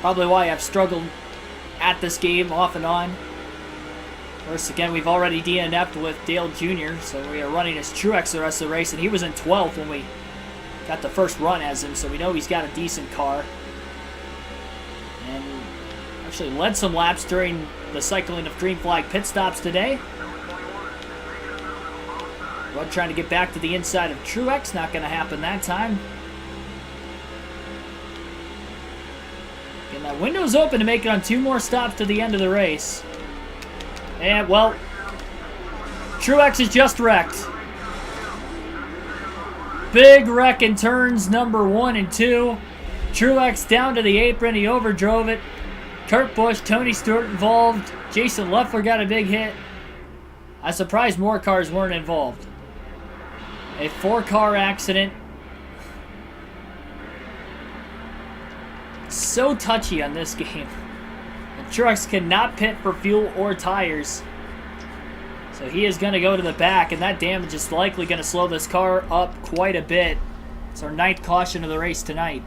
Probably why I've struggled at this game off and on. Of course, again, we've already DNF'd with Dale Jr., so we are running as Truex the rest of the race, and he was in 12th when we got the first run as him, so we know he's got a decent car. And actually led some laps during the cycling of green flag pit stops today. Rudd trying to get back to the inside of Truex, not going to happen that time. And that window's open to make it on 2 more stops to the end of the race. And, well, Truex is just wrecked. Big wreck in turns number 1 and 2. Truex down to the apron. He overdrove it. Kurt Busch, Tony Stewart involved. Jason Leffler got a big hit. I'm surprised more cars weren't involved. A 4-car accident. So touchy on this game. Truex cannot pit for fuel or tires. So he is going to go to the back, and that damage is likely going to slow this car up quite a bit. It's our 9th caution of the race tonight.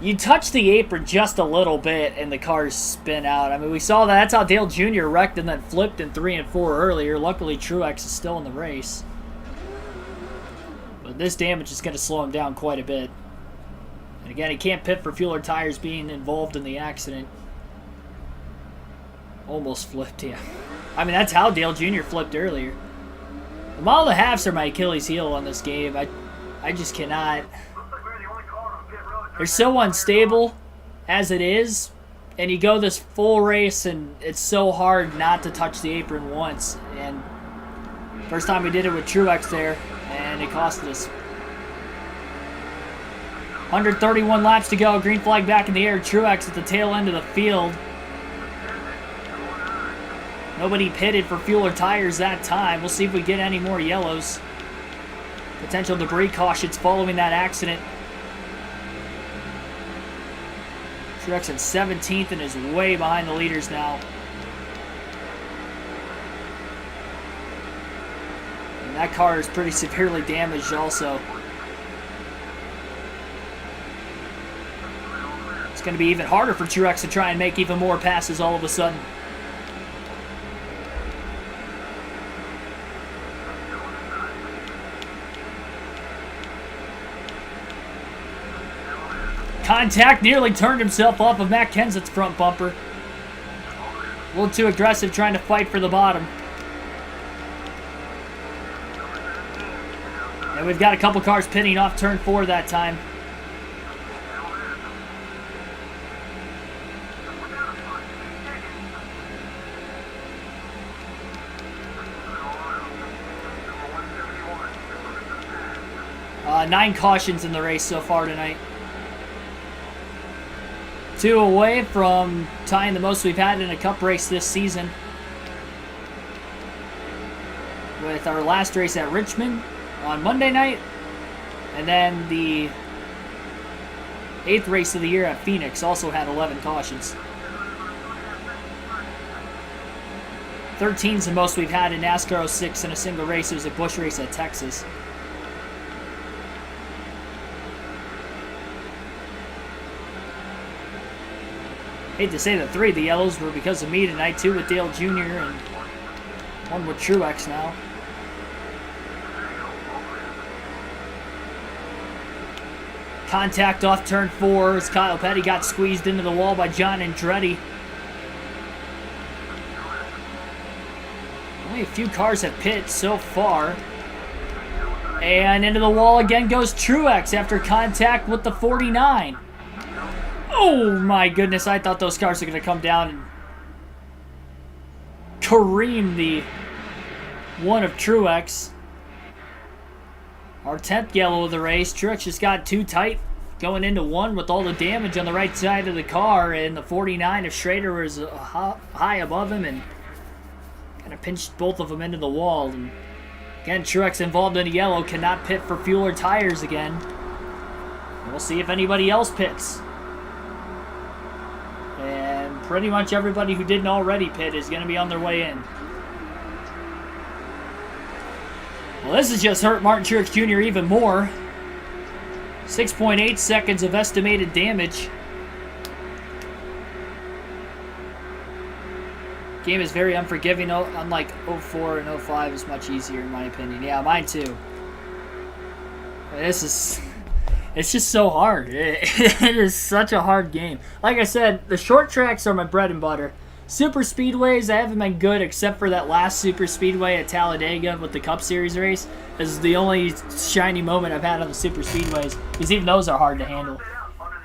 You touch the apron just a little bit, and the cars spin out. I mean, we saw that. That's how Dale Jr. wrecked and then flipped in 3 and 4 earlier. Luckily, Truex is still in the race. But this damage is going to slow him down quite a bit. And again, he can't pit for fuel or tires being involved in the accident. Almost flipped, yeah. I mean, that's how Dale Jr. flipped earlier. The mile and a halves are my Achilles heel on this game. I just cannot. They're so unstable as it is. And you go this full race, and it's so hard not to touch the apron once. And first time we did it with Truex there, and it cost us. 131 laps to go. Green flag back in the air. Truex at the tail end of the field. Nobody pitted for fuel or tires that time. We'll see if we get any more yellows. Potential debris cautions following that accident. Truex in 17th and is way behind the leaders now. And that car is pretty severely damaged also. It's going to be even harder for Truex to try and make even more passes all of a sudden. Contact, nearly turned himself off of Matt Kenseth's front bumper. A little too aggressive trying to fight for the bottom. And we've got a couple cars pitting off turn 4 that time. Nine cautions in the race so far tonight. 2 away from tying the most we've had in a cup race this season. With our last race at Richmond on Monday night. And then the 8th race of the year at Phoenix also had 11 cautions. 13's the most we've had in NASCAR 06 in a single race. It was a Busch race at Texas. Hate to say that 3 of the yellows were because of me tonight, 2 with Dale Jr. and 1 with Truex now. Contact off turn 4 as Kyle Petty got squeezed into the wall by John Andretti. Only a few cars have pit so far. And into the wall again goes Truex after contact with the 49. Oh my goodness, I thought those cars were going to come down and careen the one of Truex. Our 10th yellow of the race. Truex just got too tight going into 1 with all the damage on the right side of the car, and the 49 of Schrader was high above him and kind of pinched both of them into the wall. And again, Truex involved in a yellow, cannot pit for fuel or tires again. And we'll see if anybody else pits. And pretty much everybody who didn't already pit is going to be on their way in. Well, this has just hurt Martin Truex Jr. even more. 6.8 seconds of estimated damage. Game is very unforgiving, unlike 04 and 05 is much easier in my opinion. Yeah, mine too. It's just so hard. It is such a hard game. Like I said, the short tracks are my bread and butter. Super speedways, I haven't been good except for that last super speedway at Talladega with the Cup Series race. This is the only shiny moment I've had on the super speedways, because even those are hard to handle.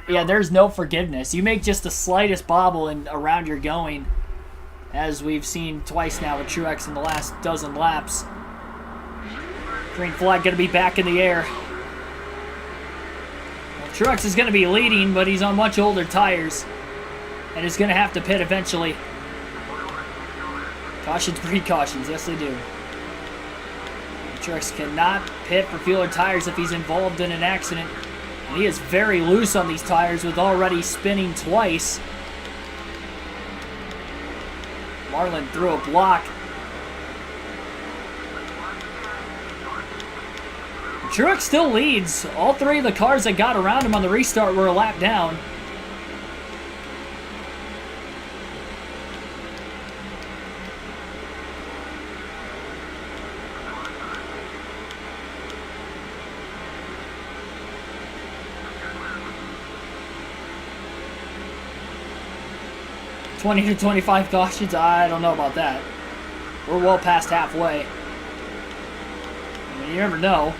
Yeah, there's no forgiveness. You make just the slightest bobble and around you're going, as we've seen twice now with Truex in the last dozen laps. Green flag going to be back in the air. Well, Truex is going to be leading, but he's on much older tires, and is going to have to pit eventually. Cautions, precautions, yes they do. Truex cannot pit for fuel or tires if he's involved in an accident. And he is very loose on these tires with already spinning twice. Marlin threw a block. Truex still leads. All 3 of the cars that got around him on the restart were a lap down. $20 to $25 cautions? I don't know about that. We're well past halfway. I mean, you never know.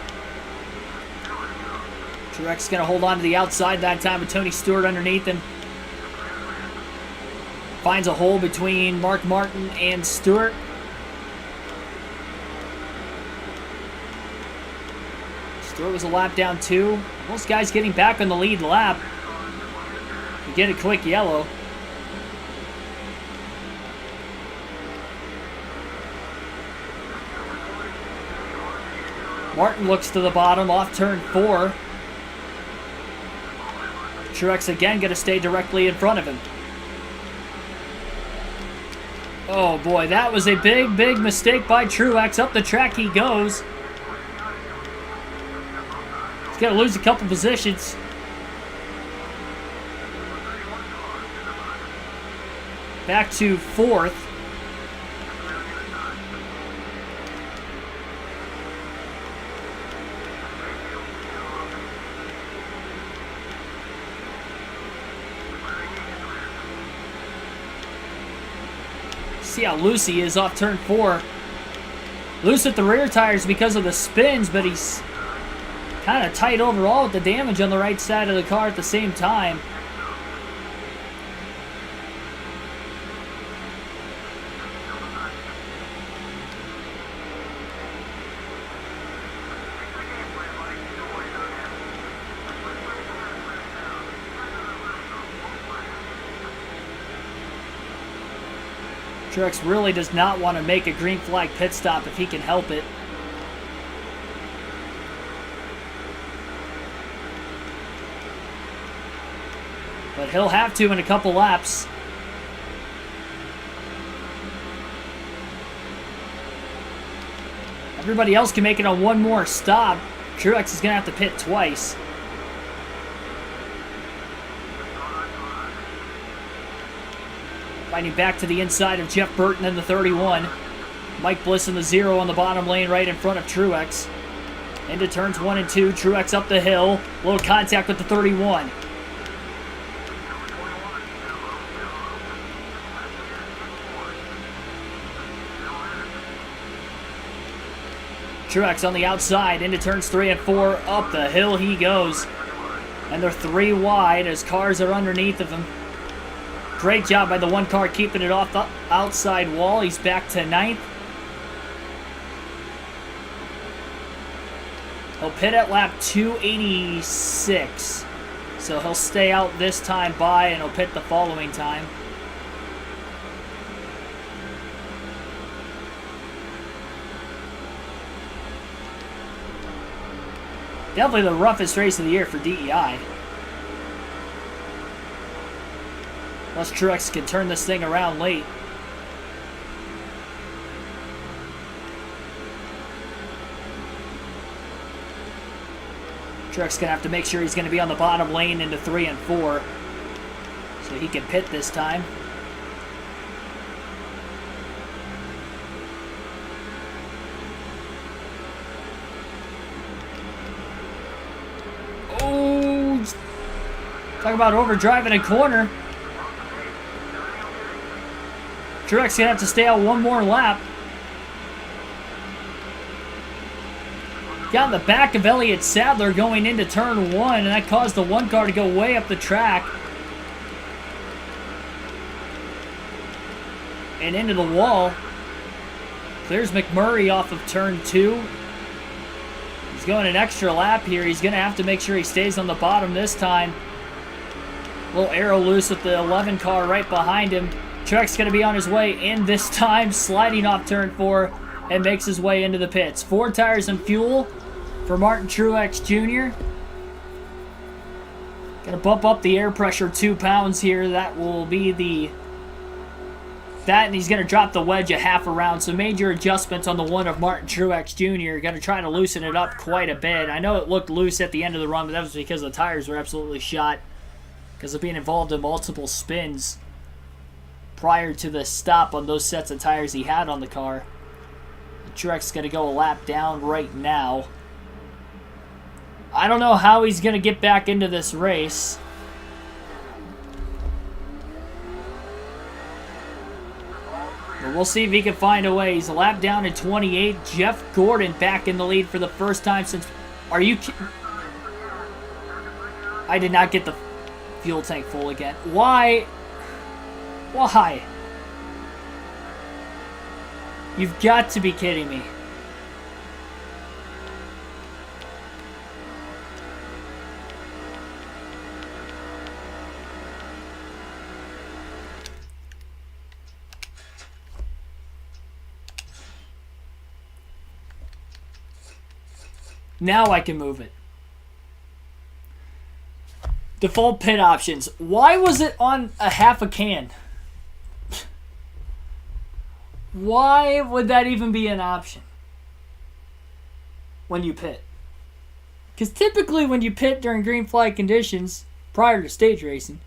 Truex is going to hold on to the outside that time with Tony Stewart underneath him. Finds a hole between Mark Martin and Stewart. Stewart was a lap down 2. Most guys getting back on the lead lap. You get a quick yellow. Martin looks to the bottom off turn 4. Truex again going to stay directly in front of him. Oh boy, that was a big, big mistake by Truex. Up the track he goes. He's going to lose a couple positions. Back to 4th. See how loose he is off turn 4. Loose at the rear tires because of the spins, but he's kind of tight overall with the damage on the right side of the car at the same time. Truex really does not want to make a green flag pit stop if he can help it. But he'll have to in a couple laps. Everybody else can make it on one more stop. Truex is going to have to pit twice. Fighting back to the inside of Jeff Burton in the 31. Mike Bliss in the 0 on the bottom lane right in front of Truex. Into turns 1 and 2. Truex up the hill. Little contact with the 31. Truex on the outside into turns 3 and 4. Up the hill he goes. And they're 3 wide as cars are underneath of him. Great job by the one car keeping it off the outside wall. He's back to 9th. He'll pit at lap 286. So he'll stay out this time by and he'll pit the following time. Definitely the roughest race of the year for DEI. Unless Truex can turn this thing around late. Truex going to have to make sure he's going to be on the bottom lane into 3 and 4. So he can pit this time. Oh! Talk about overdriving a corner. Truex gonna have to stay out one more lap. Got in the back of Elliott Sadler going into turn 1, and that caused the one car to go way up the track. And into the wall. Clears McMurray off of turn 2. He's going an extra lap here. He's gonna have to make sure he stays on the bottom this time. Little arrow loose with the 11 car right behind him. Truex going to be on his way in this time, sliding off turn 4 and makes his way into the pits. 4 tires and fuel for Martin Truex Jr. Going to bump up the air pressure 2 pounds here. That will be and he's going to drop the wedge a half a round. So major adjustments on the one of Martin Truex Jr. Going to try to loosen it up quite a bit. I know it looked loose at the end of the run, but that was because the tires were absolutely shot because of being involved in multiple spins prior to the stop on those sets of tires he had on the car. Truex is going to go a lap down right now. I don't know how he's going to get back into this race. But we'll see if he can find a way. He's a lap down in 28. Jeff Gordon back in the lead for the first time since... Are you kidding? I did not get the fuel tank full again. Why? Why? You've got to be kidding me. Now I can move it. Default pit options. Why was it on a half a can? Why would that even be an option when you pit? Because typically when you pit during green flag conditions, prior to stage racing,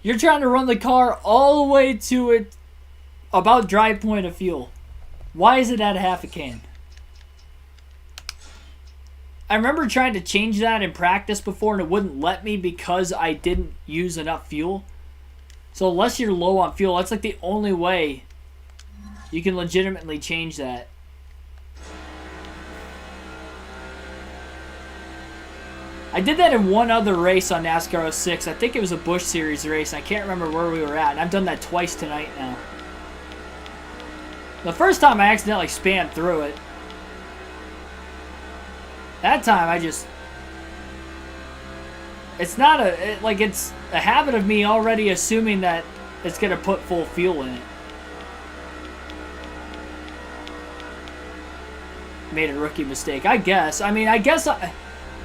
you're trying to run the car all the way to it about dry point of fuel. Why is it at a half a can? I remember trying to change that in practice before and it wouldn't let me because I didn't use enough fuel. So unless you're low on fuel, that's like the only way You can legitimately change that. I did that in one other race on NASCAR 06. I think it was a Busch Series race. I can't remember where we were at. And I've done that twice tonight now. The first time I accidentally spammed through it. That time I just... It's not a... it's a habit of me already assuming that it's going to put full fuel in it. Made a rookie mistake. I guess. I mean, I guess I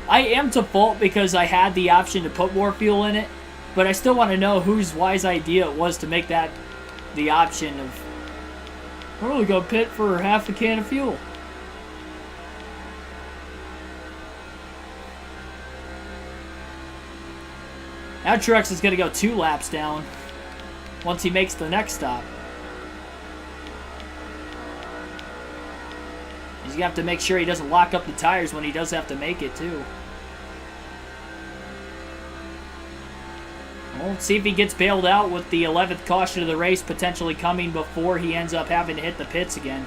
am to fault because I had the option to put more fuel in it. But I still want to know whose wise idea it was to make that the option of... We're only going to pit for half a can of fuel. Now Truex is going to go 2 laps down once he makes the next stop. He's going to have to make sure he doesn't lock up the tires when he does have to make it, too. Well, let's see if he gets bailed out with the 11th caution of the race potentially coming before he ends up having to hit the pits again.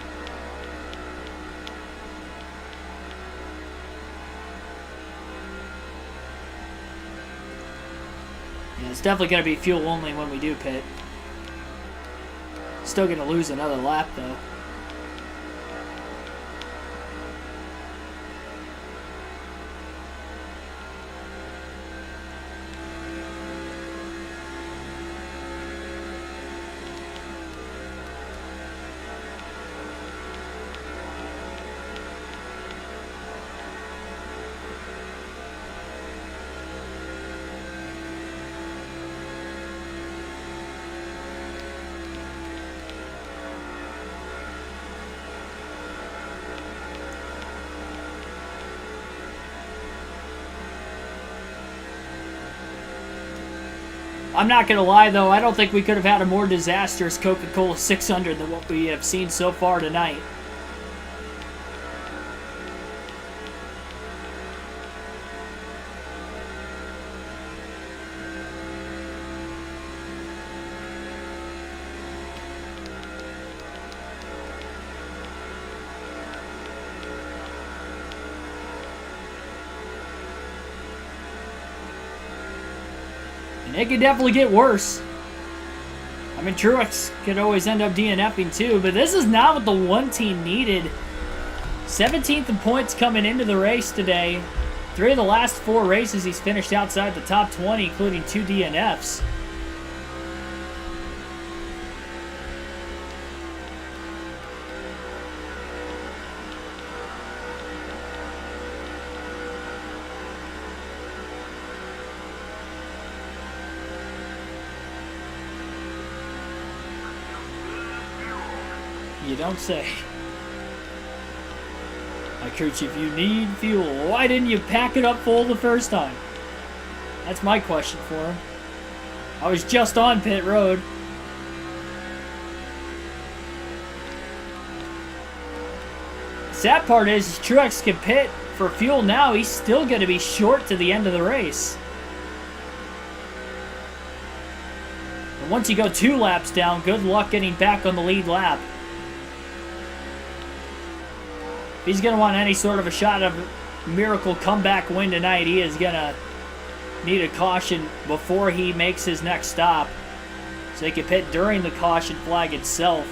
Yeah, it's definitely going to be fuel only when we do pit. Still going to lose another lap, though. I'm not going to lie, though. I don't think we could have had a more disastrous Coca-Cola 600 than what we have seen so far tonight. And it could definitely get worse. I mean, Truex could always end up DNFing too, but this is not what the one team needed. 17th in points coming into the race today. 3 of the last 4 races he's finished outside the top 20, including 2 DNFs. You don't say. I coach, if you need fuel, why didn't you pack it up full the first time? That's my question for him. I was just on pit road. Sad part is Truex can pit for fuel now. He's still going to be short to the end of the race. And once you go 2 laps down, good luck getting back on the lead lap. If he's going to want any sort of a shot of miracle comeback win tonight, he is going to need a caution before he makes his next stop, so he can pit during the caution flag itself.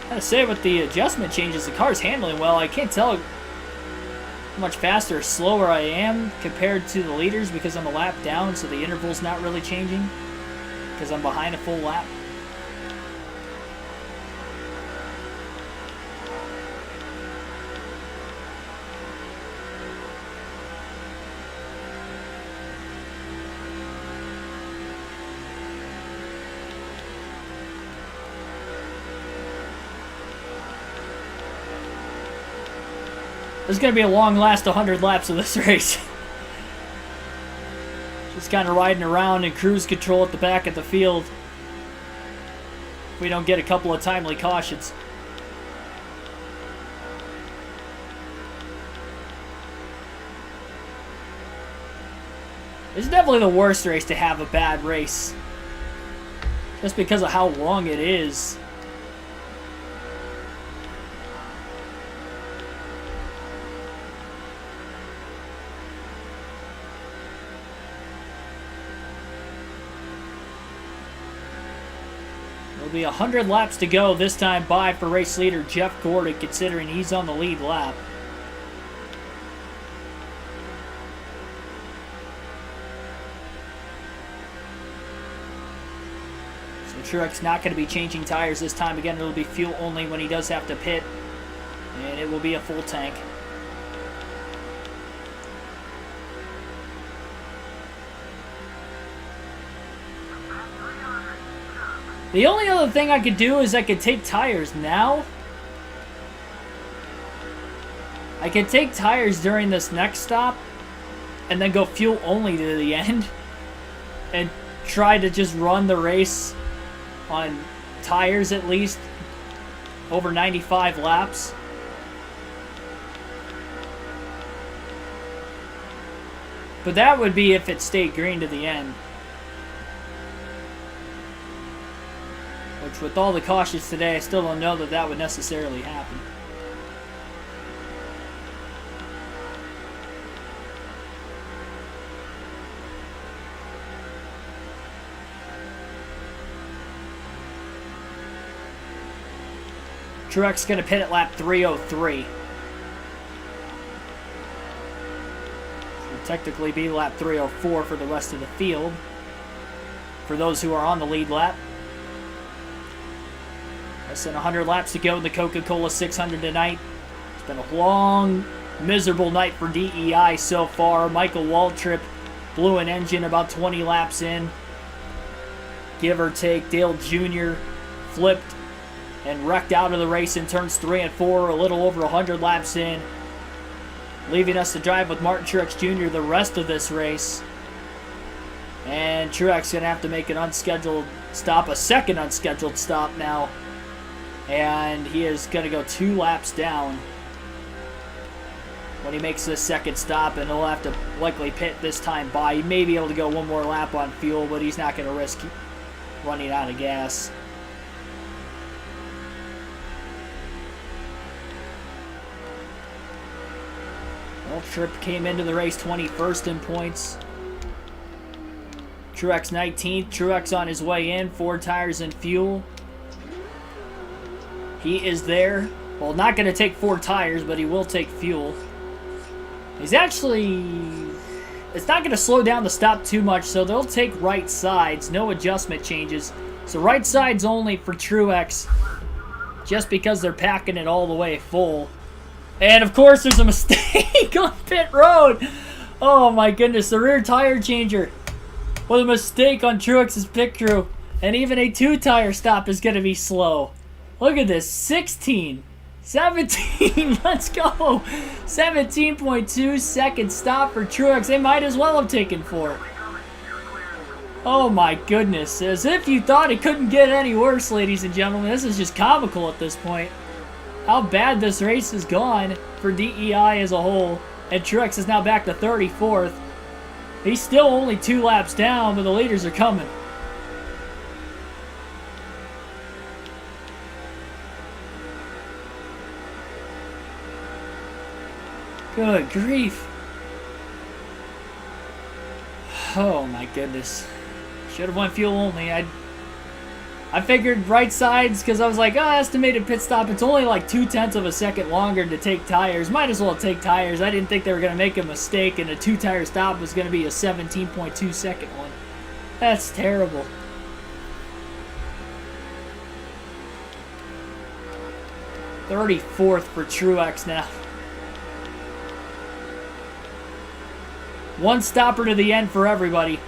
I gotta say, with the adjustment changes, the car's handling well. I can't tell how much faster or slower I am compared to the leaders because I'm a lap down, so the interval's not really changing because I'm behind a full lap. There's going to be a long last 100 laps of this race. Just kind of riding around in cruise control at the back of the field. If we don't get a couple of timely cautions. This is definitely the worst race to have a bad race. Just because of how long it is. There'll be 100 laps to go this time by for race leader Jeff Gordon, considering he's on the lead lap. So Truex not going to be changing tires this time. Again, it'll be fuel only when he does have to pit, and it will be a full tank. The only other thing I could do is I could take tires now. I could take tires during this next stop and then go fuel only to the end and try to just run the race on tires at least over 95 laps. But that would be if it stayed green to the end. Which, with all the cautions today, I still don't know that that would necessarily happen. Truex going to pit at lap 303. Would technically be lap 304 for the rest of the field. For those who are on the lead lap. Less than 100 laps to go in the Coca-Cola 600 tonight. It's been a long, miserable night for DEI so far. Michael Waltrip blew an engine about 20 laps in. Give or take, Dale Jr. flipped and wrecked out of the race in turns 3 and 4, a little over 100 laps in. Leaving us to drive with Martin Truex Jr. the rest of this race. And Truex going to have to make an unscheduled stop, a second unscheduled stop now. And he is going to go 2 laps down when he makes this second stop, and he'll have to likely pit this time by. He may be able to go one more lap on fuel, but he's not going to risk running out of gas. Well, Tripp came into the race 21st in points. Truex 19th. Truex on his way in, 4 tires and fuel. He is there. Well, not going to take 4 tires, but he will take fuel. He's actually... It's not going to slow down the stop too much, so they'll take right sides. No adjustment changes. So right sides only for Truex, just because they're packing it all the way full. And, of course, there's a mistake on pit road. Oh, my goodness. The rear tire changer with a mistake on Truex's pit crew. And even a 2-tire stop is going to be slow. Look at this, 16, 17, let's go. 17.2 second stop for Truex. They might as well have taken 4. Oh my goodness, as if you thought it couldn't get any worse, ladies and gentlemen. This is just comical at this point. How bad this race has gone for DEI as a whole. And Truex is now back to 34th. He's still only 2 laps down, but the leaders are coming. Good grief. Oh my goodness. Should have went fuel only. I figured right sides because I was like, oh, estimated pit stop. It's only like 0.2 of a second longer to take tires. Might as well take tires. I didn't think they were going to make a mistake and a 2-tire stop was going to be a 17.2 second one. That's terrible. .34th for Truex now. 1 stopper to the end for everybody.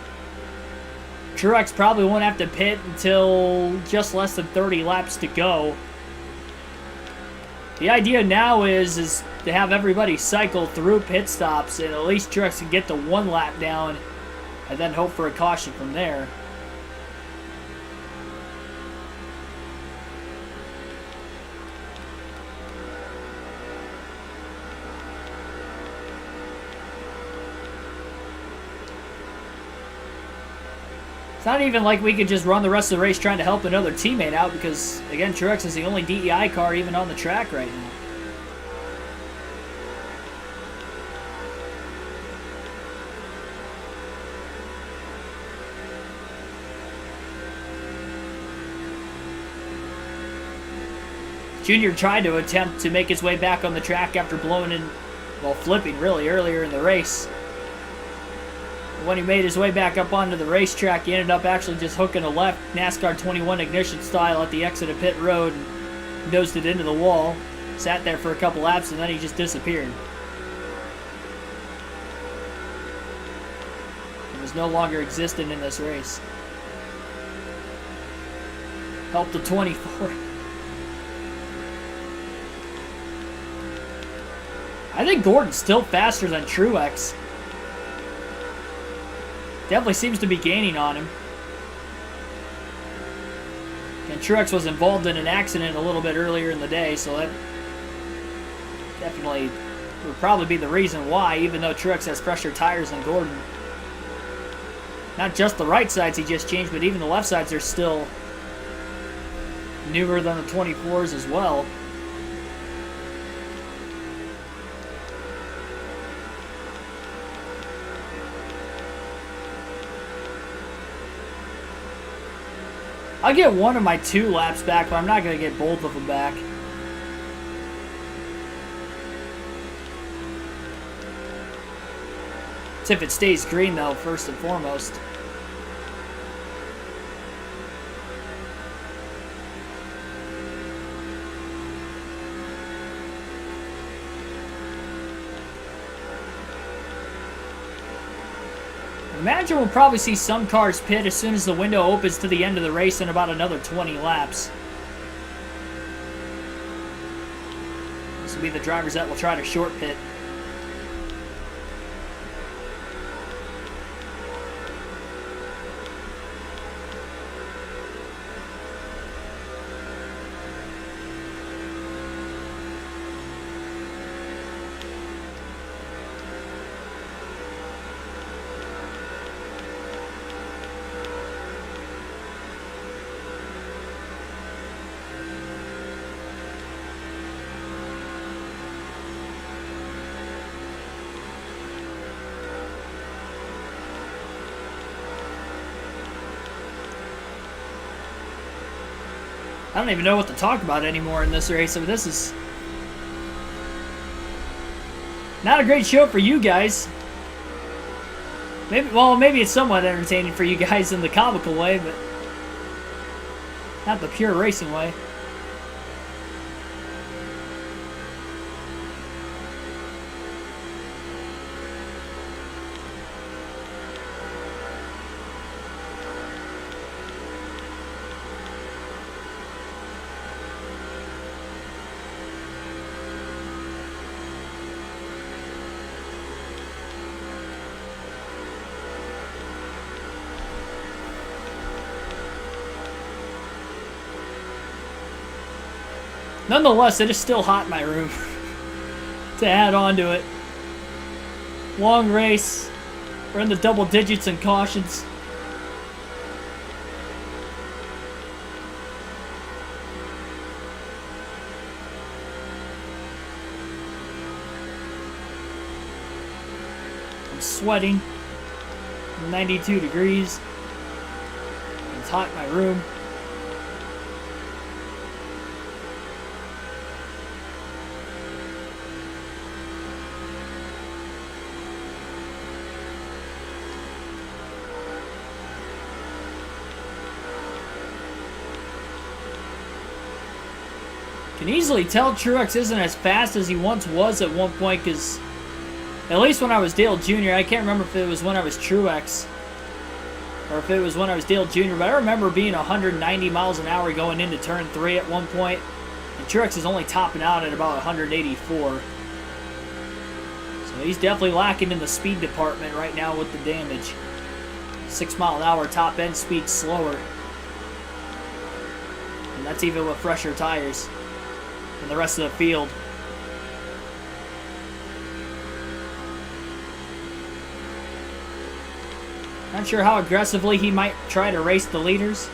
Truex probably won't have to pit until just less than 30 laps to go. The idea now is to have everybody cycle through pit stops, and at least Truex can get to 1 lap down and then hope for a caution from there. It's not even like we could just run the rest of the race trying to help another teammate out because, again, Truex is the only DEI car even on the track right now. Junior tried to attempt to make his way back on the track after blowing in, well, flipping really earlier in the race. When he made his way back up onto the racetrack, he ended up actually just hooking a left NASCAR 21 ignition style at the exit of pit road and nosed it into the wall. Sat there for a couple laps and then he just disappeared. He was no longer existent in this race. Helped the 24. I think Gordon's still faster than Truex. Definitely seems to be gaining on him. And Truex was involved in an accident a little bit earlier in the day, so that definitely would probably be the reason why, even though Truex has fresher tires than Gordon. Not just the right sides he just changed, but even the left sides are still newer than the 24s as well. I'll get one of my 2 laps back, but I'm not going to get both of them back. It's if it stays green, though, first and foremost. Imagine we'll probably see some cars pit as soon as the window opens to the end of the race in about another 20 laps. This will be the drivers that will try to short pit. I don't even know what to talk about anymore in this race. I mean, this is not a great show for you guys. Maybe it's somewhat entertaining for you guys in the comical way, but not the pure racing way. Nonetheless, it is still hot in my room. To add on to it. Long race. We're in the double digits in cautions. I'm sweating. 92 degrees. It's hot in my room. Can easily tell Truex isn't as fast as he once was at one point, because at least when I was Dale Jr., I can't remember if it was when I was Truex or if it was when I was Dale Jr., but I remember being 190 miles an hour going into turn 3 at one point, and Truex is only topping out at about 184. So he's definitely lacking in the speed department right now with the damage. 6 mile an hour top end speed slower. And that's even with fresher tires than the rest of the field. Not sure how aggressively he might try to race the leaders.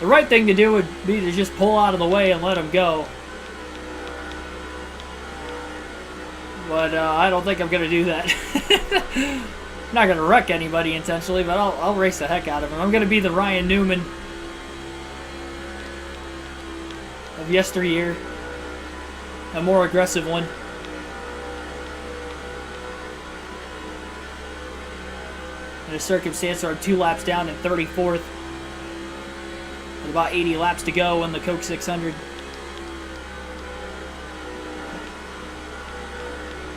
The right thing to do would be to just pull out of the way and let him go. But I don't think I'm going to do that. I'm not going to wreck anybody intentionally, but I'll race the heck out of him. I'm going to be the Ryan Newman of yesteryear. A more aggressive one. In a circumstance where I'm 2 laps down and 34th. With about 80 laps to go on the Coke 600.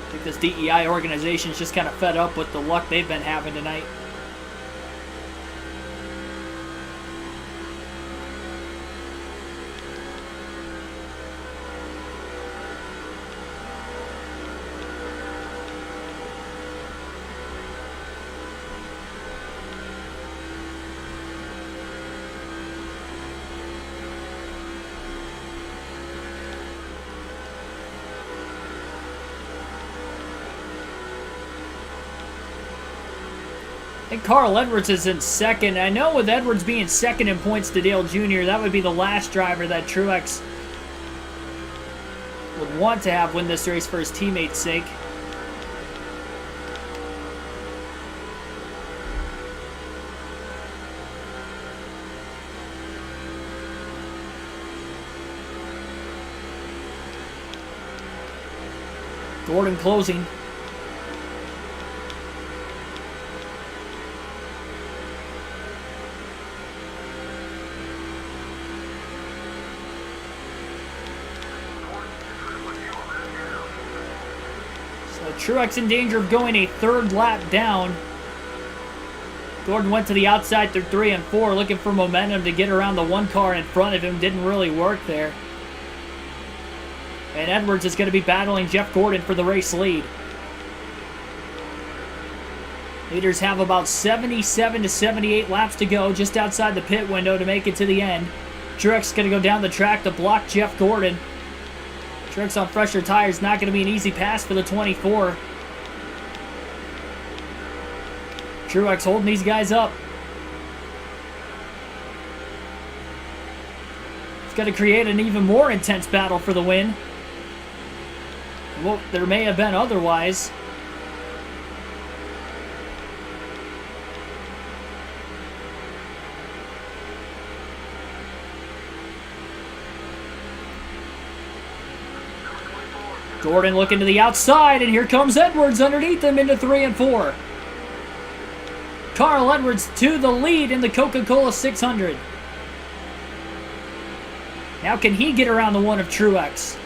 I think this DEI organization is just kind of fed up with the luck they've been having tonight. I think Carl Edwards is in second. I know with Edwards being second in points to Dale Jr., that would be the last driver that Truex would want to have win this race for his teammates' sake. Gordon closing. Truex in danger of going a 3rd lap down. Gordon went to the outside through 3 and 4, looking for momentum to get around the 1 car in front of him. Didn't really work there. And Edwards is going to be battling Jeff Gordon for the race lead. Leaders have about 77 to 78 laps to go, just outside the pit window to make it to the end. Truex is going to go down the track to block Jeff Gordon. Truex on fresher tires, not going to be an easy pass for the 24. Truex holding these guys up. It's going to create an even more intense battle for the win. Well, there may have been otherwise. Gordon looking to the outside, and here comes Edwards underneath him into 3 and 4. Carl Edwards to the lead in the Coca-Cola 600. Now can he get around the one of Truex?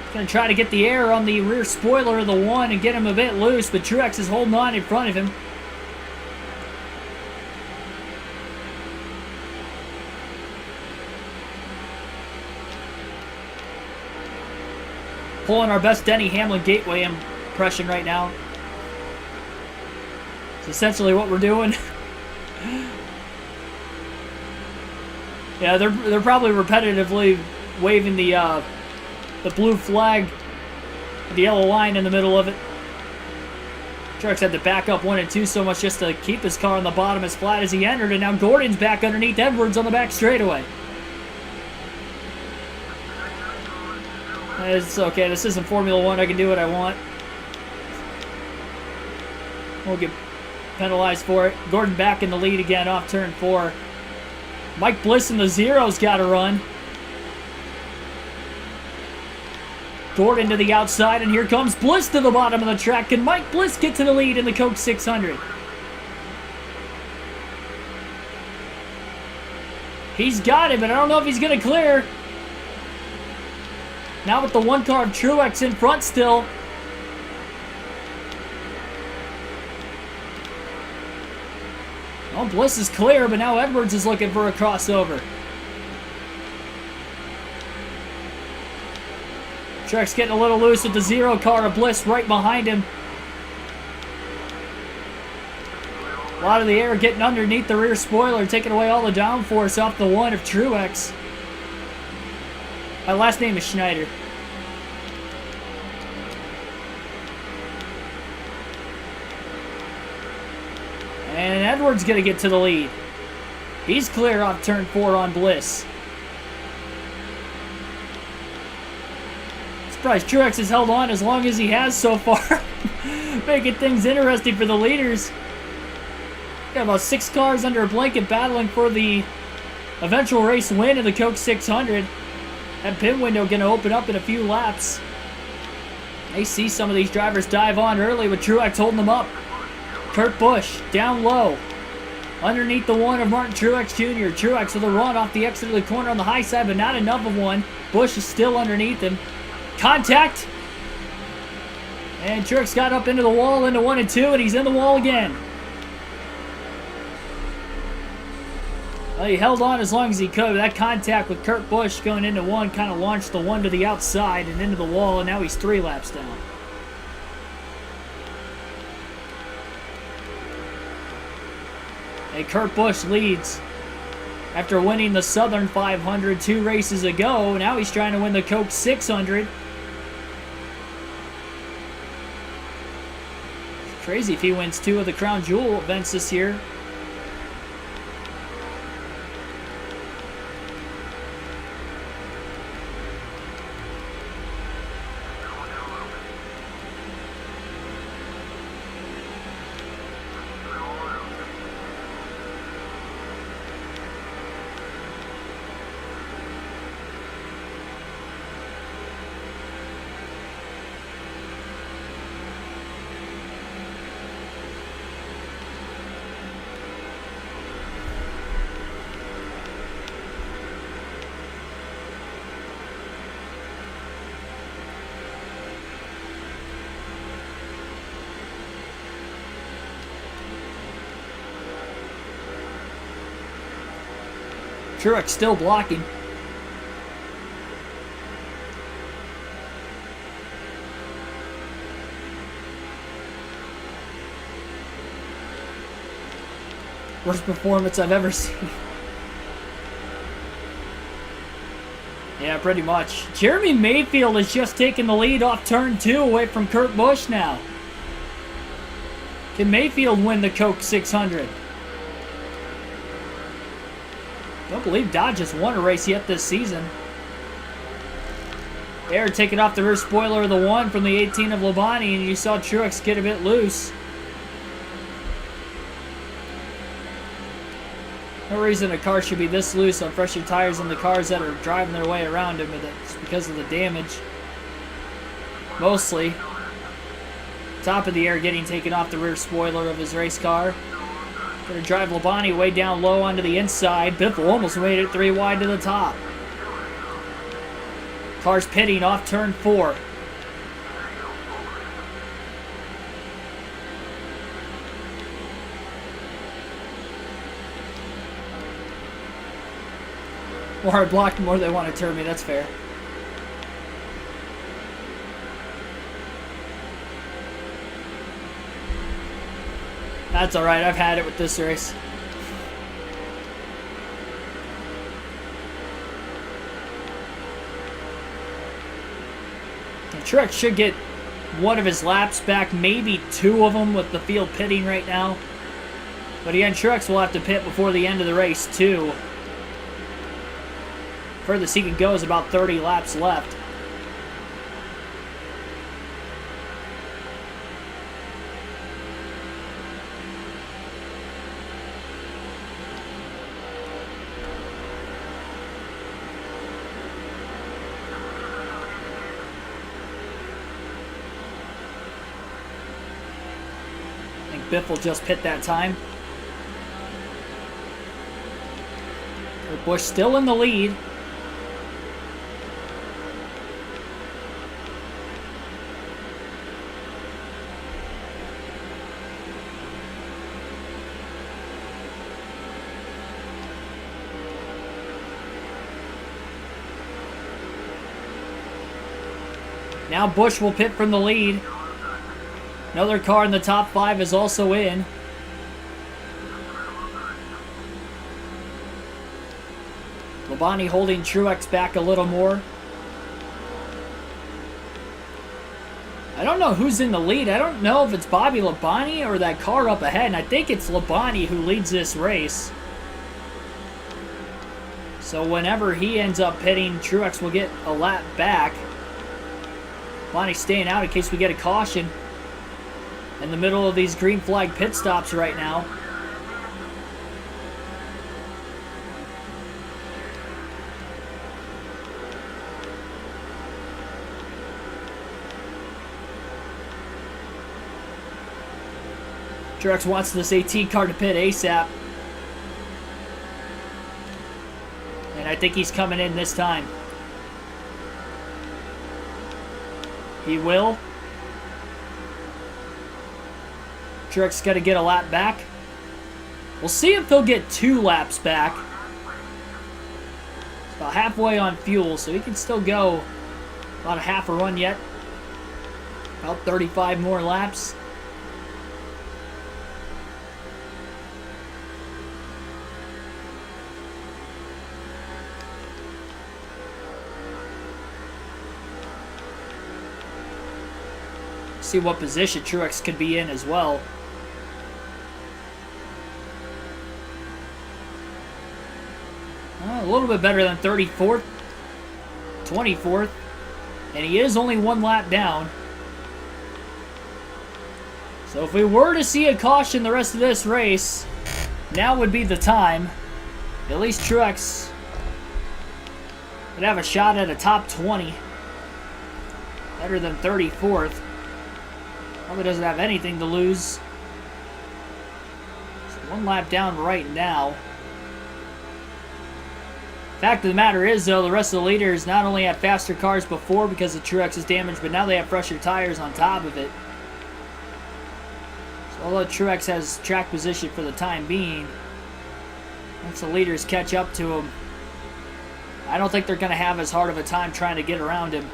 He's going to try to get the air on the rear spoiler of the one and get him a bit loose, but Truex is holding on in front of him. Pulling our best Denny Hamlin Gateway impression right now. It's essentially what we're doing. Yeah, they're probably repetitively waving the blue flag, the yellow line in the middle of it. Truex had to back up 1 and 2 so much just to keep his car on the bottom as flat as he entered, and now Gordon's back underneath Edwards on the back straightaway. It's okay, this isn't Formula 1, I can do what I want. We'll get penalized for it. Gordon back in the lead again off turn 4. Mike Bliss in the zero's got to run. Gordon to the outside, and here comes Bliss to the bottom of the track. Can Mike Bliss get to the lead in the Coke 600? He's got it, but I don't know if he's going to clear. Now with the 1 car of Truex in front still. Well, Bliss is clear, but now Edwards is looking for a crossover. Truex getting a little loose with the 0 car of Bliss right behind him. A lot of the air getting underneath the rear spoiler, taking away all the downforce off the one of Truex. My last name is Schneider. And Edwards going to get to the lead. He's clear off turn 4 on Bliss. Surprised Truex has held on as long as he has so far. Making things interesting for the leaders. Got about 6 cars under a blanket battling for the eventual race win of the Coke 600. That pit window going to open up in a few laps. They see some of these drivers dive on early with Truex holding them up. Kurt Busch down low. Underneath the one of Martin Truex Jr. Truex with a run off the exit of the corner on the high side, but not enough of one. Busch is still underneath him. Contact. And Truex got up into the wall, into 1 and 2, and he's in the wall again. Well, he held on as long as he could. That contact with Kurt Busch going into 1 kind of launched the one to the outside and into the wall, and now he's 3 laps down. And Kurt Busch leads after winning the Southern 500 2 races ago. Now he's trying to win the Coke 600. It's crazy if he wins 2 of the Crown Jewel events this year. Truex still blocking. Worst performance I've ever seen. Yeah, pretty much. Jeremy Mayfield has just taken the lead off turn 2 away from Kurt Busch now. Can Mayfield win the Coke 600? Don't believe Dodge has won a race yet this season. Air taking off the rear spoiler of the 1 from the 18 of Labonte, and you saw Truex get a bit loose. No reason a car should be this loose on fresher tires than the cars that are driving their way around him, but it's because of the damage. Mostly. Top of the air getting taken off the rear spoiler of his race car. Gonna drive Labonte way down low onto the inside. Biffle almost made it 3 wide to the top. Car's pitting off turn 4. More hard block, the more they want to turn me, that's fair. That's alright, I've had it with this race. And Truex should get 1 of his laps back, maybe 2 of them with the field pitting right now. But again, Truex will have to pit before the end of the race too. Furthest he can go is about 30 laps left. Biff will just pit that time. Busch still in the lead. Now Busch will pit from the lead. Another car in the top 5 is also in. Labonte holding Truex back a little more. I don't know who's in the lead. I don't know if it's Bobby Labonte or that car up ahead. And I think it's Labonte who leads this race. So whenever he ends up pitting, Truex will get a lap back. Labonte staying out in case we get a caution. In the middle of these green flag pit stops right now. Truex wants this AT car to pit ASAP. And I think he's coming in this time. He will. Truex got to get a lap back. We'll see if he'll get 2 laps back. It's about halfway on fuel, so he can still go about a half a run yet. About 35 more laps. See what position Truex could be in as well. A little bit better than 34th, 24th, and he is only 1 lap down. So if we were to see a caution the rest of this race, now would be the time. At least Truex would have a shot at a top 20. Better than 34th. Probably doesn't have anything to lose. So 1 lap down right now. Fact of the matter is, though, the rest of the leaders not only had faster cars before because of Truex's damage, but now they have fresher tires on top of it. So although Truex has track position for the time being, once the leaders catch up to him, I don't think they're going to have as hard of a time trying to get around him.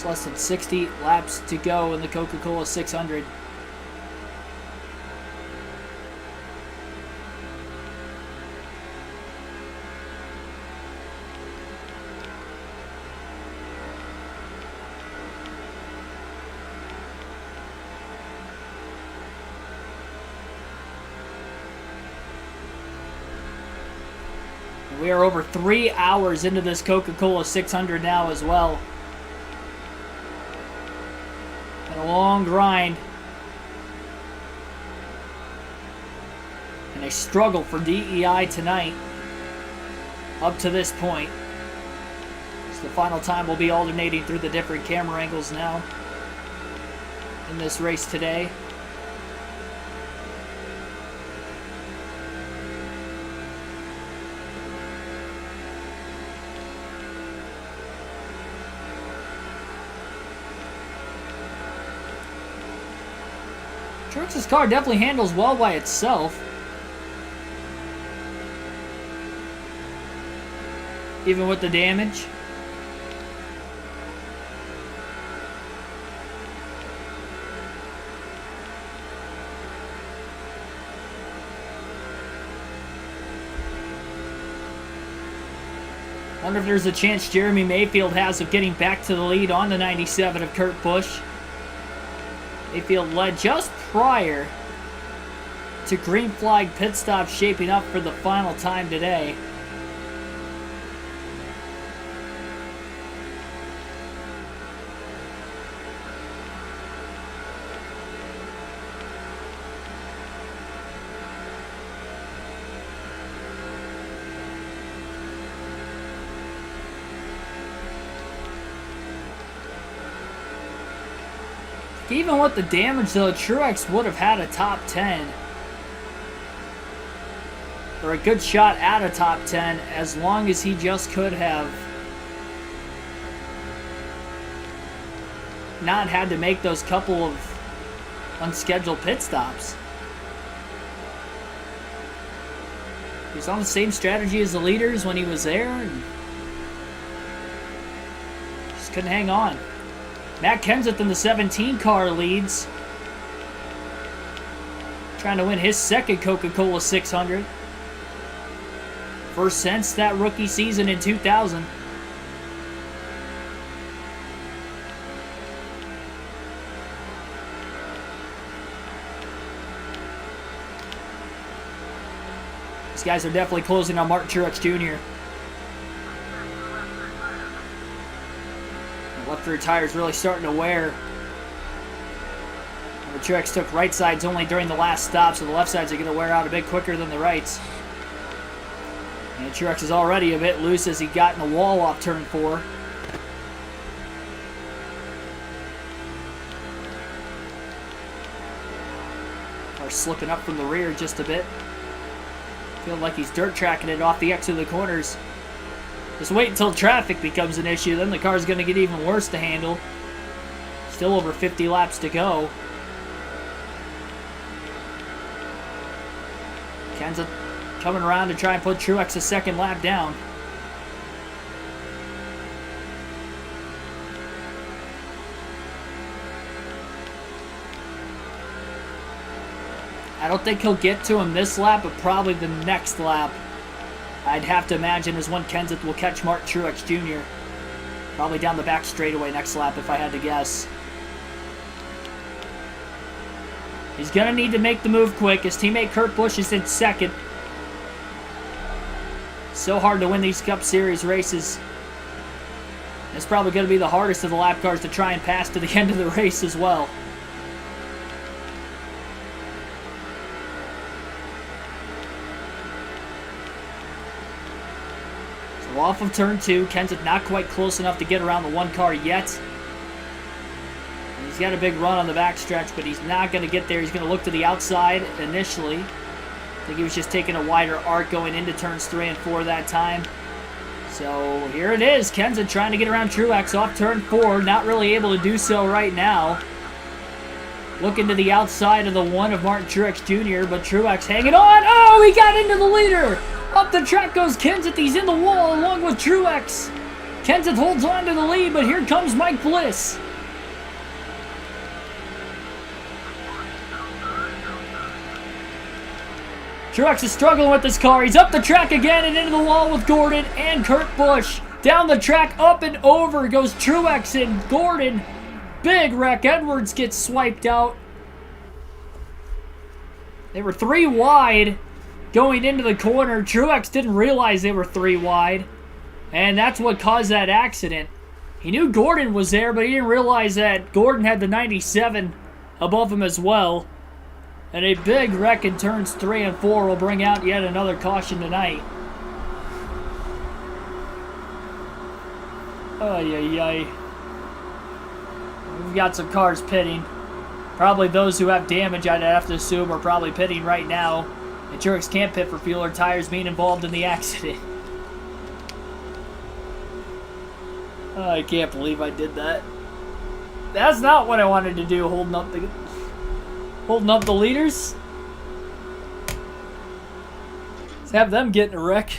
Less than 60 laps to go in the Coca-Cola 600. We are over 3 hours into this Coca-Cola 600 now as well. A long grind and a struggle for DEI tonight up to this point. So the final time will be alternating through the different camera angles now in this race today. Truex's car definitely handles well by itself. Even with the damage. Wonder if there's a chance Jeremy Mayfield has of getting back to the lead on the 97 of Kurt Busch. Mayfield led just prior to green flag pit stop shaping up for the final time today. Even with the damage, though, Truex would have had a top 10. Or a good shot at a top 10, as long as he just could have not had to make those couple of unscheduled pit stops. He was on the same strategy as the leaders when he was there, and just couldn't hang on. Matt Kenseth in the 17 car leads. Trying to win his second Coca-Cola 600. First since that rookie season in 2000. These guys are definitely closing on Martin Truex Jr. The left rear tire is really starting to wear. The Truex took right sides only during the last stop, so the left sides are going to wear out a bit quicker than the rights. And Truex is already a bit loose as he got in the wall off turn 4. Are slipping up from the rear just a bit. Feeling like he's dirt tracking it off the exit of the corners. Just wait until traffic becomes an issue, then the car's going to get even worse to handle. Still over 50 laps to go. Kenseth coming around to try and put Truex a second lap down. I don't think he'll get to him this lap, but probably the next lap, I'd have to imagine, is when Kenseth will catch Martin Truex Jr. Probably down the back straightaway next lap, if I had to guess. He's going to need to make the move quick. His teammate Kurt Busch is in second. So hard to win these Cup Series races. It's probably going to be the hardest of the lap cars to try and pass to the end of the race as well. So off of turn 2, Kenseth not quite close enough to get around the one car yet. He's got a big run on the backstretch, but he's not going to get there. He's going to look to the outside initially. I think he was just taking a wider arc going into turns 3 and 4 that time. So here it is. Kenseth trying to get around Truex off turn 4. Not really able to do so right now. Looking to the outside of the one of Martin Truex Jr., but Truex hanging on. Oh, he got into the leader. Up the track goes Kenseth. He's in the wall along with Truex. Kenseth holds on to the lead, but here comes Mike Bliss. Truex is struggling with this car. He's up the track again and into the wall with Gordon and Kurt Busch. Down the track, up and over goes Truex and Gordon. Big wreck. Edwards gets swiped out. They were 3 wide going into the corner. Truex didn't realize they were 3 wide. And that's what caused that accident. He knew Gordon was there, but he didn't realize that Gordon had the 97 above him as well. And a big wreck in turns 3 and 4 will bring out yet another caution tonight. Ay, ay, ay. We've got some cars pitting. Probably those who have damage, I'd have to assume, are probably pitting right now. And Truex can't pit for fuel or tires being involved in the accident. Oh, I can't believe I did that. That's not what I wanted to do, holding up the leaders. Let's have them get in a wreck.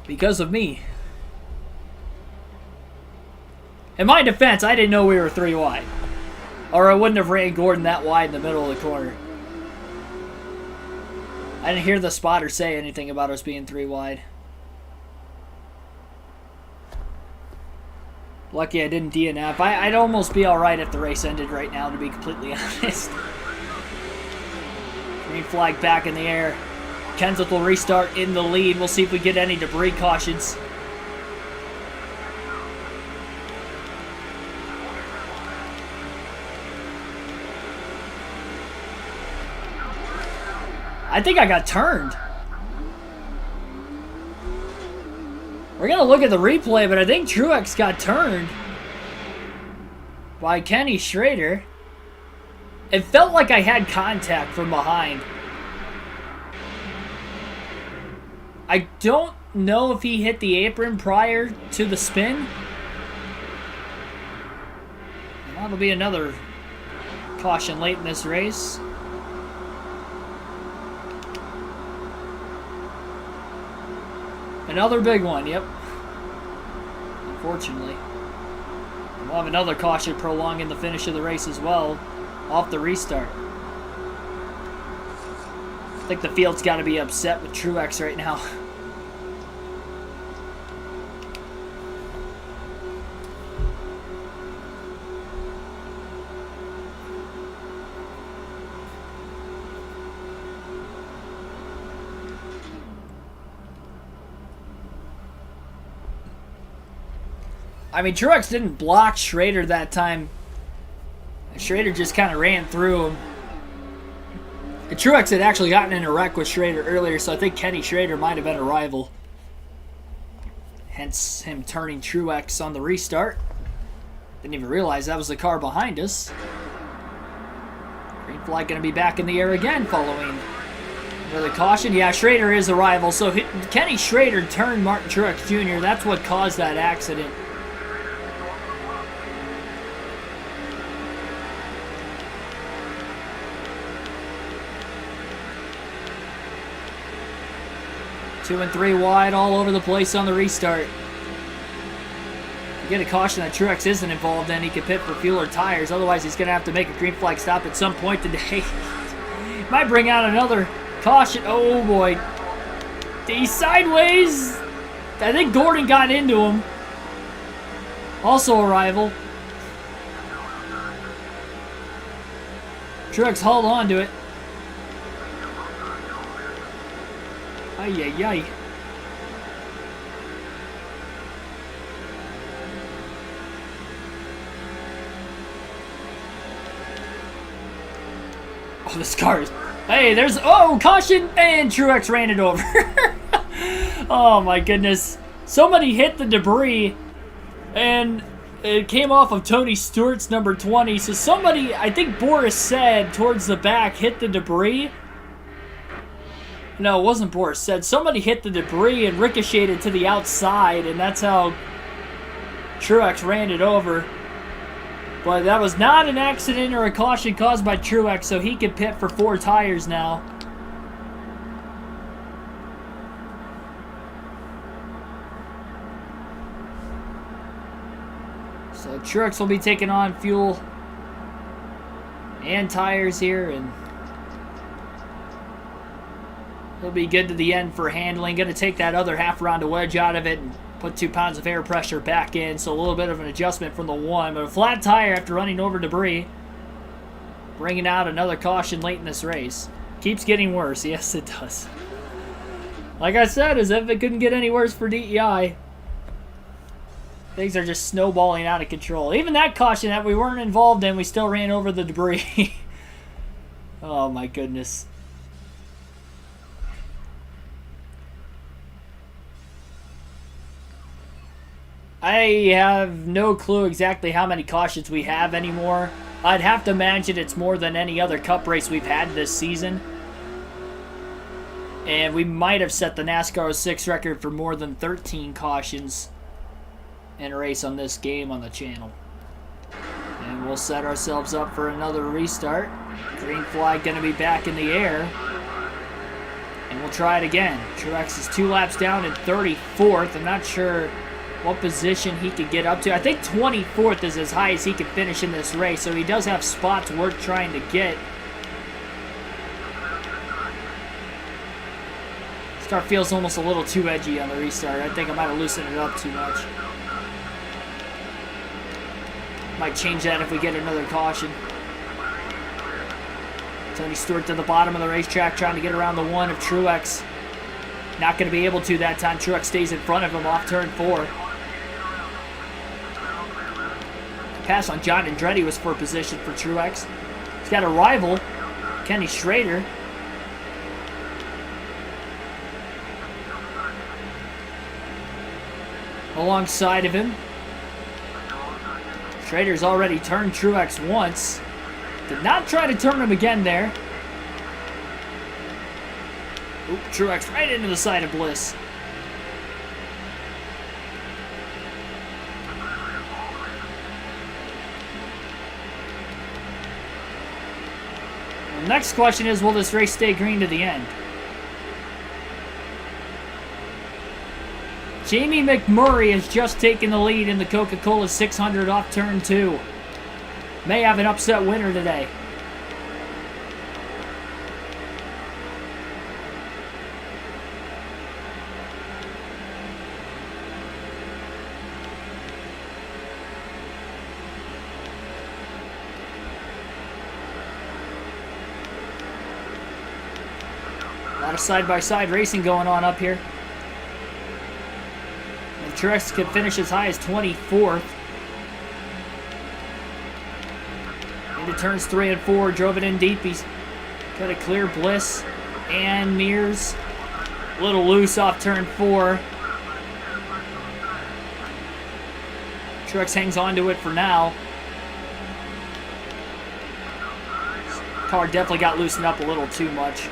Because of me. In my defense, I didn't know we were 3 wide. Or I wouldn't have ran Gordon that wide in the middle of the corner. I didn't hear the spotter say anything about us being 3 wide. Lucky I didn't DNF. I'd almost be alright if the race ended right now, to be completely honest. Green flag back in the air. Kenseth will restart in the lead. We'll see if we get any debris cautions. I think I got turned. We're going to look at the replay, but I think Truex got turned by Kenny Schrader. It felt like I had contact from behind. I don't know if he hit the apron prior to the spin. That'll be another caution late in this race. Another big one, yep. Unfortunately. We'll have another caution prolonging the finish of the race as well, off the restart. I think the field's got to be upset with Truex right now. I mean, Truex didn't block Schrader that time. Schrader just kind of ran through him. And Truex had actually gotten in a wreck with Schrader earlier, so I think Kenny Schrader might have been a rival. Hence him turning Truex on the restart. Didn't even realize that was the car behind us. Green flag going to be back in the air again following another caution. Yeah, Schrader is a rival, so Kenny Schrader turned Martin Truex Jr. That's what caused that accident. Two and three wide all over the place on the restart. You get a caution that Truex isn't involved in, he could pit for fuel or tires. Otherwise, he's going to have to make a green flag stop at some point today. Might bring out another caution. Oh, boy. He's sideways. I think Gordon got into him. Also a rival. Truex hauled on to it. Ay, ay, ay. Oh, this car is... Hey, there's... Oh, caution! And Truex ran it over. Oh, my goodness. Somebody hit the debris, and it came off of Tony Stewart's number 20. So somebody, I think Boris said, towards the back, hit the debris. No, it wasn't Boris said. Somebody hit the debris and ricocheted to the outside, and that's how Truex ran it over. But that was not an accident or a caution caused by Truex, so he can pit for 4 tires now. So Truex will be taking on fuel and tires here, and he'll be good to the end for handling. Going to take that other half round of wedge out of it and put 2 pounds of air pressure back in. So a little bit of an adjustment from the one. But a flat tire after running over debris. Bringing out another caution late in this race. Keeps getting worse. Yes, it does. Like I said, as if it couldn't get any worse for DEI. Things are just snowballing out of control. Even that caution that we weren't involved in, we still ran over the debris. Oh my goodness. I have no clue exactly how many cautions we have anymore. I'd have to imagine it's more than any other cup race we've had this season. And we might have set the NASCAR 06 record for more than 13 cautions in a race on this game on the channel. And we'll set ourselves up for another restart. Green flag going to be back in the air. And we'll try it again. Truex is 2 laps down in 34th. I'm not sure what position he could get up to. I think 24th is as high as he could finish in this race, so he does have spots worth trying to get. Start feels almost a little too edgy on the restart. I think I might have loosened it up too much. Might change that if we get another caution. Tony Stewart to the bottom of the racetrack trying to get around the one of Truex. Not going to be able to that time. Truex stays in front of him off turn 4. Pass on John Andretti was for position for Truex. He's got a rival, Kenny Schrader. Alongside of him. Schrader's already turned Truex once. Did not try to turn him again there. Oop, Truex right into the side of Bliss. The next question is, will this race stay green to the end? Jamie McMurray has just taken the lead in the Coca-Cola 600 off turn 2. May have an upset winner today. lot of side-by-side racing going on up here. And Truex could finish as high as 24th. Into turns 3 and 4, drove it in deep. He's got to clear Bliss and Mears. A little loose off turn 4. Truex hangs on to it for now. Car definitely got loosened up a little too much.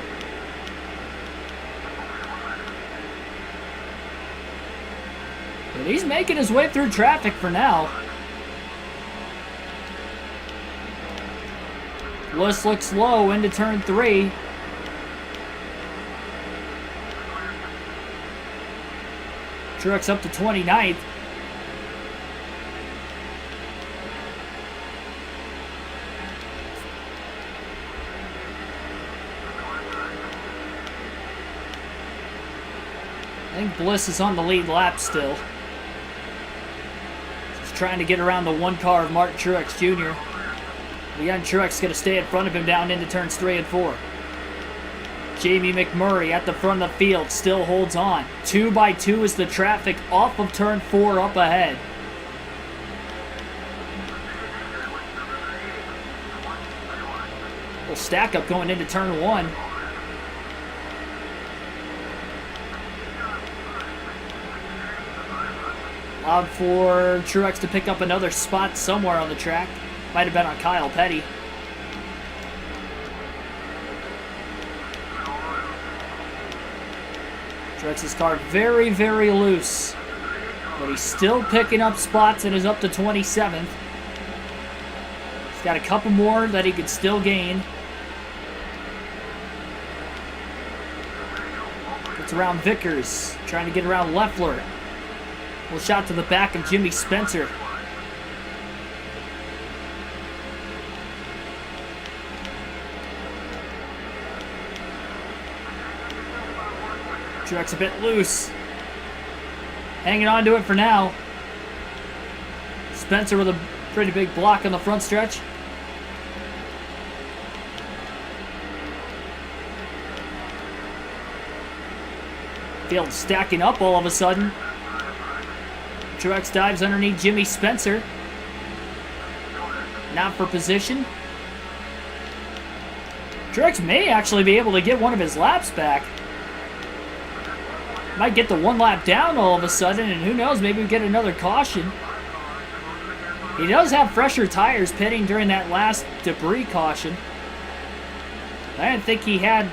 But he's making his way through traffic for now. Bliss looks low into turn 3. Truex up to 29th. I think Bliss is on the lead lap still. He's trying to get around the one car of Mark Truex Jr. The young Truex going to stay in front of him down into turns 3 and 4. Jamie McMurray at the front of the field still holds on. 2 by 2 is the traffic off of turn 4 up ahead. Little stack up going into turn 1. Allowed for Truex to pick up another spot somewhere on the track. Might have been on Kyle Petty. Truex's car very, very loose. But he's still picking up spots and is up to 27th. He's got a couple more that he could still gain. Gets around Vickers. Trying to get around Leffler. Little shot to the back of Jimmy Spencer. Truex a bit loose. Hanging on to it for now. Spencer with a pretty big block on the front stretch. Field stacking up all of a sudden. Truex dives underneath Jimmy Spencer. Now for position. Truex may actually be able to get one of his laps back. Might get the one lap down all of a sudden, and who knows, maybe we get another caution. He does have fresher tires pitting during that last debris caution. I didn't think he had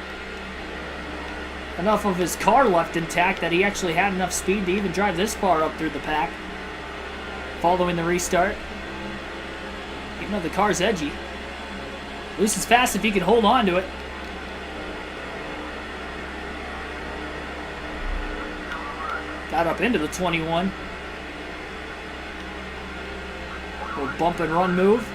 enough of his car left intact that he actually had enough speed to even drive this far up through the pack following the restart. Even though the car's edgy. Loose as fast if he can hold on to it. Got up into the 21. Little bump and run move.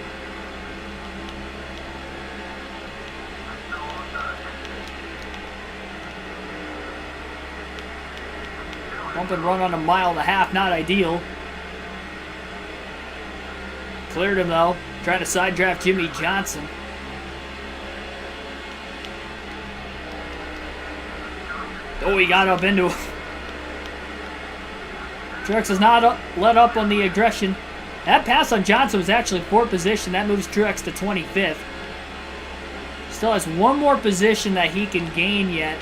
Bump and run on a 1.5 miles, not ideal. Cleared him though. Trying to side draft Jimmy Johnson. Oh, he got up into him. Truex has not let up on the aggression. That pass on Johnson was actually 4th position. That moves Truex to 25th. Still has one more position that he can gain yet.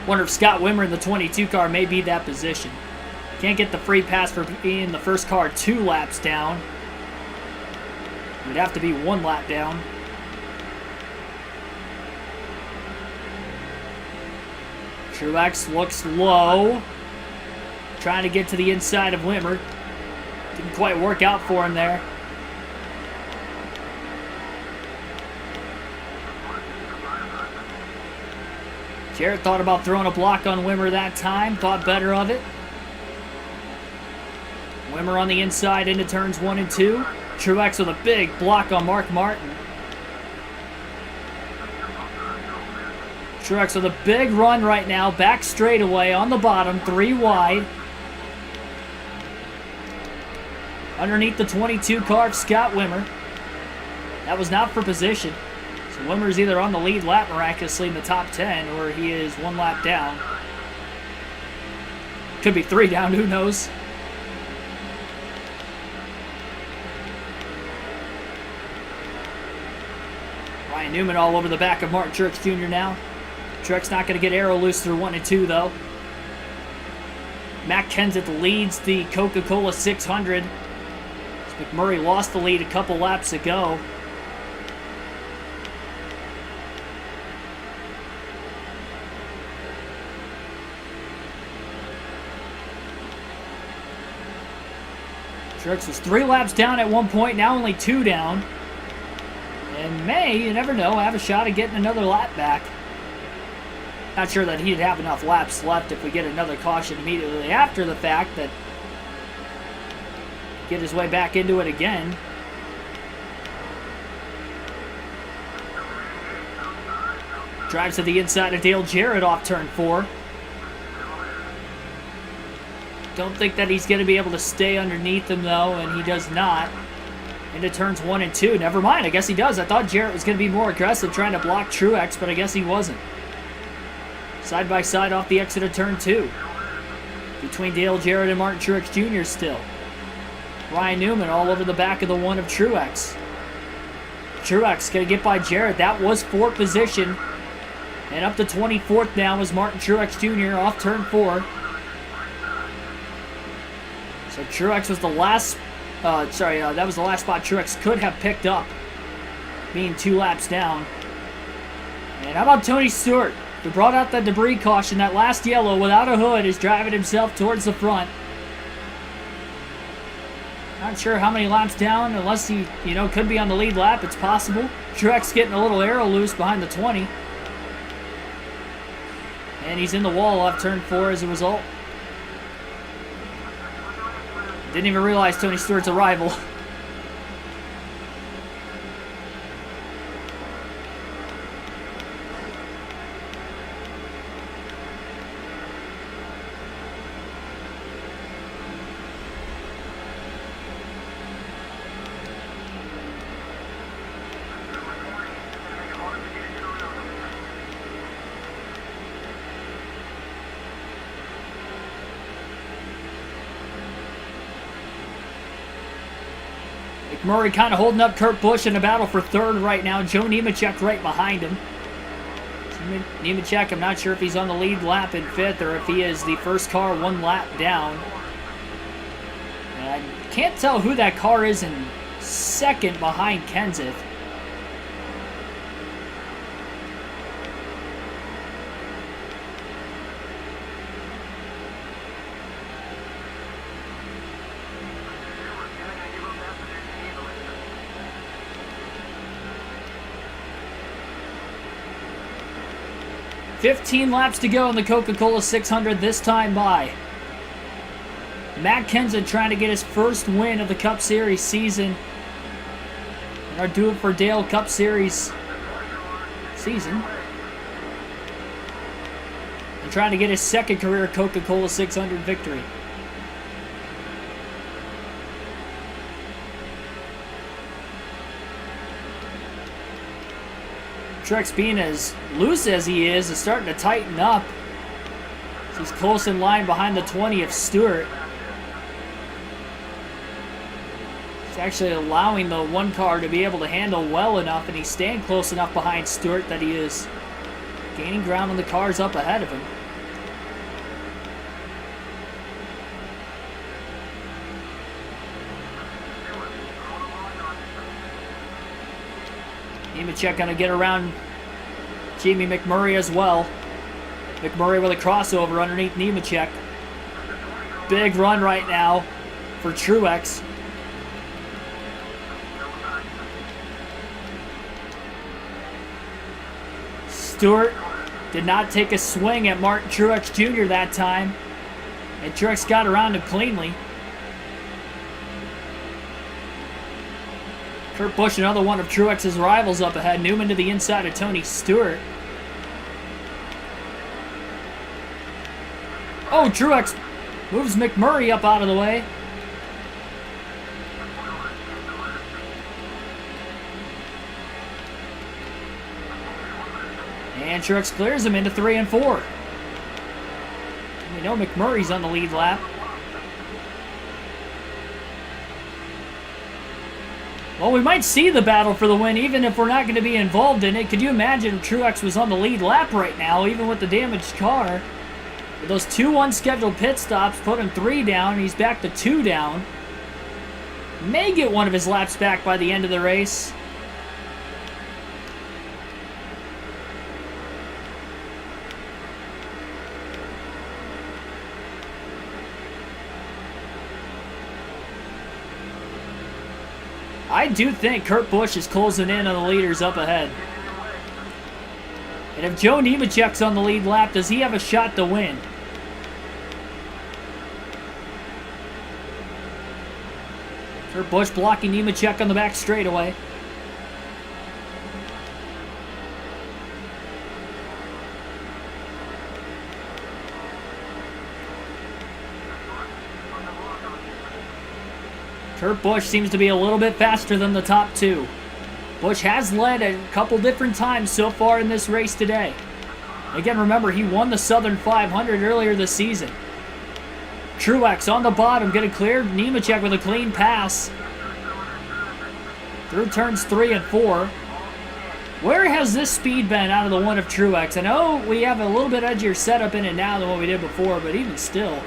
Wonder if Scott Wimmer in the 22 car may be that position. Can't get the free pass for being the first car 2 laps down. Would have to be 1 lap down. Truex looks low. Trying to get to the inside of Wimmer. Didn't quite work out for him there. Jarrett thought about throwing a block on Wimmer that time. Thought better of it. Wimmer on the inside into turns 1 and 2. Truex with a big block on Mark Martin. Truex with a big run right now, back straightaway on the bottom, 3 wide. Underneath the 22 car of Scott Wimmer. That was not for position. So Wimmer's either on the lead lap miraculously in the top 10, or he is 1 lap down. Could be 3 down, who knows? Ryan Newman all over the back of Martin Truex Jr. now. Truex not going to get aero loose through 1 and 2, though. Matt Kenseth leads the Coca-Cola 600. McMurray lost the lead a couple laps ago. Truex was 3 laps down at one point, now only 2 down. And may, you never know, have a shot at getting another lap back. Not sure that he'd have enough laps left if we get another caution immediately after the fact that get his way back into it again. Drives to the inside of Dale Jarrett off turn 4. Don't think that he's going to be able to stay underneath him, though, and he does not. Into turns 1 and 2. Never mind, I guess he does. I thought Jarrett was going to be more aggressive trying to block Truex, but I guess he wasn't. Side by side off the exit of turn 2. Between Dale Jarrett and Martin Truex Jr. still. Ryan Newman all over the back of the 1 of Truex. Truex going to get by Jarrett. That was 4th position. And up to 24th now is Martin Truex Jr. off turn 4. So Truex was the last... that was the last spot Truex could have picked up, being 2 laps down. And how about Tony Stewart, who brought out that debris caution, that last yellow without a hood, is driving himself towards the front. Not sure how many laps down, unless he, could be on the lead lap. It's possible. Truex getting a little aero loose behind the 20. And he's in the wall off turn 4 as a result. Didn't even realize Tony Stewart's a rival. Murray kind of holding up Kurt Busch in a battle for 3rd right now. Joe Nemechek right behind him. Nemechek, I'm not sure if he's on the lead lap in 5th or if he is the first car 1 lap down. And I can't tell who that car is in 2nd behind Kenseth. $15 laps to go in the Coca-Cola 600 this time by. Matt Kenseth trying to get his first win of the Cup Series season. And our Do It For Dale Cup Series season. And trying to get his 2nd career Coca-Cola 600 victory. Truex, being as loose as he is starting to tighten up. He's close in line behind the 20 of Stewart. He's actually allowing the 1 car to be able to handle well enough, and he's staying close enough behind Stewart that he is gaining ground on the cars up ahead of him. Nemechek going to get around Jamie McMurray as well. McMurray with a crossover underneath Nemechek. Big run right now for Truex. Stewart did not take a swing at Martin Truex Jr. that time. And Truex got around him cleanly. Kurt Busch, another one of Truex's rivals up ahead. Newman to the inside of Tony Stewart. Oh, Truex moves McMurray up out of the way. And Truex clears him into 3 and 4. We know McMurray's on the lead lap. Well, we might see the battle for the win even if we're not going to be involved in it. Could you imagine if Truex was on the lead lap right now, even with the damaged car? With those 2 unscheduled pit stops, put him 3 down, and he's back to 2 down. May get one of his laps back by the end of the race. I do think Kurt Busch is closing in on the leaders up ahead. And if Joe Nemechek's on the lead lap, does he have a shot to win? Kurt Busch blocking Nemechek on the back straightaway. Kurt Busch seems to be a little bit faster than the top 2. Busch has led a couple different times so far in this race today. Again, remember, he won the Southern 500 earlier this season. Truex on the bottom, getting cleared. Nemechek with a clean pass. Through turns 3 and 4. Where has this speed been out of the one of Truex? I know we have a little bit edgier setup in it now than what we did before, but even still.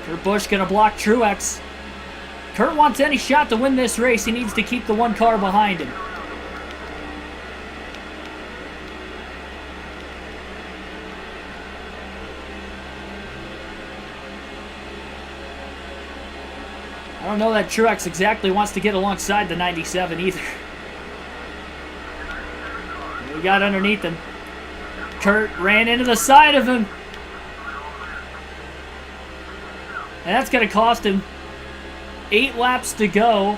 Kurt Busch going to block Truex. Kurt wants any shot to win this race. He needs to keep the one car behind him. I don't know that Truex exactly wants to get alongside the 97 either. We got underneath him. Kurt ran into the side of him. And that's going to cost him 8 laps to go.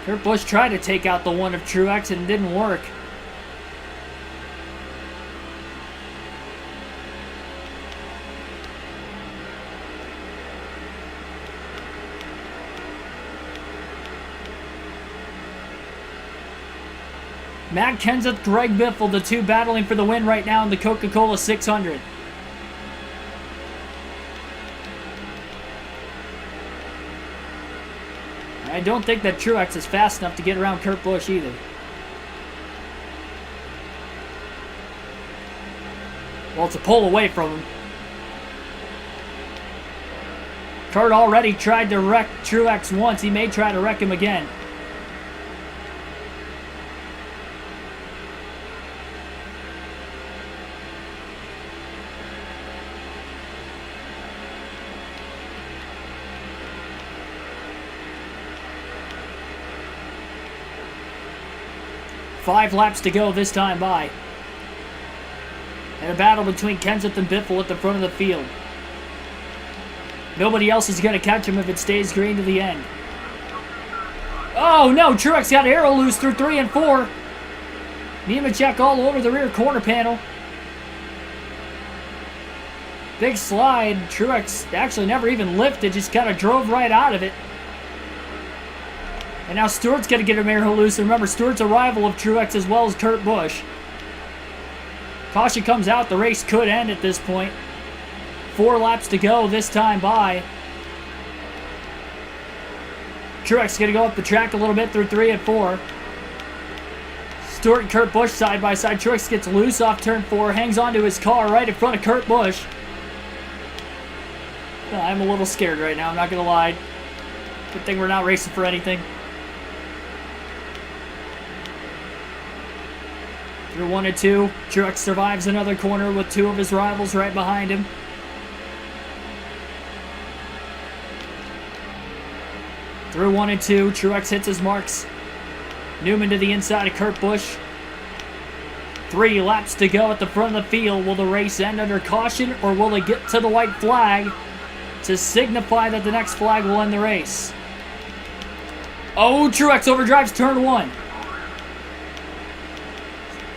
Kurt Busch tried to take out the one of Truex and it didn't work. Matt Kenseth, Greg Biffle, the 2 battling for the win right now in the Coca-Cola 600. I don't think that Truex is fast enough to get around Kurt Busch either. Well, it's a pull away from him. Kurt already tried to wreck Truex once. He may try to wreck him again. Five laps to go this time by. And a battle between Kenseth and Biffle at the front of the field. Nobody else is going to catch him if it stays green to the end. Oh no, Truex got arrow loose through 3 and 4. Nemechek all over the rear corner panel. Big slide. Truex actually never even lifted, just kind of drove right out of it. And now Stewart's going to get him arrow loose. And remember, Stewart's a rival of Truex as well as Kurt Busch. Caution comes out. The race could end at this point. 4 laps to go this time by. Truex going to go up the track a little bit through 3 and 4. Stewart and Kurt Busch side by side. Truex gets loose off turn 4. Hangs onto his car right in front of Kurt Busch. I'm a little scared right now, I'm not going to lie. Good thing we're not racing for anything. Through 1 and 2. Truex survives another corner with 2 of his rivals right behind him. Through 1 and 2. Truex hits his marks. Newman to the inside of Kurt Busch. 3 laps to go at the front of the field. Will the race end under caution, or will they get to the white flag to signify that the next flag will end the race? Oh, Truex overdrives turn 1.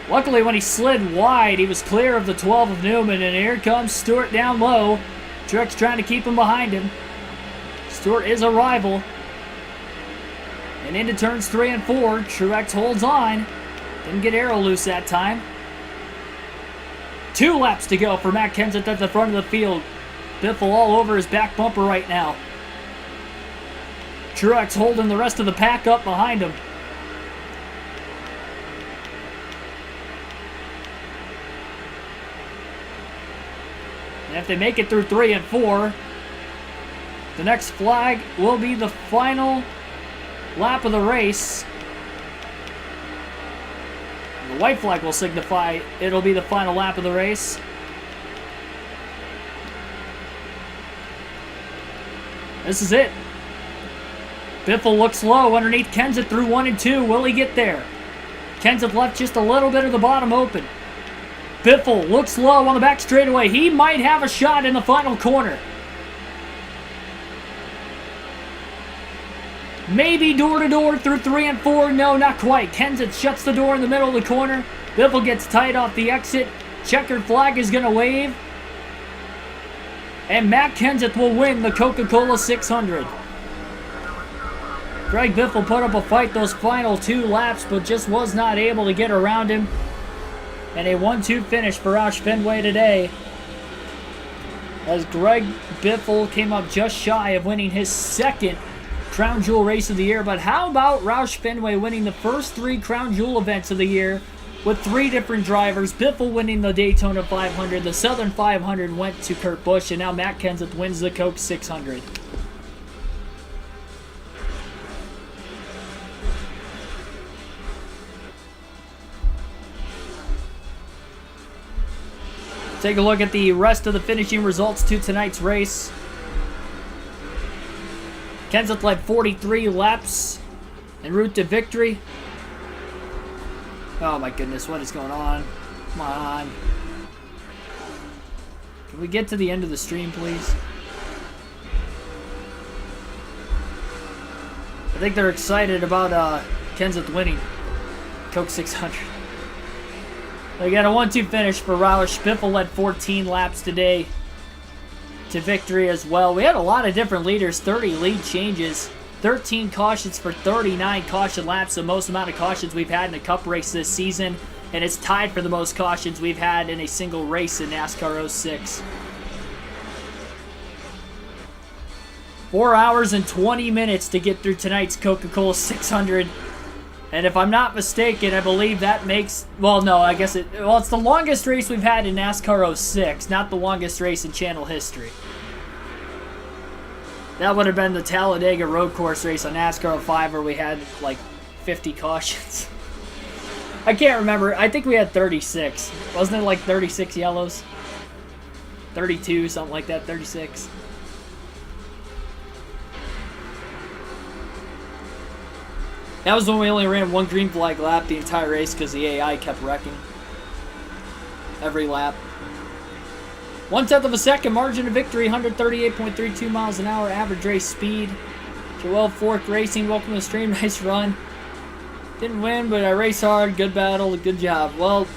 Luckily, when he slid wide, he was clear of the 12 of Newman, and here comes Stewart down low. Truex trying to keep him behind him. Stewart is a rival. And into turns 3 and 4, Truex holds on. Didn't get aero loose that time. 2 laps to go for Matt Kenseth at the front of the field. Biffle all over his back bumper right now. Truex holding the rest of the pack up behind him. And if they make it through 3 and 4, the next flag will be the final lap of the race. The white flag will signify it'll be the final lap of the race. This is it. Biffle looks low underneath Kenseth through 1 and 2. Will he get there? Kenseth left just a little bit of the bottom open. Biffle looks low on the back straightaway. He might have a shot in the final corner. Maybe door-to-door through 3 and 4. No, not quite. Kenseth shuts the door in the middle of the corner. Biffle gets tight off the exit. Checkered flag is going to wave. And Matt Kenseth will win the Coca-Cola 600. Greg Biffle put up a fight those final 2 laps, but just was not able to get around him. And a 1-2 finish for Roush Fenway today, as Greg Biffle came up just shy of winning his 2nd Crown Jewel race of the year. But how about Roush Fenway winning the first 3 Crown Jewel events of the year with 3 different drivers? Biffle winning the Daytona 500, the Southern 500 went to Kurt Busch, and now Matt Kenseth wins the Coke 600. Take a look at the rest of the finishing results to tonight's race. Kenseth led 43 laps en route to victory. Oh my goodness, what is going on? Come on. Can we get to the end of the stream, please? I think they're excited about Kenseth winning Coke 600. They got a 1-2 finish for Roush. Biffle led 14 laps today to victory as well. We had a lot of different leaders, 30 lead changes, 13 cautions for 39 caution laps, the most amount of cautions we've had in a Cup race this season, and it's tied for the most cautions we've had in a single race in NASCAR 06. 4 hours and 20 minutes to get through tonight's Coca-Cola 600. And if I'm not mistaken, I believe that makes... Well, no, I guess it's the longest race we've had in NASCAR 06, not the longest race in channel history. That would have been the Talladega Road Course race on NASCAR 05 where we had, like, 50 cautions. I can't remember. I think we had 36. Wasn't it, like, 36 yellows? 32, something like that, 36. That was when we only ran 1 green flag lap the entire race because the AI kept wrecking every lap. 1/10 of a second margin of victory, 138.32 miles an hour average race speed. Joel Fork Racing, welcome to the stream. Nice run. Didn't win, but I raced hard. Good battle. Good job. Well,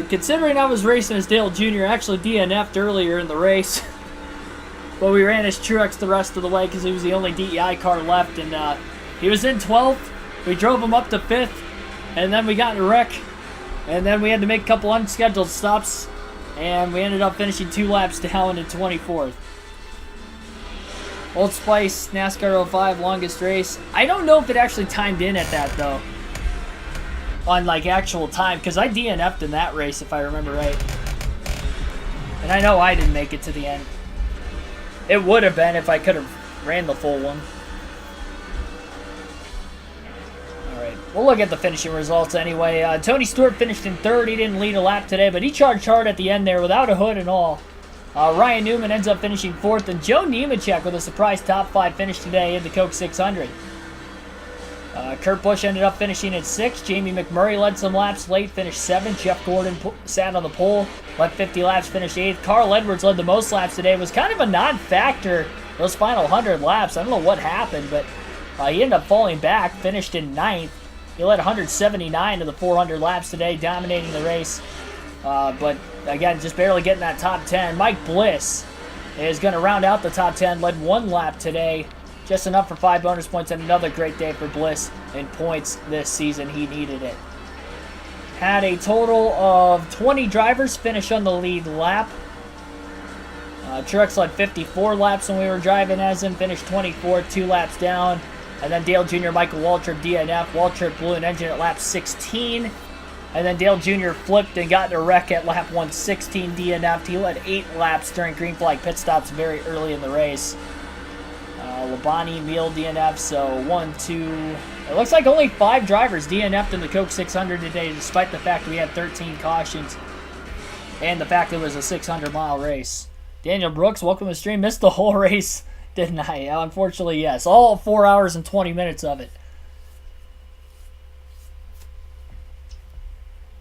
considering I was racing as Dale Jr., I actually DNF'd earlier in the race. But we ran as Truex the rest of the way because he was the only DEI car left, and he was in 12th. We drove him up to 5th, and then we got in a wreck, and then we had to make a couple unscheduled stops, and we ended up finishing 2 laps down in 24th. Old Spice, NASCAR 05, longest race. I don't know if it actually timed in at that, though, on, like, actual time, because I DNF'd in that race, if I remember right. And I know I didn't make it to the end. It would have been if I could have ran the full one. We'll look at the finishing results anyway. Tony Stewart finished in 3rd. He didn't lead a lap today, but he charged hard at the end there without a hood and all. Ryan Newman ends up finishing 4th, and Joe Nemechek with a surprise top 5 finish today in the Coke 600. Kurt Busch ended up finishing in 6th. Jamie McMurray led some laps late, finished 7th. Jeff Gordon sat on the pole, led 50 laps, finished 8th. Carl Edwards led the most laps today. It was kind of a non-factor those final 100 laps. I don't know what happened, but he ended up falling back, finished in 9th. He led 179 of the 400 laps today, dominating the race. But again, just barely getting that top 10. Mike Bliss is going to round out the top 10, led 1 lap today. Just enough for 5 bonus points, and another great day for Bliss in points this season. He needed it. Had a total of 20 drivers finish on the lead lap. Truex led 54 laps when we were driving as him, finished 24th, 2 laps down. And then Dale Jr., Michael Waltrip, DNF. Waltrip blew an engine at lap 16. And then Dale Jr. flipped and got in a wreck at lap 116, DNF'd. He led 8 laps during green flag pit stops very early in the race. Labonte, Meal, DNF, so 1, 2... It looks like only 5 drivers DNF'd in the Coke 600 today, despite the fact that we had 13 cautions and the fact it was a 600-mile race. Daniel Brooks, welcome to the stream. Missed the whole race, didn't I? Unfortunately, yes. All 4 hours and 20 minutes of it.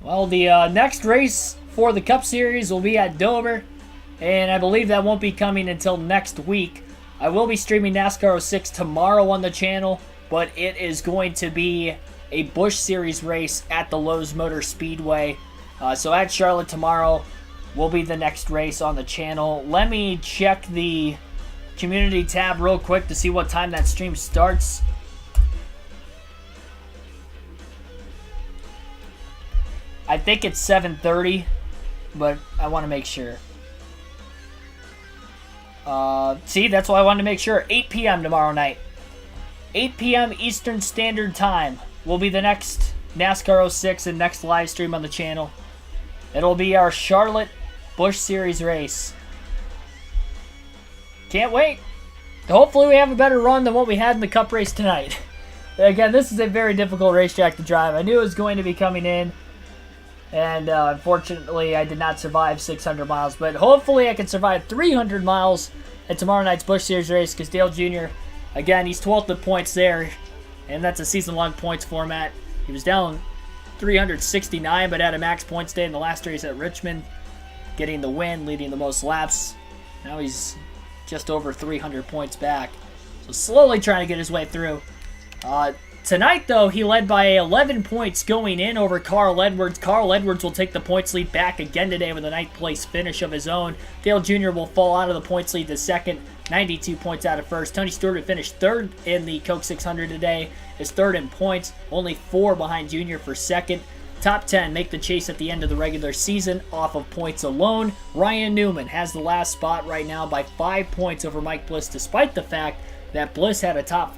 Well, the next race for the Cup Series will be at Dover, and I believe that won't be coming until next week. I will be streaming NASCAR 06 tomorrow on the channel, but it is going to be a Busch Series race at the Lowe's Motor Speedway. So at Charlotte tomorrow will be the next race on the channel. Let me check the community tab real quick to see what time that stream starts. I think it's 7:30, but I want to make sure. See, that's why I wanted to make sure. 8 p.m. tomorrow night. 8 p.m. Eastern Standard Time will be the next NASCAR 06 and next live stream on the channel. It'll be our Charlotte Busch Series race. Can't wait. Hopefully we have a better run than what we had in the Cup race tonight. Again, this is a very difficult racetrack to drive. I knew it was going to be coming in. And unfortunately, I did not survive 600 miles. But hopefully I can survive 300 miles at tomorrow night's Busch Series race. Because Dale Jr., again, he's 12th in points there. And that's a season-long points format. He was down 369, but had a max points day in the last race at Richmond. Getting the win, leading the most laps. Now he's just over 300 points back. So slowly trying to get his way through. Tonight, though, he led by 11 points going in over Carl Edwards. Carl Edwards will take the points lead back again today with a 9th place finish of his own. Dale Jr. will fall out of the points lead to 2nd, 92 points out of 1st. Tony Stewart would finish 3rd in the Coke 600 today, is 3rd in points, only 4 behind Jr. for 2nd. Top 10 make the chase at the end of the regular season off of points alone. Ryan Newman has the last spot right now by 5 points over Mike Bliss, despite the fact that Bliss had a top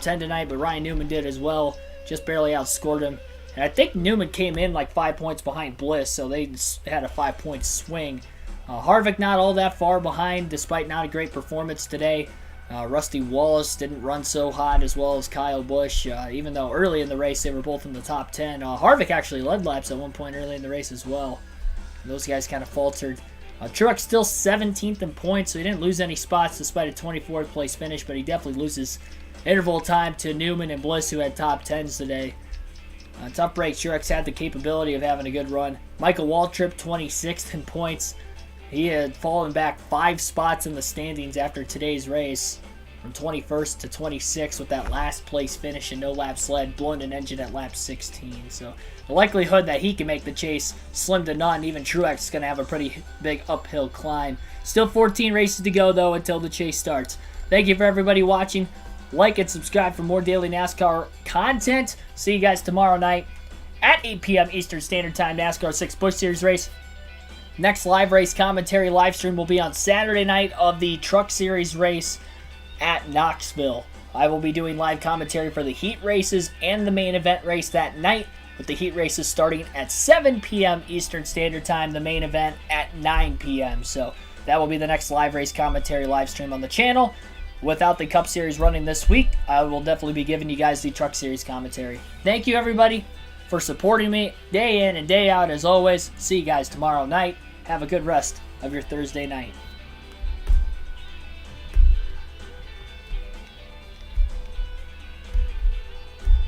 10 tonight, but Ryan Newman did as well. Just barely outscored him. And I think Newman came in like 5 points behind Bliss, so they had a 5-point swing. Harvick not all that far behind, despite not a great performance today. Rusty Wallace didn't run so hot as well as Kyle Busch, even though early in the race they were both in the top 10. Harvick actually led laps at one point early in the race as well. Those guys kind of faltered. Truex still 17th in points, so he didn't lose any spots despite a 24th place finish, but he definitely loses interval time to Newman and Bliss, who had top 10s today. Tough break. Truex had the capability of having a good run. Michael Waltrip, 26th in points. He had fallen back 5 spots in the standings after today's race, from 21st to 26th with that last place finish and no laps led, blowing an engine at lap 16. So the likelihood that he can make the chase slim to none. Even Truex is going to have a pretty big uphill climb. Still 14 races to go, though, until the chase starts. Thank you for everybody watching. Like and subscribe for more daily NASCAR content. See you guys tomorrow night at 8 p.m. Eastern Standard Time, NASCAR 6 Busch Series race. Next live race commentary live stream will be on Saturday night of the Truck Series race at Knoxville. I will be doing live commentary for the heat races and the main event race that night, with the heat races starting at 7 p.m. Eastern Standard Time, the main event at 9 p.m. So that will be the next live race commentary live stream on the channel. Without the Cup Series running this week, I will definitely be giving you guys the Truck Series commentary. Thank you, everybody, for supporting me day in and day out as always. See you guys tomorrow night. Have a good rest of your Thursday night.